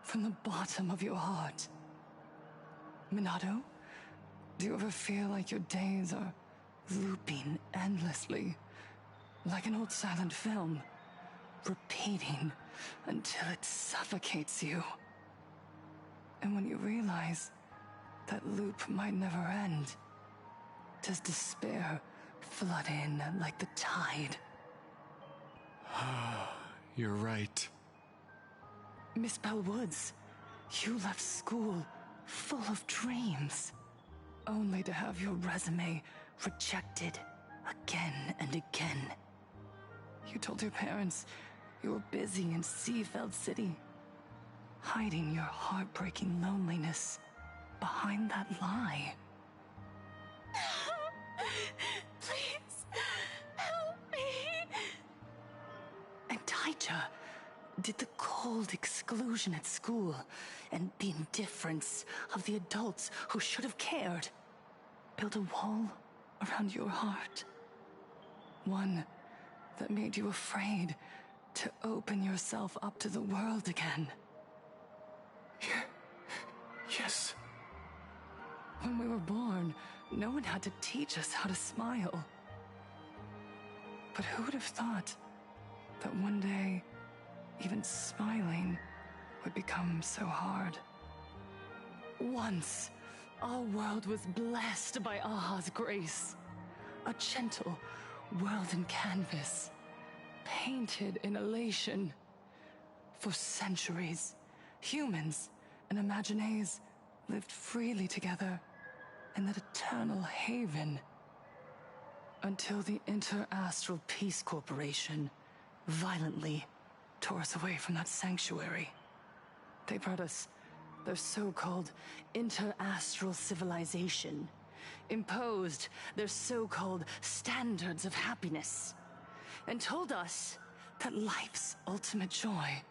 from the bottom of your heart? Minato, do you ever feel like your days are looping endlessly, like an old silent film, repeating until it suffocates you? And when you realize that loop might never end, does despair flood in like the tide? You're right. Miss Bellwoods, you left school full of dreams, only to have your resume rejected again and again. You told your parents you were busy in Seafeld City, hiding your heartbreaking loneliness behind that lie. Please, help me. And Taija did the cold exclusion at school and the indifference of the adults who should have cared build a wall around your heart. One that made you afraid to open yourself up to the world again. Yes. When we were born, no one had to teach us how to smile. But who would have thought that one day, even smiling would become so hard? Once, our world was blessed by Aha's grace. A gentle world in canvas, painted in elation. For centuries, humans and Imaginaes lived freely together in that eternal haven. Until the Inter-Astral Peace Corporation violently tore us away from that sanctuary. They brought us their so-called inter-astral civilization, imposed their so-called standards of happiness, and told us that life's ultimate joy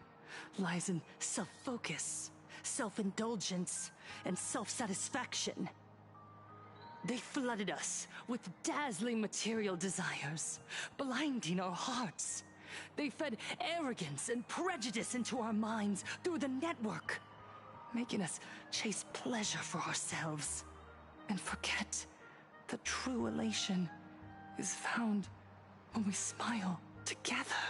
lies in self-focus, self-indulgence, and self-satisfaction. They flooded us with dazzling material desires, blinding our hearts. They fed arrogance and prejudice into our minds through the network, making us chase pleasure for ourselves and forget that true elation is found when we smile together.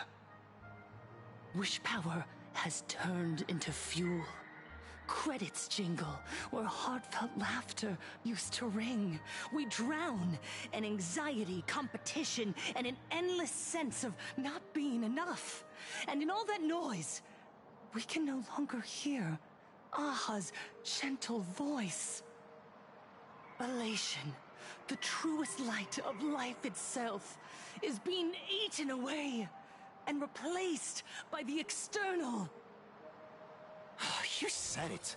Wish power has turned into fuel. Credits jingle where heartfelt laughter used to ring. We drown in anxiety, competition, and an endless sense of not being enough. And in all that noise, we can no longer hear Aha's gentle voice. Elation, the truest light of life itself, is being eaten away and replaced by the external. You said it.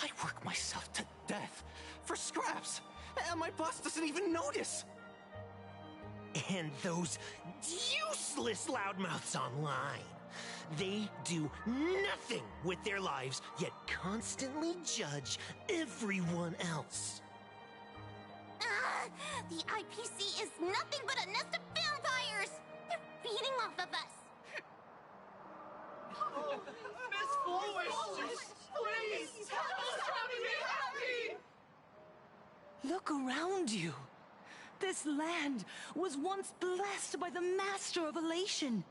I work myself to death for scraps, and my boss doesn't even notice. And those useless loudmouths online. They do nothing with their lives, yet constantly judge everyone else. The IPC is nothing but a nest of vampires! They're feeding off of us! Oh, Miss Foolish, please tell us how to be happy! Look around you. This land was once blessed by the master of elation.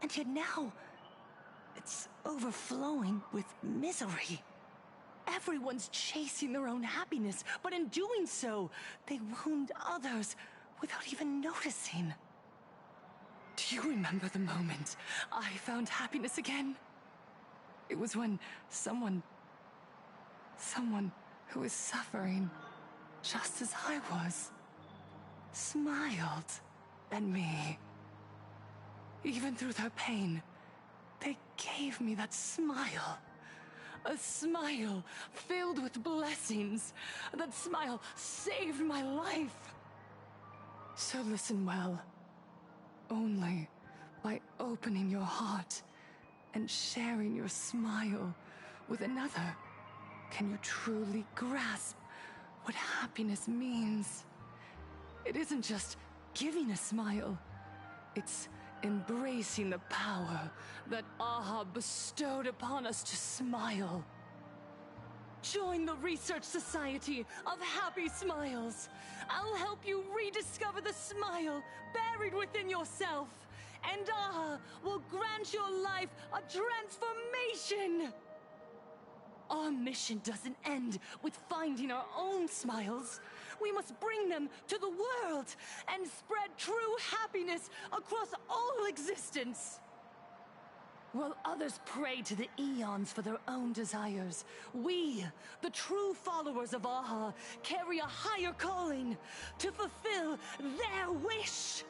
And yet now, it's overflowing with misery. Everyone's chasing their own happiness, but in doing so, they wound others without even noticing. Do you remember the moment I found happiness again? It was when someone who was suffering just as I was, smiled at me. Even through their pain, they gave me that smile. A smile filled with blessings. That smile saved my life. So listen well. Only by opening your heart and sharing your smile with another can you truly grasp what happiness means. It isn't just giving a smile. It's embracing the power that Aha bestowed upon us to smile. Join the Research Society of Happy Smiles. I'll help you rediscover the smile buried within yourself, and Aha will grant your life a transformation. Our mission doesn't end with finding our own smiles. We must bring them to the world and spread true happiness across all existence. While others pray to the eons for their own desires, we, the true followers of Aha, carry a higher calling to fulfill their wish.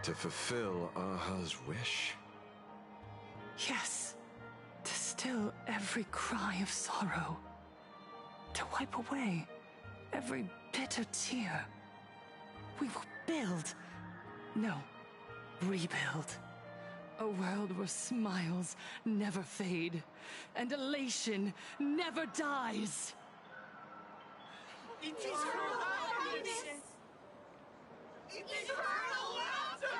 To fulfill Aha's wish? Yes. To still every cry of sorrow. To wipe away every bitter tear. We will build, no, rebuild. A world where smiles never fade, and elation never dies. It is her happiness! Eternal laughter!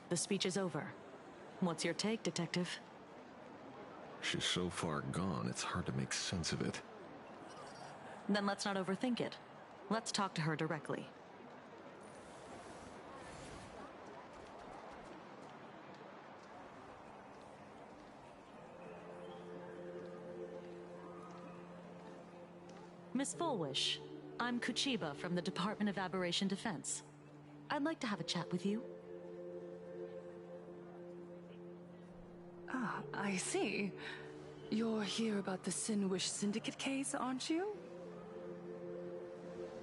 The speech is over. What's your take, Detective? She's so far gone, it's hard to make sense of it. Then let's not overthink it. Let's talk to her directly. Miss Fullwish, I'm Kuchiba from the Department of Aberration Defense. I'd like to have a chat with you. Ah, I see. You're here about the Sinwish Syndicate case, aren't you?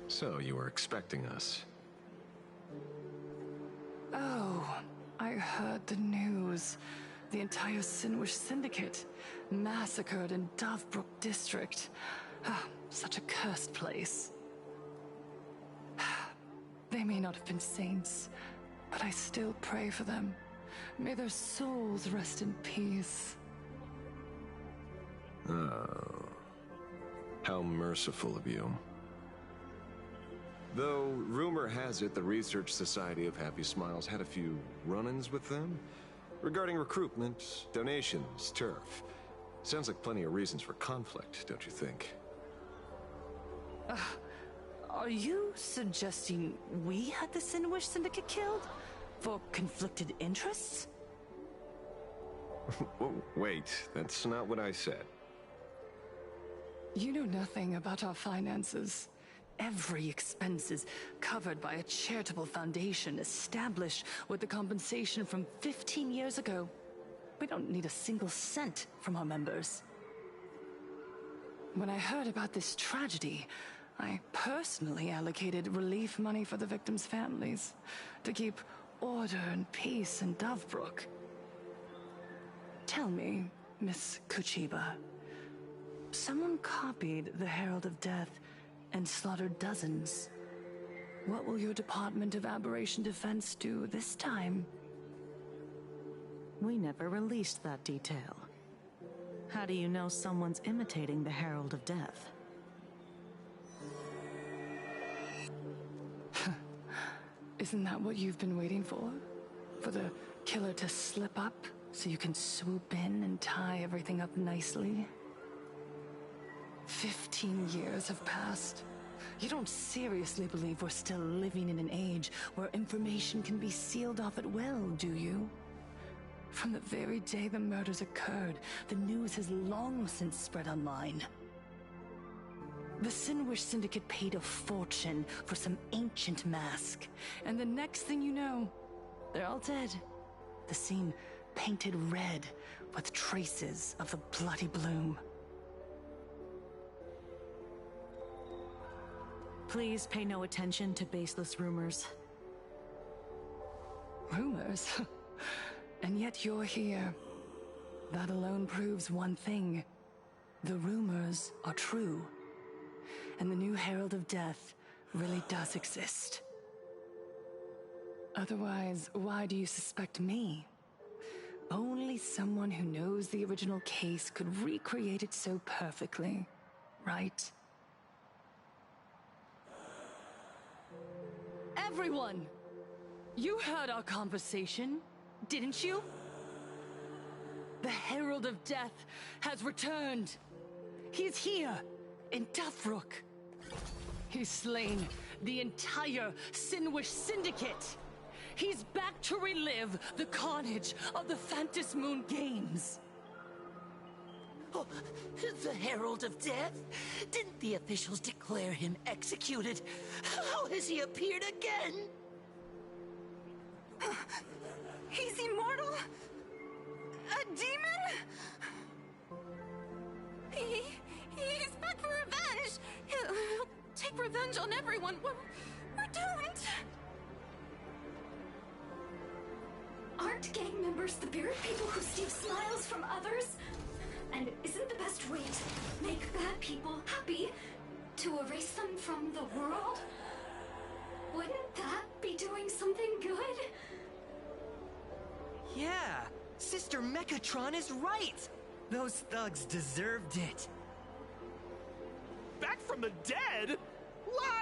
So, you were expecting us. Oh, I heard the news. The entire Sinwish Syndicate massacred in Dovebrook District. Ah, such a cursed place. They may not have been saints, but I still pray for them. May their souls rest in peace. Oh. How merciful of you. Though, rumor has it the Research Society of Happy Smiles had a few run-ins with them regarding recruitment, donations, turf. Sounds like plenty of reasons for conflict, don't you think? Are you suggesting we had the Sinwish Syndicate killed? For conflicted interests? Wait, that's not what I said. You know nothing about our finances. Every expense is covered by a charitable foundation established with the compensation from 15 years ago. We don't need a single cent from our members. When I heard about this tragedy, I personally allocated relief money for the victims' families to keep order and peace in Dovebrook. Tell me, Miss Kuchiba, someone copied the Herald of Death and slaughtered dozens. What will your Department of Aberration Defense do this time? We never released that detail. How do you know someone's imitating the Herald of Death? Isn't that what you've been waiting for? For the killer to slip up so you can swoop in and tie everything up nicely? 15 years have passed. You don't seriously believe we're still living in an age where information can be sealed off at will, do you? From the very day the murders occurred, the news has long since spread online. The Sinwish Syndicate paid a fortune for some ancient mask, and the next thing you know, they're all dead. The scene painted red with traces of the bloody bloom. Please pay no attention to baseless rumors. Rumors? And yet you're here. That alone proves one thing. The rumors are true. And the new Herald of Death really does exist. Otherwise, why do you suspect me? Only someone who knows the original case could recreate it so perfectly, right? Everyone! You heard our conversation, didn't you? The Herald of Death has returned. He's here, in Dovebrook. He's slain the entire Sinwish Syndicate. He's back to relive the carnage of the Phantom Moon Games. Oh, the Herald of Death? Didn't the officials declare him executed? How has he appeared again? He's immortal? A demon? He's back for revenge! He'll take revenge on everyone. We're doomed! Aren't gang members the very people who steal smiles from others? And isn't the best way to make bad people happy to erase them from the world? Wouldn't that be doing something good? Yeah, Sister Mechatron is right. Those thugs deserved it. Back from the dead?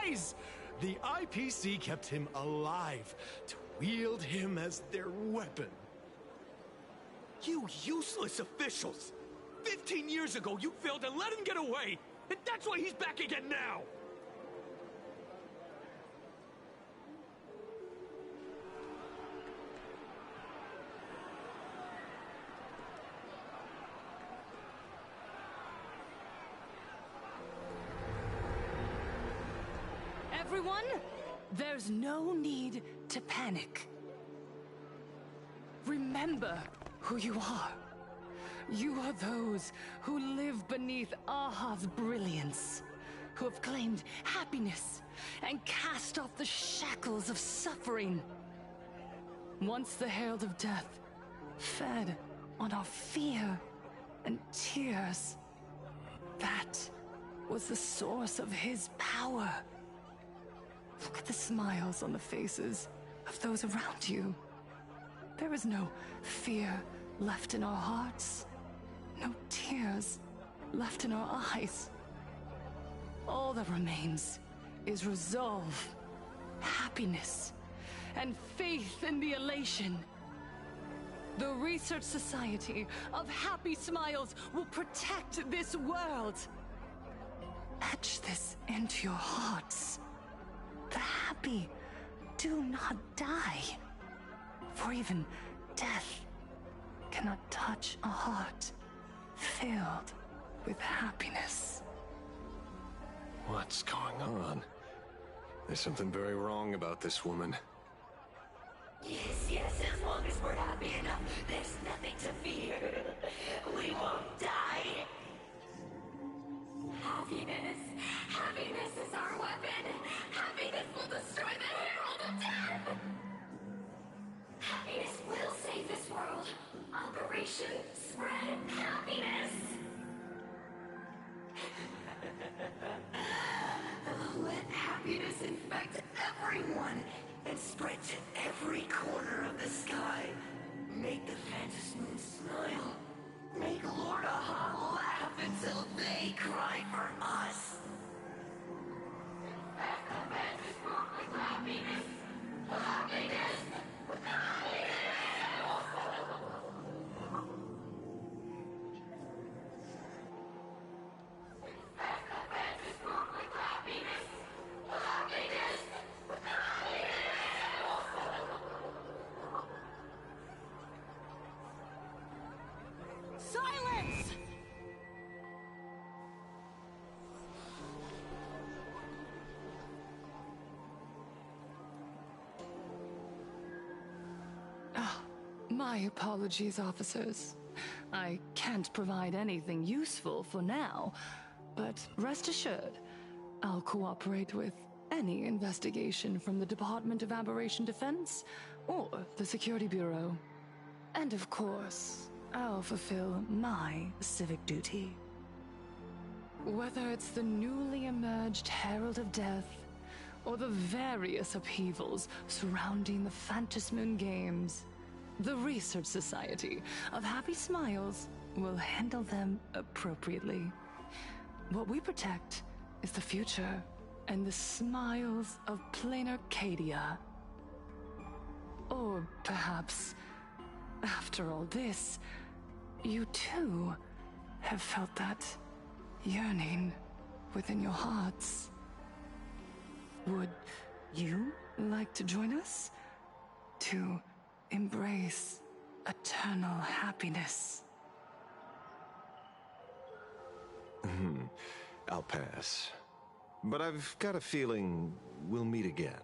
Lies! The IPC kept him alive to wield him as their weapon. You useless officials! 15 years ago, you failed and let him get away! And that's why he's back again now! Everyone, there's no need to panic. Remember who you are. You are those who live beneath Aha's brilliance, who have claimed happiness and cast off the shackles of suffering. Once the Herald of Death fed on our fear and tears, that was the source of his power. Look at the smiles on the faces of those around you. There is no fear left in our hearts, no tears left in our eyes. All that remains is resolve, happiness, and faith in the elation. The Research Society of Happy Smiles will protect this world. Etch this into your hearts. The happy do not die, for even death cannot touch a heart filled with happiness. What's going on? There's something very wrong about this woman. Yes, as long as we're happy enough, there's nothing to fear. We won't die. Happiness is our weapon. Happiness will destroy the Herald of Death. Happiness will save this world. Operation Spread Happiness. Let happiness infect everyone and spread to every corner of the sky. Make the Phantom Moon smile. Make Lord Aha laugh until they cry for us. Infect the Phantom Moon with happiness. Happiness. Silence! My apologies, officers. I can't provide anything useful for now, but rest assured, I'll cooperate with any investigation from the Department of Aberration Defense or the Security Bureau. And of course, I'll fulfill my civic duty. Whether it's the newly emerged Herald of Death or the various upheavals surrounding the Phantasmoon Games, the Research Society of Happy Smiles will handle them appropriately. What we protect is the future and the smiles of plain Arcadia. Or perhaps, after all this, you too have felt that yearning within your hearts. Would you like to join us to embrace eternal happiness? I'll pass. But I've got a feeling we'll meet again.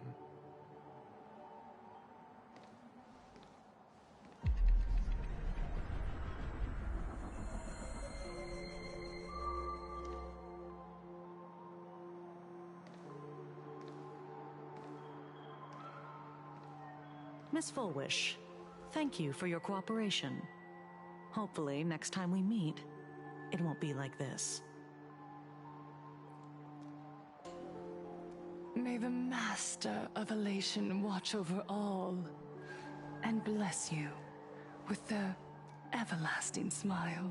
Miss Fullwish, thank you for your cooperation. Hopefully, next time we meet, it won't be like this. May the Master of Elation watch over all and bless you with the everlasting smile.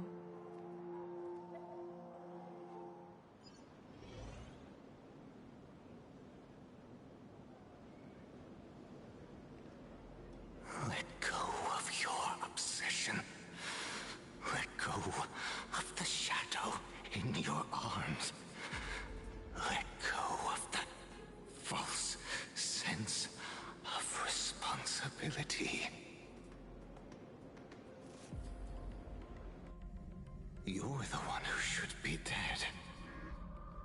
You're the one who should be dead,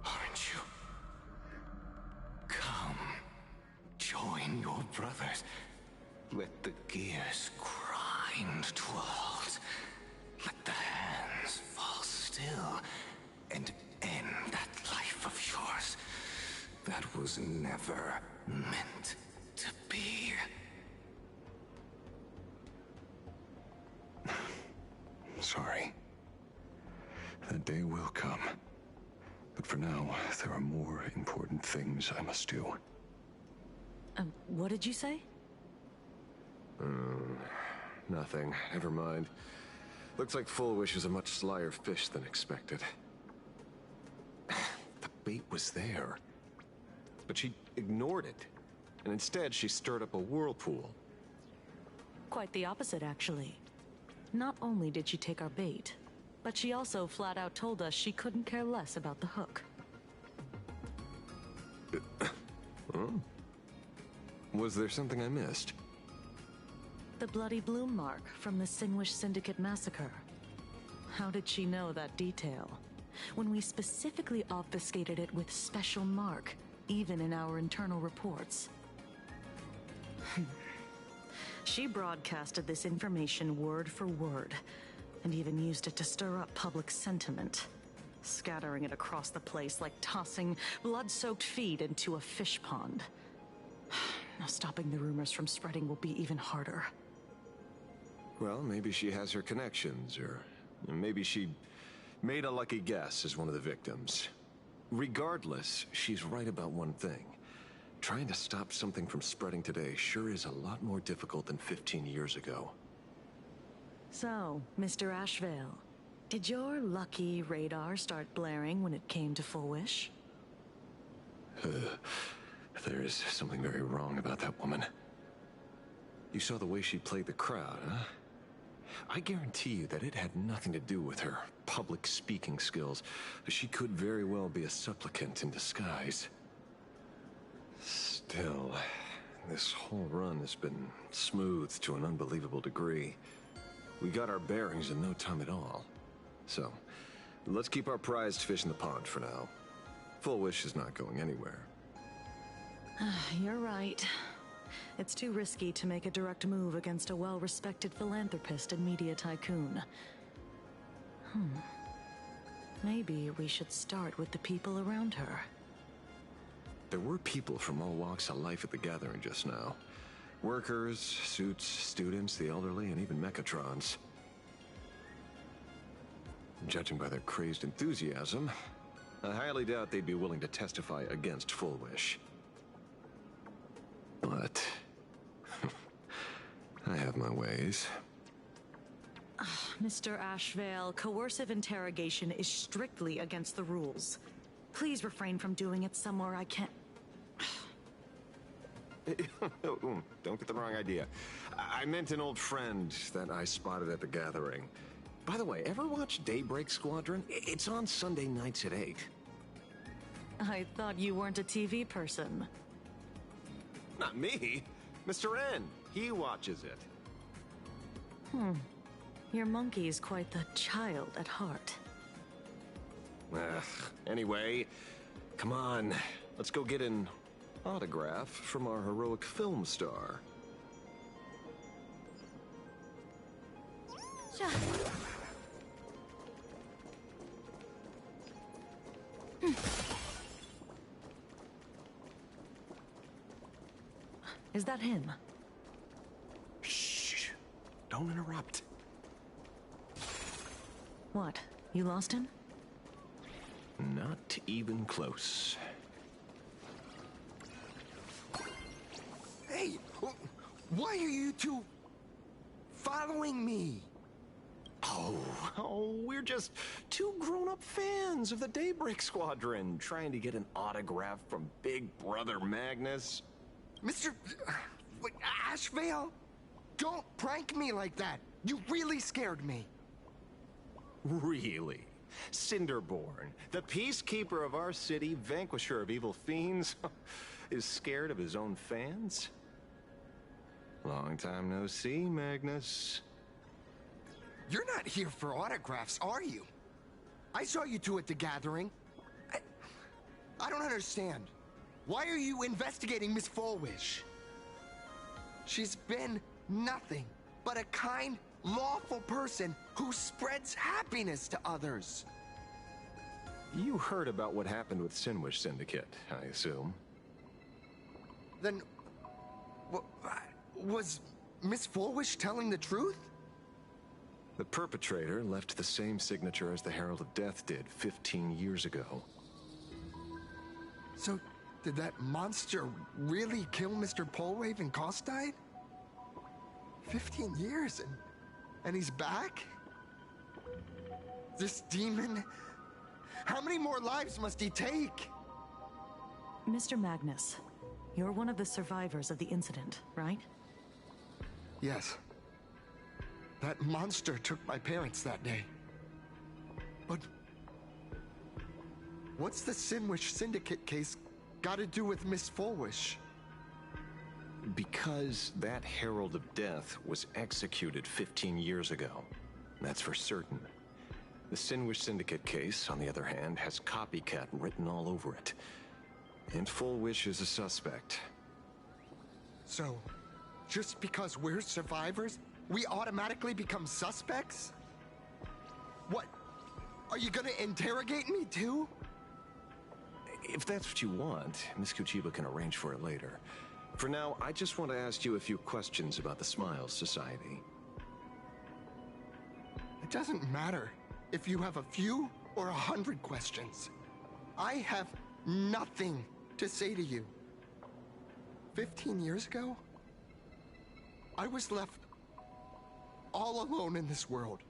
aren't you? Come, join your brothers. Let the gears grind to a halt. Let the hands fall still and end that life of yours that was never meant to be. Sorry. That day will come. But for now, there are more important things I must do. What did you say? Nothing. Never mind. Looks like Full Wish is a much slyer fish than expected. The bait was there. But she ignored it. And instead, she stirred up a whirlpool. Quite the opposite, actually. Not only did she take our bait, but she also flat out told us she couldn't care less about the hook. Oh. Was there something I missed? The bloody bloom mark from the Singwish Syndicate massacre. How did she know that detail? When we specifically obfuscated it with special mark, even in our internal reports. She broadcasted this information word for word, and even used it to stir up public sentiment, scattering it across the place like tossing blood-soaked feed into a fish pond. Now stopping the rumors from spreading will be even harder. Well, maybe she has her connections, or maybe she made a lucky guess as one of the victims. Regardless, she's right about one thing. Trying to stop something from spreading today sure is a lot more difficult than 15 years ago. So, Mr. Ashvale, did your lucky radar start blaring when it came to Full Wish? There is something very wrong about that woman. You saw the way she played the crowd, huh? I guarantee you that it had nothing to do with her public speaking skills. She could very well be a supplicant in disguise. Still, this whole run has been smoothed to an unbelievable degree. We got our bearings in no time at all. So, let's keep our prized fish in the pond for now. Full Wish is not going anywhere. You're right. It's too risky to make a direct move against a well-respected philanthropist and media tycoon. Maybe we should start with the people around her. There were people from all walks of life at the gathering just now. Workers, suits, students, the elderly, and even Mechatrons. Judging by their crazed enthusiasm, I highly doubt they'd be willing to testify against Full Wish. But I have my ways. Mr. Ashvale, coercive interrogation is strictly against the rules. Please refrain from doing it somewhere I can't... Don't get the wrong idea. I meant an old friend that I spotted at the gathering. By the way, ever watch Daybreak Squadron? It's on Sunday nights at 8. I thought you weren't a TV person. Not me. Mr. N. He watches it. Your monkey is quite the child at heart. Anyway, come on. Let's go get an autograph from our heroic film star. Is that him? Shh. Don't interrupt. What? You lost him? Not even close. Hey, why are you two following me? Oh, we're just two grown-up fans of the Daybreak Squadron trying to get an autograph from Big Brother Magnus. Mr. Ashvale? Don't prank me like that. You really scared me. Really? Cinderborn, the peacekeeper of our city, vanquisher of evil fiends, is scared of his own fans? Long time no see, Magnus. You're not here for autographs, are you? I saw you two at the gathering. I don't understand. Why are you investigating Miss Fullwish? She's been nothing but a kind, lawful person who spreads happiness to others. You heard about what happened with Sinwish Syndicate, I assume. Then, was Miss Fullwish telling the truth? The perpetrator left the same signature as the Herald of Death did 15 years ago. So, did that monster really kill Mr. Polraven Costide? 15 years and he's back? This demon? How many more lives must he take? Mr. Magnus, you're one of the survivors of the incident, right? Yes. That monster took my parents that day. But what's the Sinwish Syndicate case got to do with Miss Fullwish? Because that Herald of Death was executed 15 years ago. That's for certain. The Sinwish Syndicate case, on the other hand, has copycat written all over it. And Fullwish is a suspect. So, just because we're survivors, we automatically become suspects? What? Are you gonna interrogate me too? If that's what you want, Miss Kuchiba can arrange for it later. For now, I just want to ask you a few questions about the Smiles Society. It doesn't matter if you have a few or 100 questions. I have nothing to say to you. 15 years ago, I was left all alone in this world.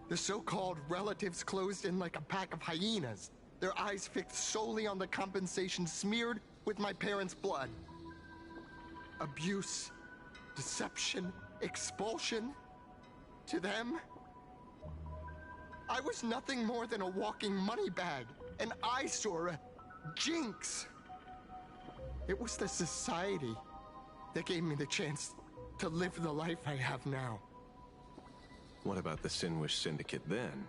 The so-called relatives closed in like a pack of hyenas, their eyes fixed solely on the compensation smeared with my parents' blood. Abuse, deception, expulsion. To them, I was nothing more than a walking money bag, an eyesore, a jinx. It was the society that gave me the chance to live the life I have now. What about the Sinwish Syndicate then?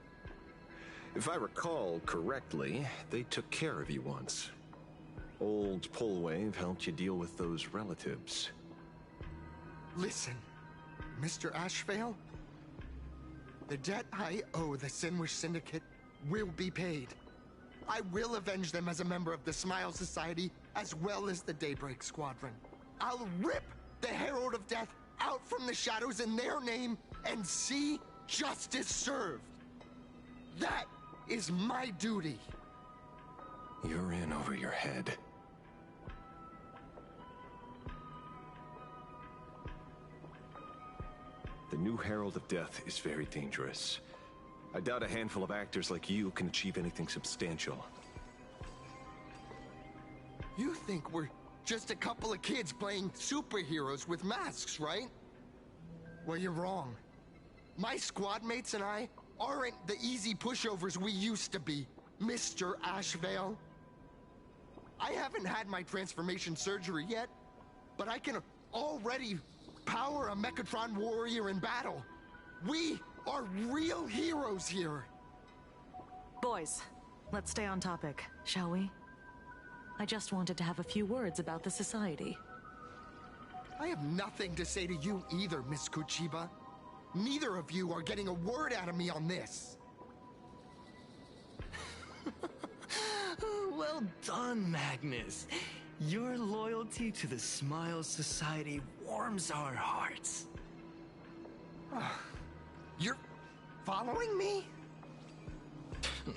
If I recall correctly, they took care of you once. Old Polwave helped you deal with those relatives. Listen, Mr. Ashvale, the debt I owe the Sinwish Syndicate will be paid. I will avenge them as a member of the Smile Society, as well as the Daybreak Squadron. I'll rip the Herald of Death out from the shadows in their name and see justice served. That is my duty. You're in over your head. The new Herald of Death is very dangerous. I doubt a handful of actors like you can achieve anything substantial. You think we're just a couple of kids playing superheroes with masks, right? Well, you're wrong. My squad mates and I aren't the easy pushovers we used to be, Mr. Ashvale. I haven't had my transformation surgery yet, but I can already power a Mechatron warrior in battle. We are real heroes here. Boys, let's stay on topic, shall we? I just wanted to have a few words about the society. I have nothing to say to you either, Miss Kuchiba. Neither of you are getting a word out of me on this. Well done, Magnus. Your loyalty to the Smile Society warms our hearts. You're following me?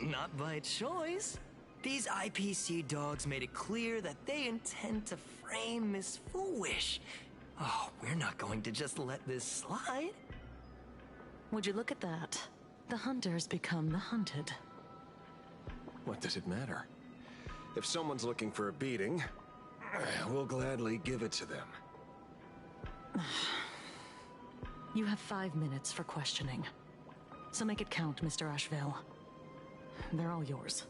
Not by choice. These IPC dogs made it clear that they intend to frame Miss Fullwish. Oh, we're not going to just let this slide. Would you look at that? The hunters become the hunted. What does it matter? If someone's looking for a beating, we'll gladly give it to them. You have 5 minutes for questioning. So make it count, Mr. Ashvale. They're all yours.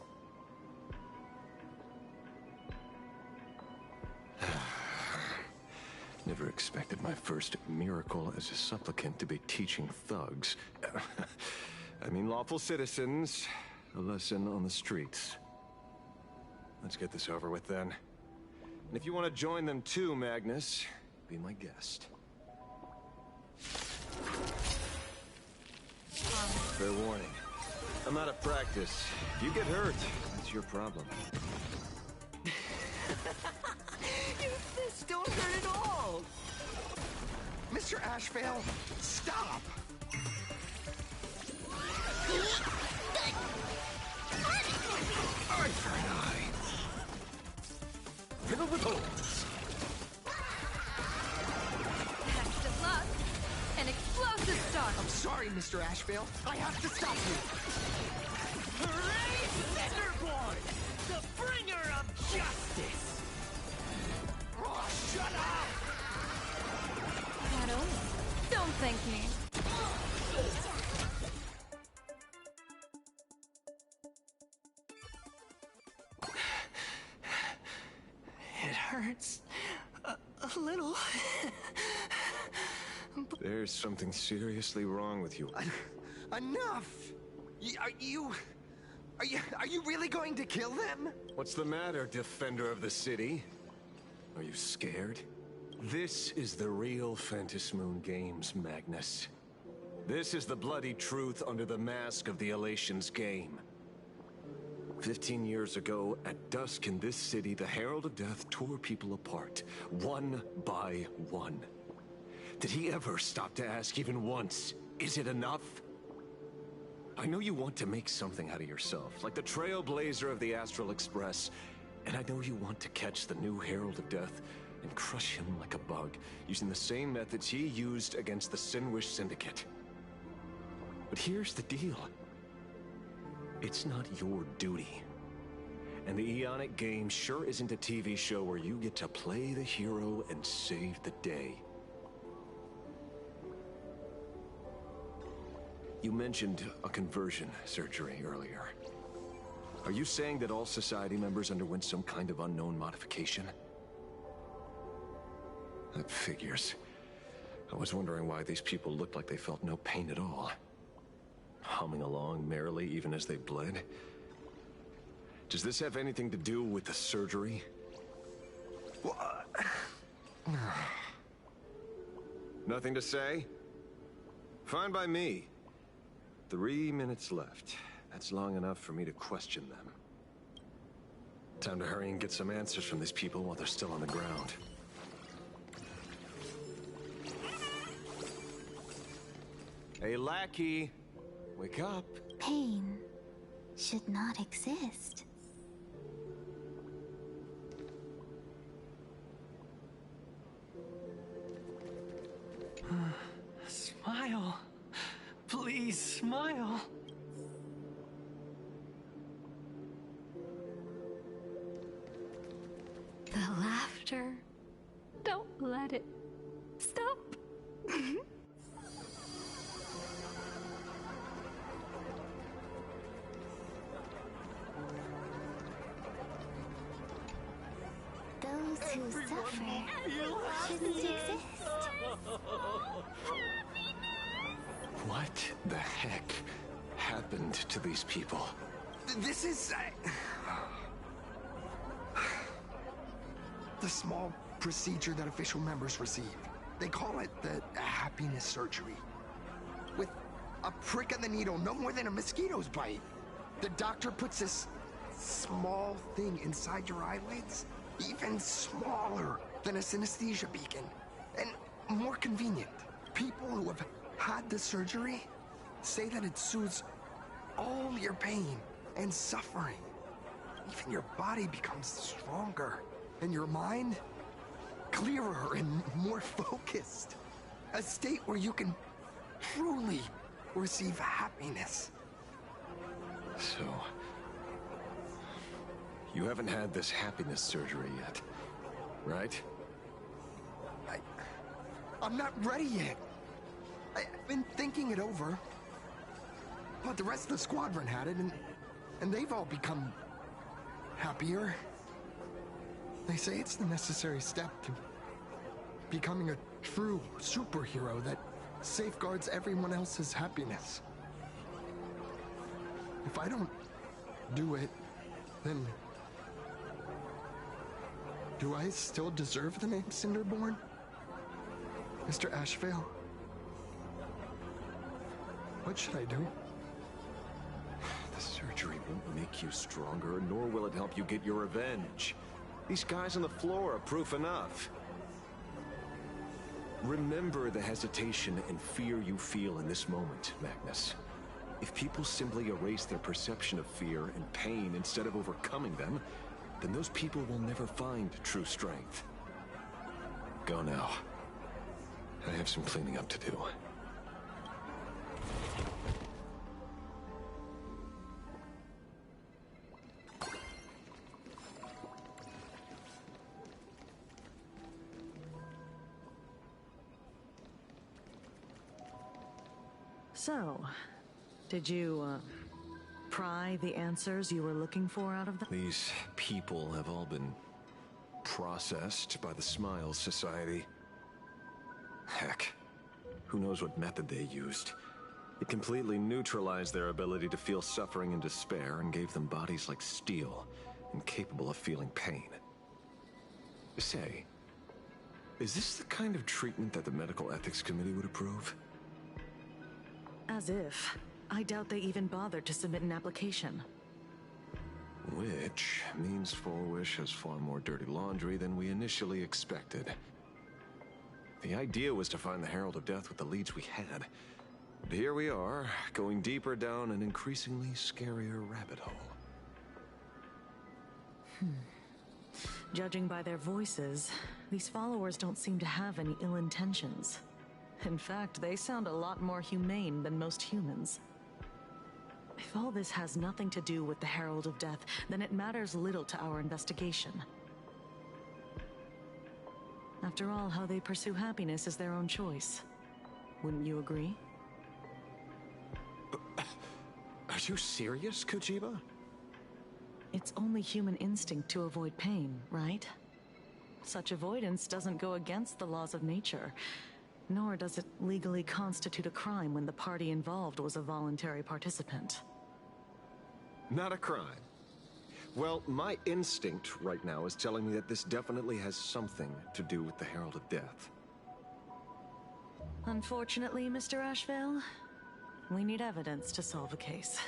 Never expected my first miracle as a supplicant to be teaching thugs. I mean lawful citizens a lesson on the streets. Let's get this over with then. And if you want to join them too, Magnus, be my guest. Fair warning. I'm out of practice. If you get hurt, that's your problem. Your fists don't hurt at all! Mr. Ashvale, stop! Eye for an eye. Fiddle with holes. Best of luck. An explosive start. I'm sorry, Mr. Ashvale. I have to stop you. Hooray, Cinderboy! The bringer of justice! Oh, shut up! Shadow, don't thank me. It hurts. A little. There's something seriously wrong with you. Enough! Are you really going to kill them? What's the matter, defender of the city? Are you scared? This is the real Phantasmoon Games, Magnus. This is the bloody truth under the mask of the Elation's game. 15 years ago, at dusk in this city, the Herald of Death tore people apart, one by one. Did he ever stop to ask even once, is it enough? I know you want to make something out of yourself, like the trailblazer of the Astral Express, and I know you want to catch the new Herald of Death and crush him like a bug, using the same methods he used against the Sinwish Syndicate. But here's the deal. It's not your duty. And the Ionic game sure isn't a TV show where you get to play the hero and save the day. You mentioned a conversion surgery earlier. Are you saying that all Society members underwent some kind of unknown modification? That figures. I was wondering why these people looked like they felt no pain at all. Humming along merrily even as they bled. Does this have anything to do with the surgery? Nothing to say? Fine by me. 3 minutes left. That's long enough for me to question them. Time to hurry and get some answers from these people while they're still on the ground. Hey, lackey! Wake up. Pain should not exist. Smile. Please, smile. The laughter. Don't let it stop. Those who suffer shouldn't exist. What the heck happened to these people? This is... the small procedure that official members receive. They call it the happiness surgery. With a prick of the needle, no more than a mosquito's bite. The doctor puts this small thing inside your eyelids, even smaller than a synesthesia beacon, and more convenient. People who have had the surgery say that it soothes all your pain and suffering. Even your body becomes stronger, and your mind clearer and more focused. A state where you can truly receive happiness. So, you haven't had this happiness surgery yet, right? I'm not ready yet. I've been thinking it over. But the rest of the squadron had it, and they've all become happier. They say it's the necessary step to becoming a true superhero that safeguards everyone else's happiness. If I don't do it, then... do I still deserve the name Cinderborn? Mr. Ashvale? What should I do? The surgery won't make you stronger, nor will it help you get your revenge. These guys on the floor are proof enough. Remember the hesitation and fear you feel in this moment, Magnus. If people simply erase their perception of fear and pain instead of overcoming them, then those people will never find true strength. Go now. I have some cleaning up to do. So, did you, pry the answers you were looking for out of them? These people have all been processed by the Smiles Society. Heck, who knows what method they used. It completely neutralized their ability to feel suffering and despair and gave them bodies like steel, incapable of feeling pain. Say, is this the kind of treatment that the Medical Ethics Committee would approve? As if. I doubt they even bothered to submit an application. Which means Full Wish has far more dirty laundry than we initially expected. The idea was to find the Herald of Death with the leads we had. But here we are, going deeper down an increasingly scarier rabbit hole. Judging by their voices, these followers don't seem to have any ill intentions. In fact, they sound a lot more humane than most humans. If all this has nothing to do with the Herald of Death, then it matters little to our investigation. After all, how they pursue happiness is their own choice. Wouldn't you agree? Are you serious, Kojiba? It's only human instinct to avoid pain, right? Such avoidance doesn't go against the laws of nature. Nor does it legally constitute a crime when the party involved was a voluntary participant. Not a crime. Well, my instinct right now is telling me that this definitely has something to do with the Herald of Death. Unfortunately, Mr. Ashvale, we need evidence to solve a case.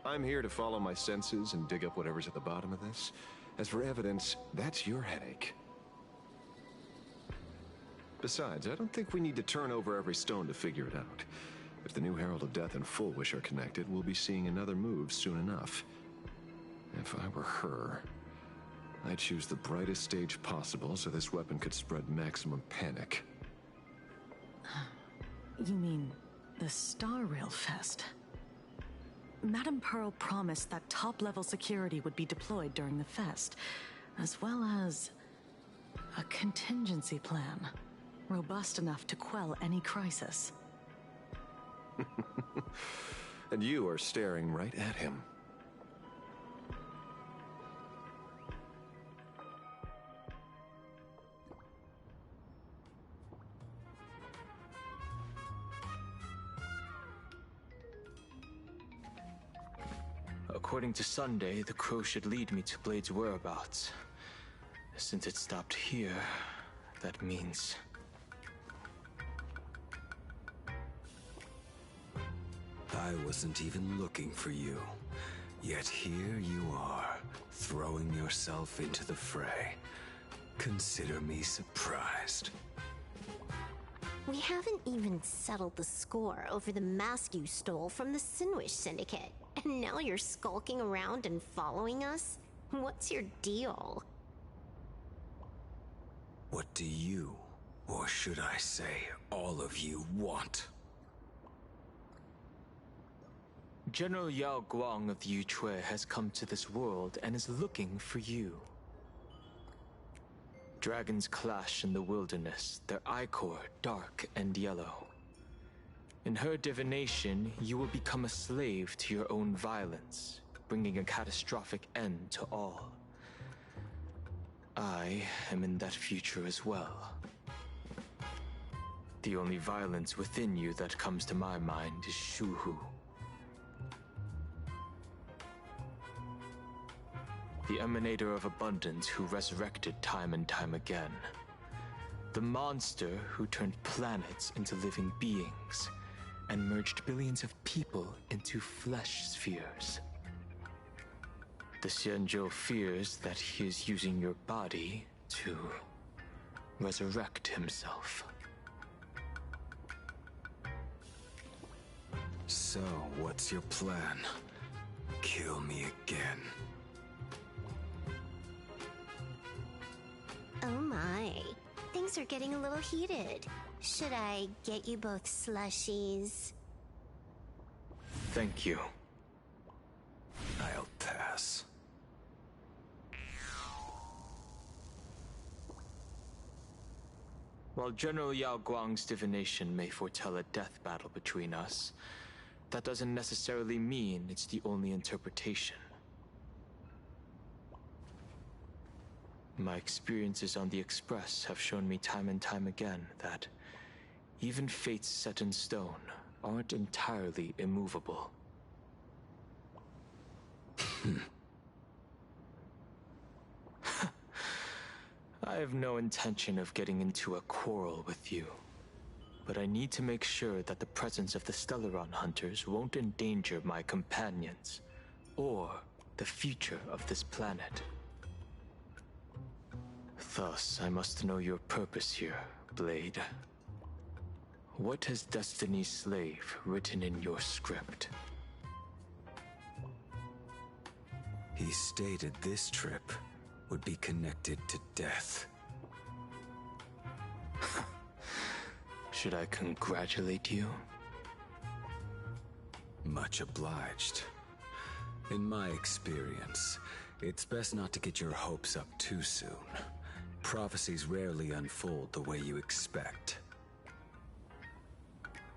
I'm here to follow my senses and dig up whatever's at the bottom of this. As for evidence, that's your headache. Besides, I don't think we need to turn over every stone to figure it out. If the new Herald of Death and Full Wish are connected, we'll be seeing another move soon enough. If I were her, I'd choose the brightest stage possible so this weapon could spread maximum panic. You mean the Star Rail Fest? Madame Pearl promised that top-level security would be deployed during the fest, as well as a contingency plan. Robust enough to quell any crisis. And you are staring right at him. According to Sunday, the crow should lead me to Blade's whereabouts. Since it stopped here, that means... I wasn't even looking for you. Yet here you are, throwing yourself into the fray. Consider me surprised. We haven't even settled the score over the mask you stole from the Sinwish Syndicate. And now you're skulking around and following us? What's your deal? What do you, or should I say, all of you, want? General Yao Guang of the Yuchui has come to this world and is looking for you. Dragons clash in the wilderness, their ichor dark and yellow. In her divination, you will become a slave to your own violence, bringing a catastrophic end to all. I am in that future as well. The only violence within you that comes to my mind is Shuhu. the emanator of abundance who resurrected time and time again. The monster who turned planets into living beings and merged billions of people into flesh spheres. The Xianzhou fears that he is using your body to resurrect himself. So, what's your plan? Kill me again. Oh my. Things are getting a little heated. Should I get you both slushies? Thank you. I'll pass. While General Yao Guang's divination may foretell a death battle between us, that doesn't necessarily mean it's the only interpretation. My experiences on the Express have shown me time and time again that even fates set in stone aren't entirely immovable. I have no intention of getting into a quarrel with you, but I need to make sure that the presence of the Stellaron hunters won't endanger my companions or the future of this planet. Thus, I must know your purpose here, Blade. What has Destiny's Slave written in your script? He stated this trip would be connected to death. Should I congratulate you? Much obliged. In my experience, it's best not to get your hopes up too soon. Prophecies rarely unfold the way you expect.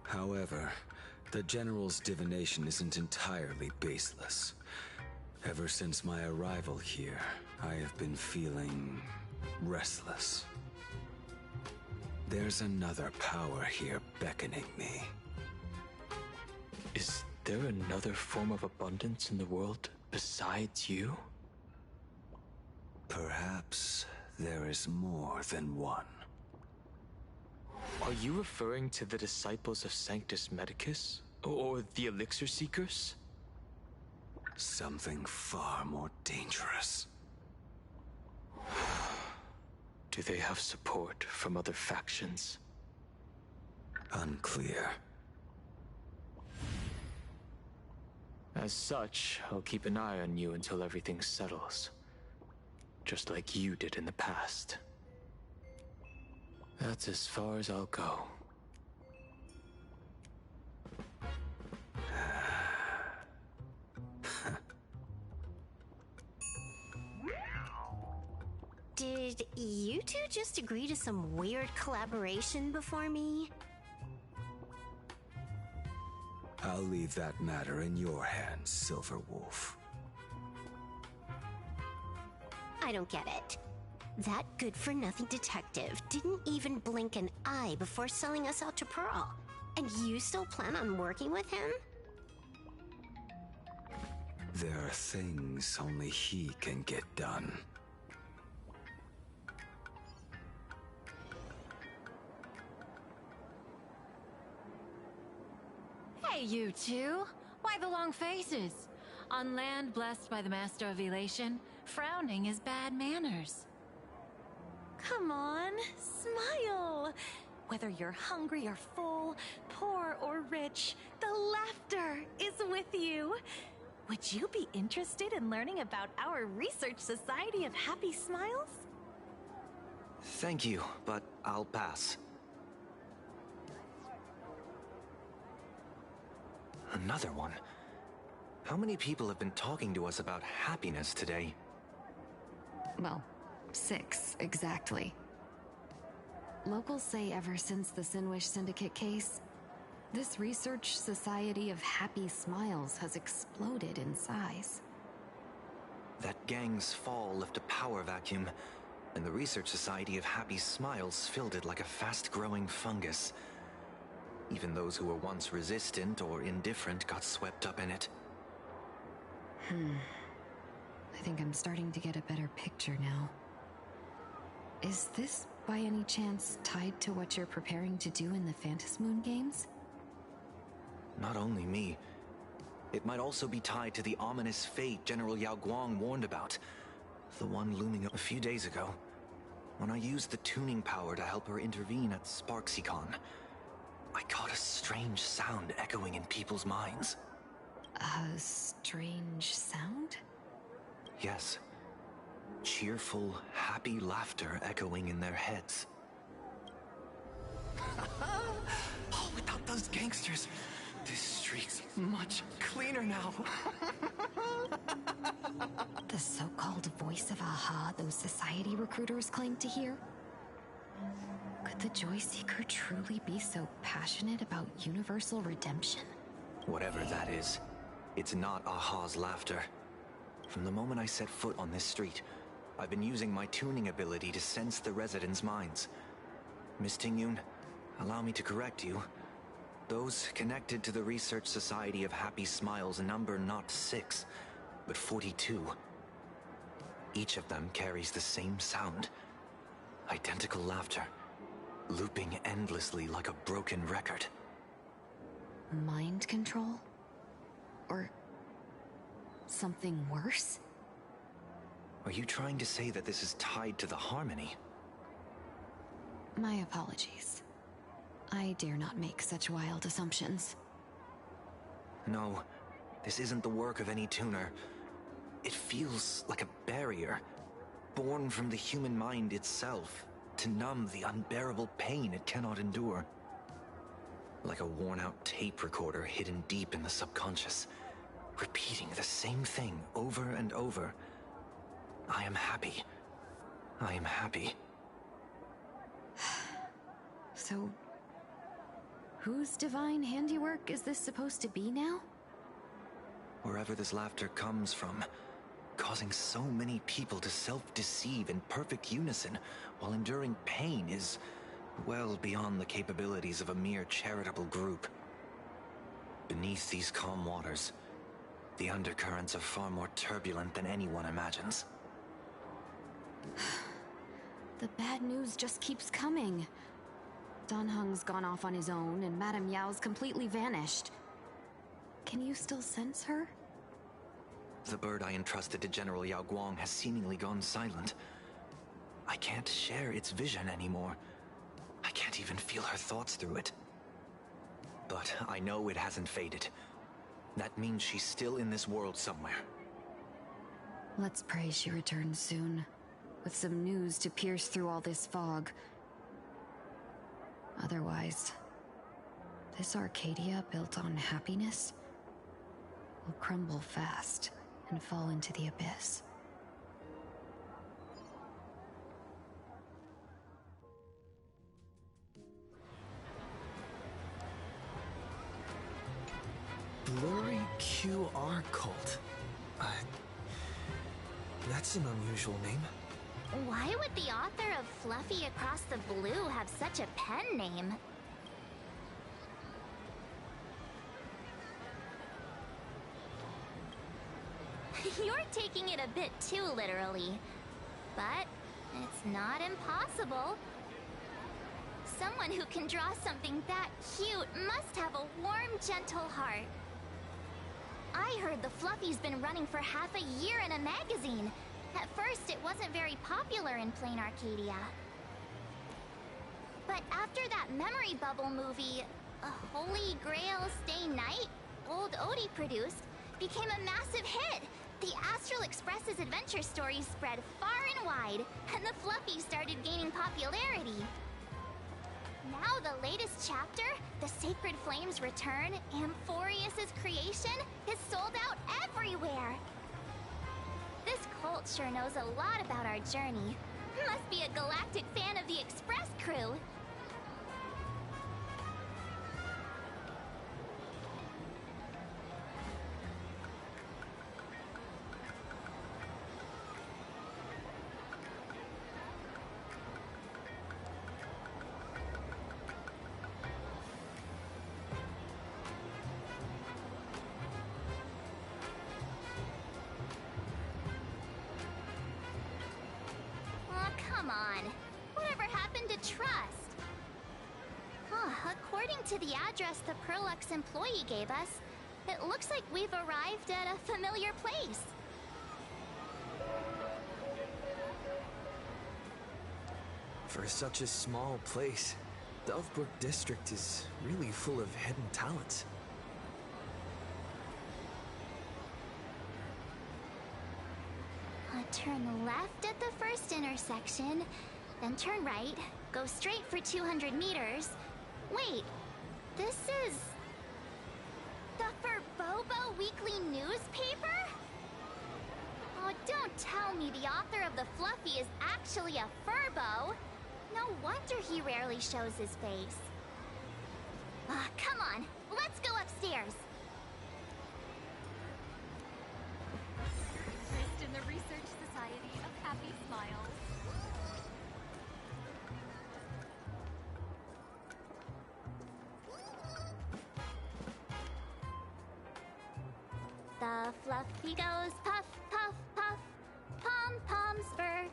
However, the General's divination isn't entirely baseless. Ever since my arrival here, I have been feeling restless. There's another power here beckoning me. Is there another form of abundance in the world besides you? Perhaps there is more than one. Are you referring to the disciples of Sanctus Medicus? Or the Elixir Seekers? Something far more dangerous. Do they have support from other factions? Unclear. As such, I'll keep an eye on you until everything settles. Just like you did in the past. That's as far as I'll go. Did you two just agree to some weird collaboration before me? I'll leave that matter in your hands, Silver Wolf. I don't get it. That good-for-nothing detective didn't even blink an eye before selling us out to Pearl. And you still plan on working with him? There are things only he can get done. Hey, you two! Why the long faces? On land blessed by the Master of Elation, frowning is bad manners. Come on, smile! Whether you're hungry or full, poor or rich, the laughter is with you. Would you be interested in learning about our Research Society of Happy Smiles? Thank you, but I'll pass. Another one. How many people have been talking to us about happiness today? Well, 6, exactly. Locals say ever since the Sinwish Syndicate case, this Research Society of Happy Smiles has exploded in size. That gang's fall left a power vacuum, and the Research Society of Happy Smiles filled it like a fast-growing fungus. Even those who were once resistant or indifferent got swept up in it. I think I'm starting to get a better picture now. Is this, by any chance, tied to what you're preparing to do in the Phantasmoon games? Not only me. It might also be tied to the ominous fate General Yao Guang warned about. The one looming a few days ago, when I used the tuning power to help her intervene at SparksyCon. I caught a strange sound echoing in people's minds. A strange sound? Yes. Cheerful, happy laughter echoing in their heads. Oh, without those gangsters, this street's much cleaner now. The so-called voice of Aha those society recruiters claim to hear? Could the Joy Seeker truly be so passionate about universal redemption? Whatever that is, it's not Aha's laughter. From the moment I set foot on this street, I've been using my tuning ability to sense the residents' minds. Miss Tingyun, allow me to correct you. Those connected to the Research Society of Happy Smiles number not 6, but 42. Each of them carries the same sound. Identical laughter, looping endlessly like a broken record. Mind control? Or something worse? Are you trying to say that this is tied to the harmony? My apologies. I dare not make such wild assumptions. No, this isn't the work of any tuner. It feels like a barrier, born from the human mind itself, to numb the unbearable pain it cannot endure. Like a worn-out tape recorder hidden deep in the subconscious, repeating the same thing over and over. I am happy. I am happy. So, whose divine handiwork is this supposed to be now? Wherever this laughter comes from, causing so many people to self-deceive in perfect unison while enduring pain is well beyond the capabilities of a mere charitable group. Beneath these calm waters, the undercurrents are far more turbulent than anyone imagines. The bad news just keeps coming. Dan Heng's gone off on his own, and Madame Yao's completely vanished. Can you still sense her? The bird I entrusted to General Yao Guang has seemingly gone silent. I can't share its vision anymore. I can't even feel her thoughts through it. But I know it hasn't faded. That means she's still in this world somewhere. Let's pray she returns soon, with some news to pierce through all this fog. Otherwise, this Arcadia built on happiness will crumble fast and fall into the abyss. Blurry QR cult. That's an unusual name. Why would the author of Fluffy Across the Blue have such a pen name? You're taking it a bit too literally. But it's not impossible. Someone who can draw something that cute must have a warm, gentle heart. I heard the Fluffy's been running for half a year in a magazine. At first, it wasn't very popular in plain Arcadia. But after that memory bubble movie, A Holy Grail Stay Night, old Odie produced, became a massive hit. The Astral Express's adventure stories spread far and wide, and the Fluffy started gaining popularity. Now the latest chapter, The Sacred Flames Return, Amphorius's creation, is sold out everywhere. This cult sure knows a lot about our journey. Must be a galactic fan of the Express crew. come on. Whatever happened to trust? According to the address the Perlux employee gave us, it looks like we've arrived at a familiar place. For such a small place, Delftbrook District is really full of hidden talents. Turn left at the first intersection, then turn right, go straight for 200 meters. Wait, this is... the Furbobo Weekly newspaper? Oh, don't tell me the author of the Fluffy is actually a Furbo. No wonder he rarely shows his face. Come on, let's go upstairs. Interest in the Research Society of Happy Smiles. The Fluffy goes puff, puff, puff. Pom-poms for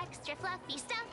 extra fluffy stuff.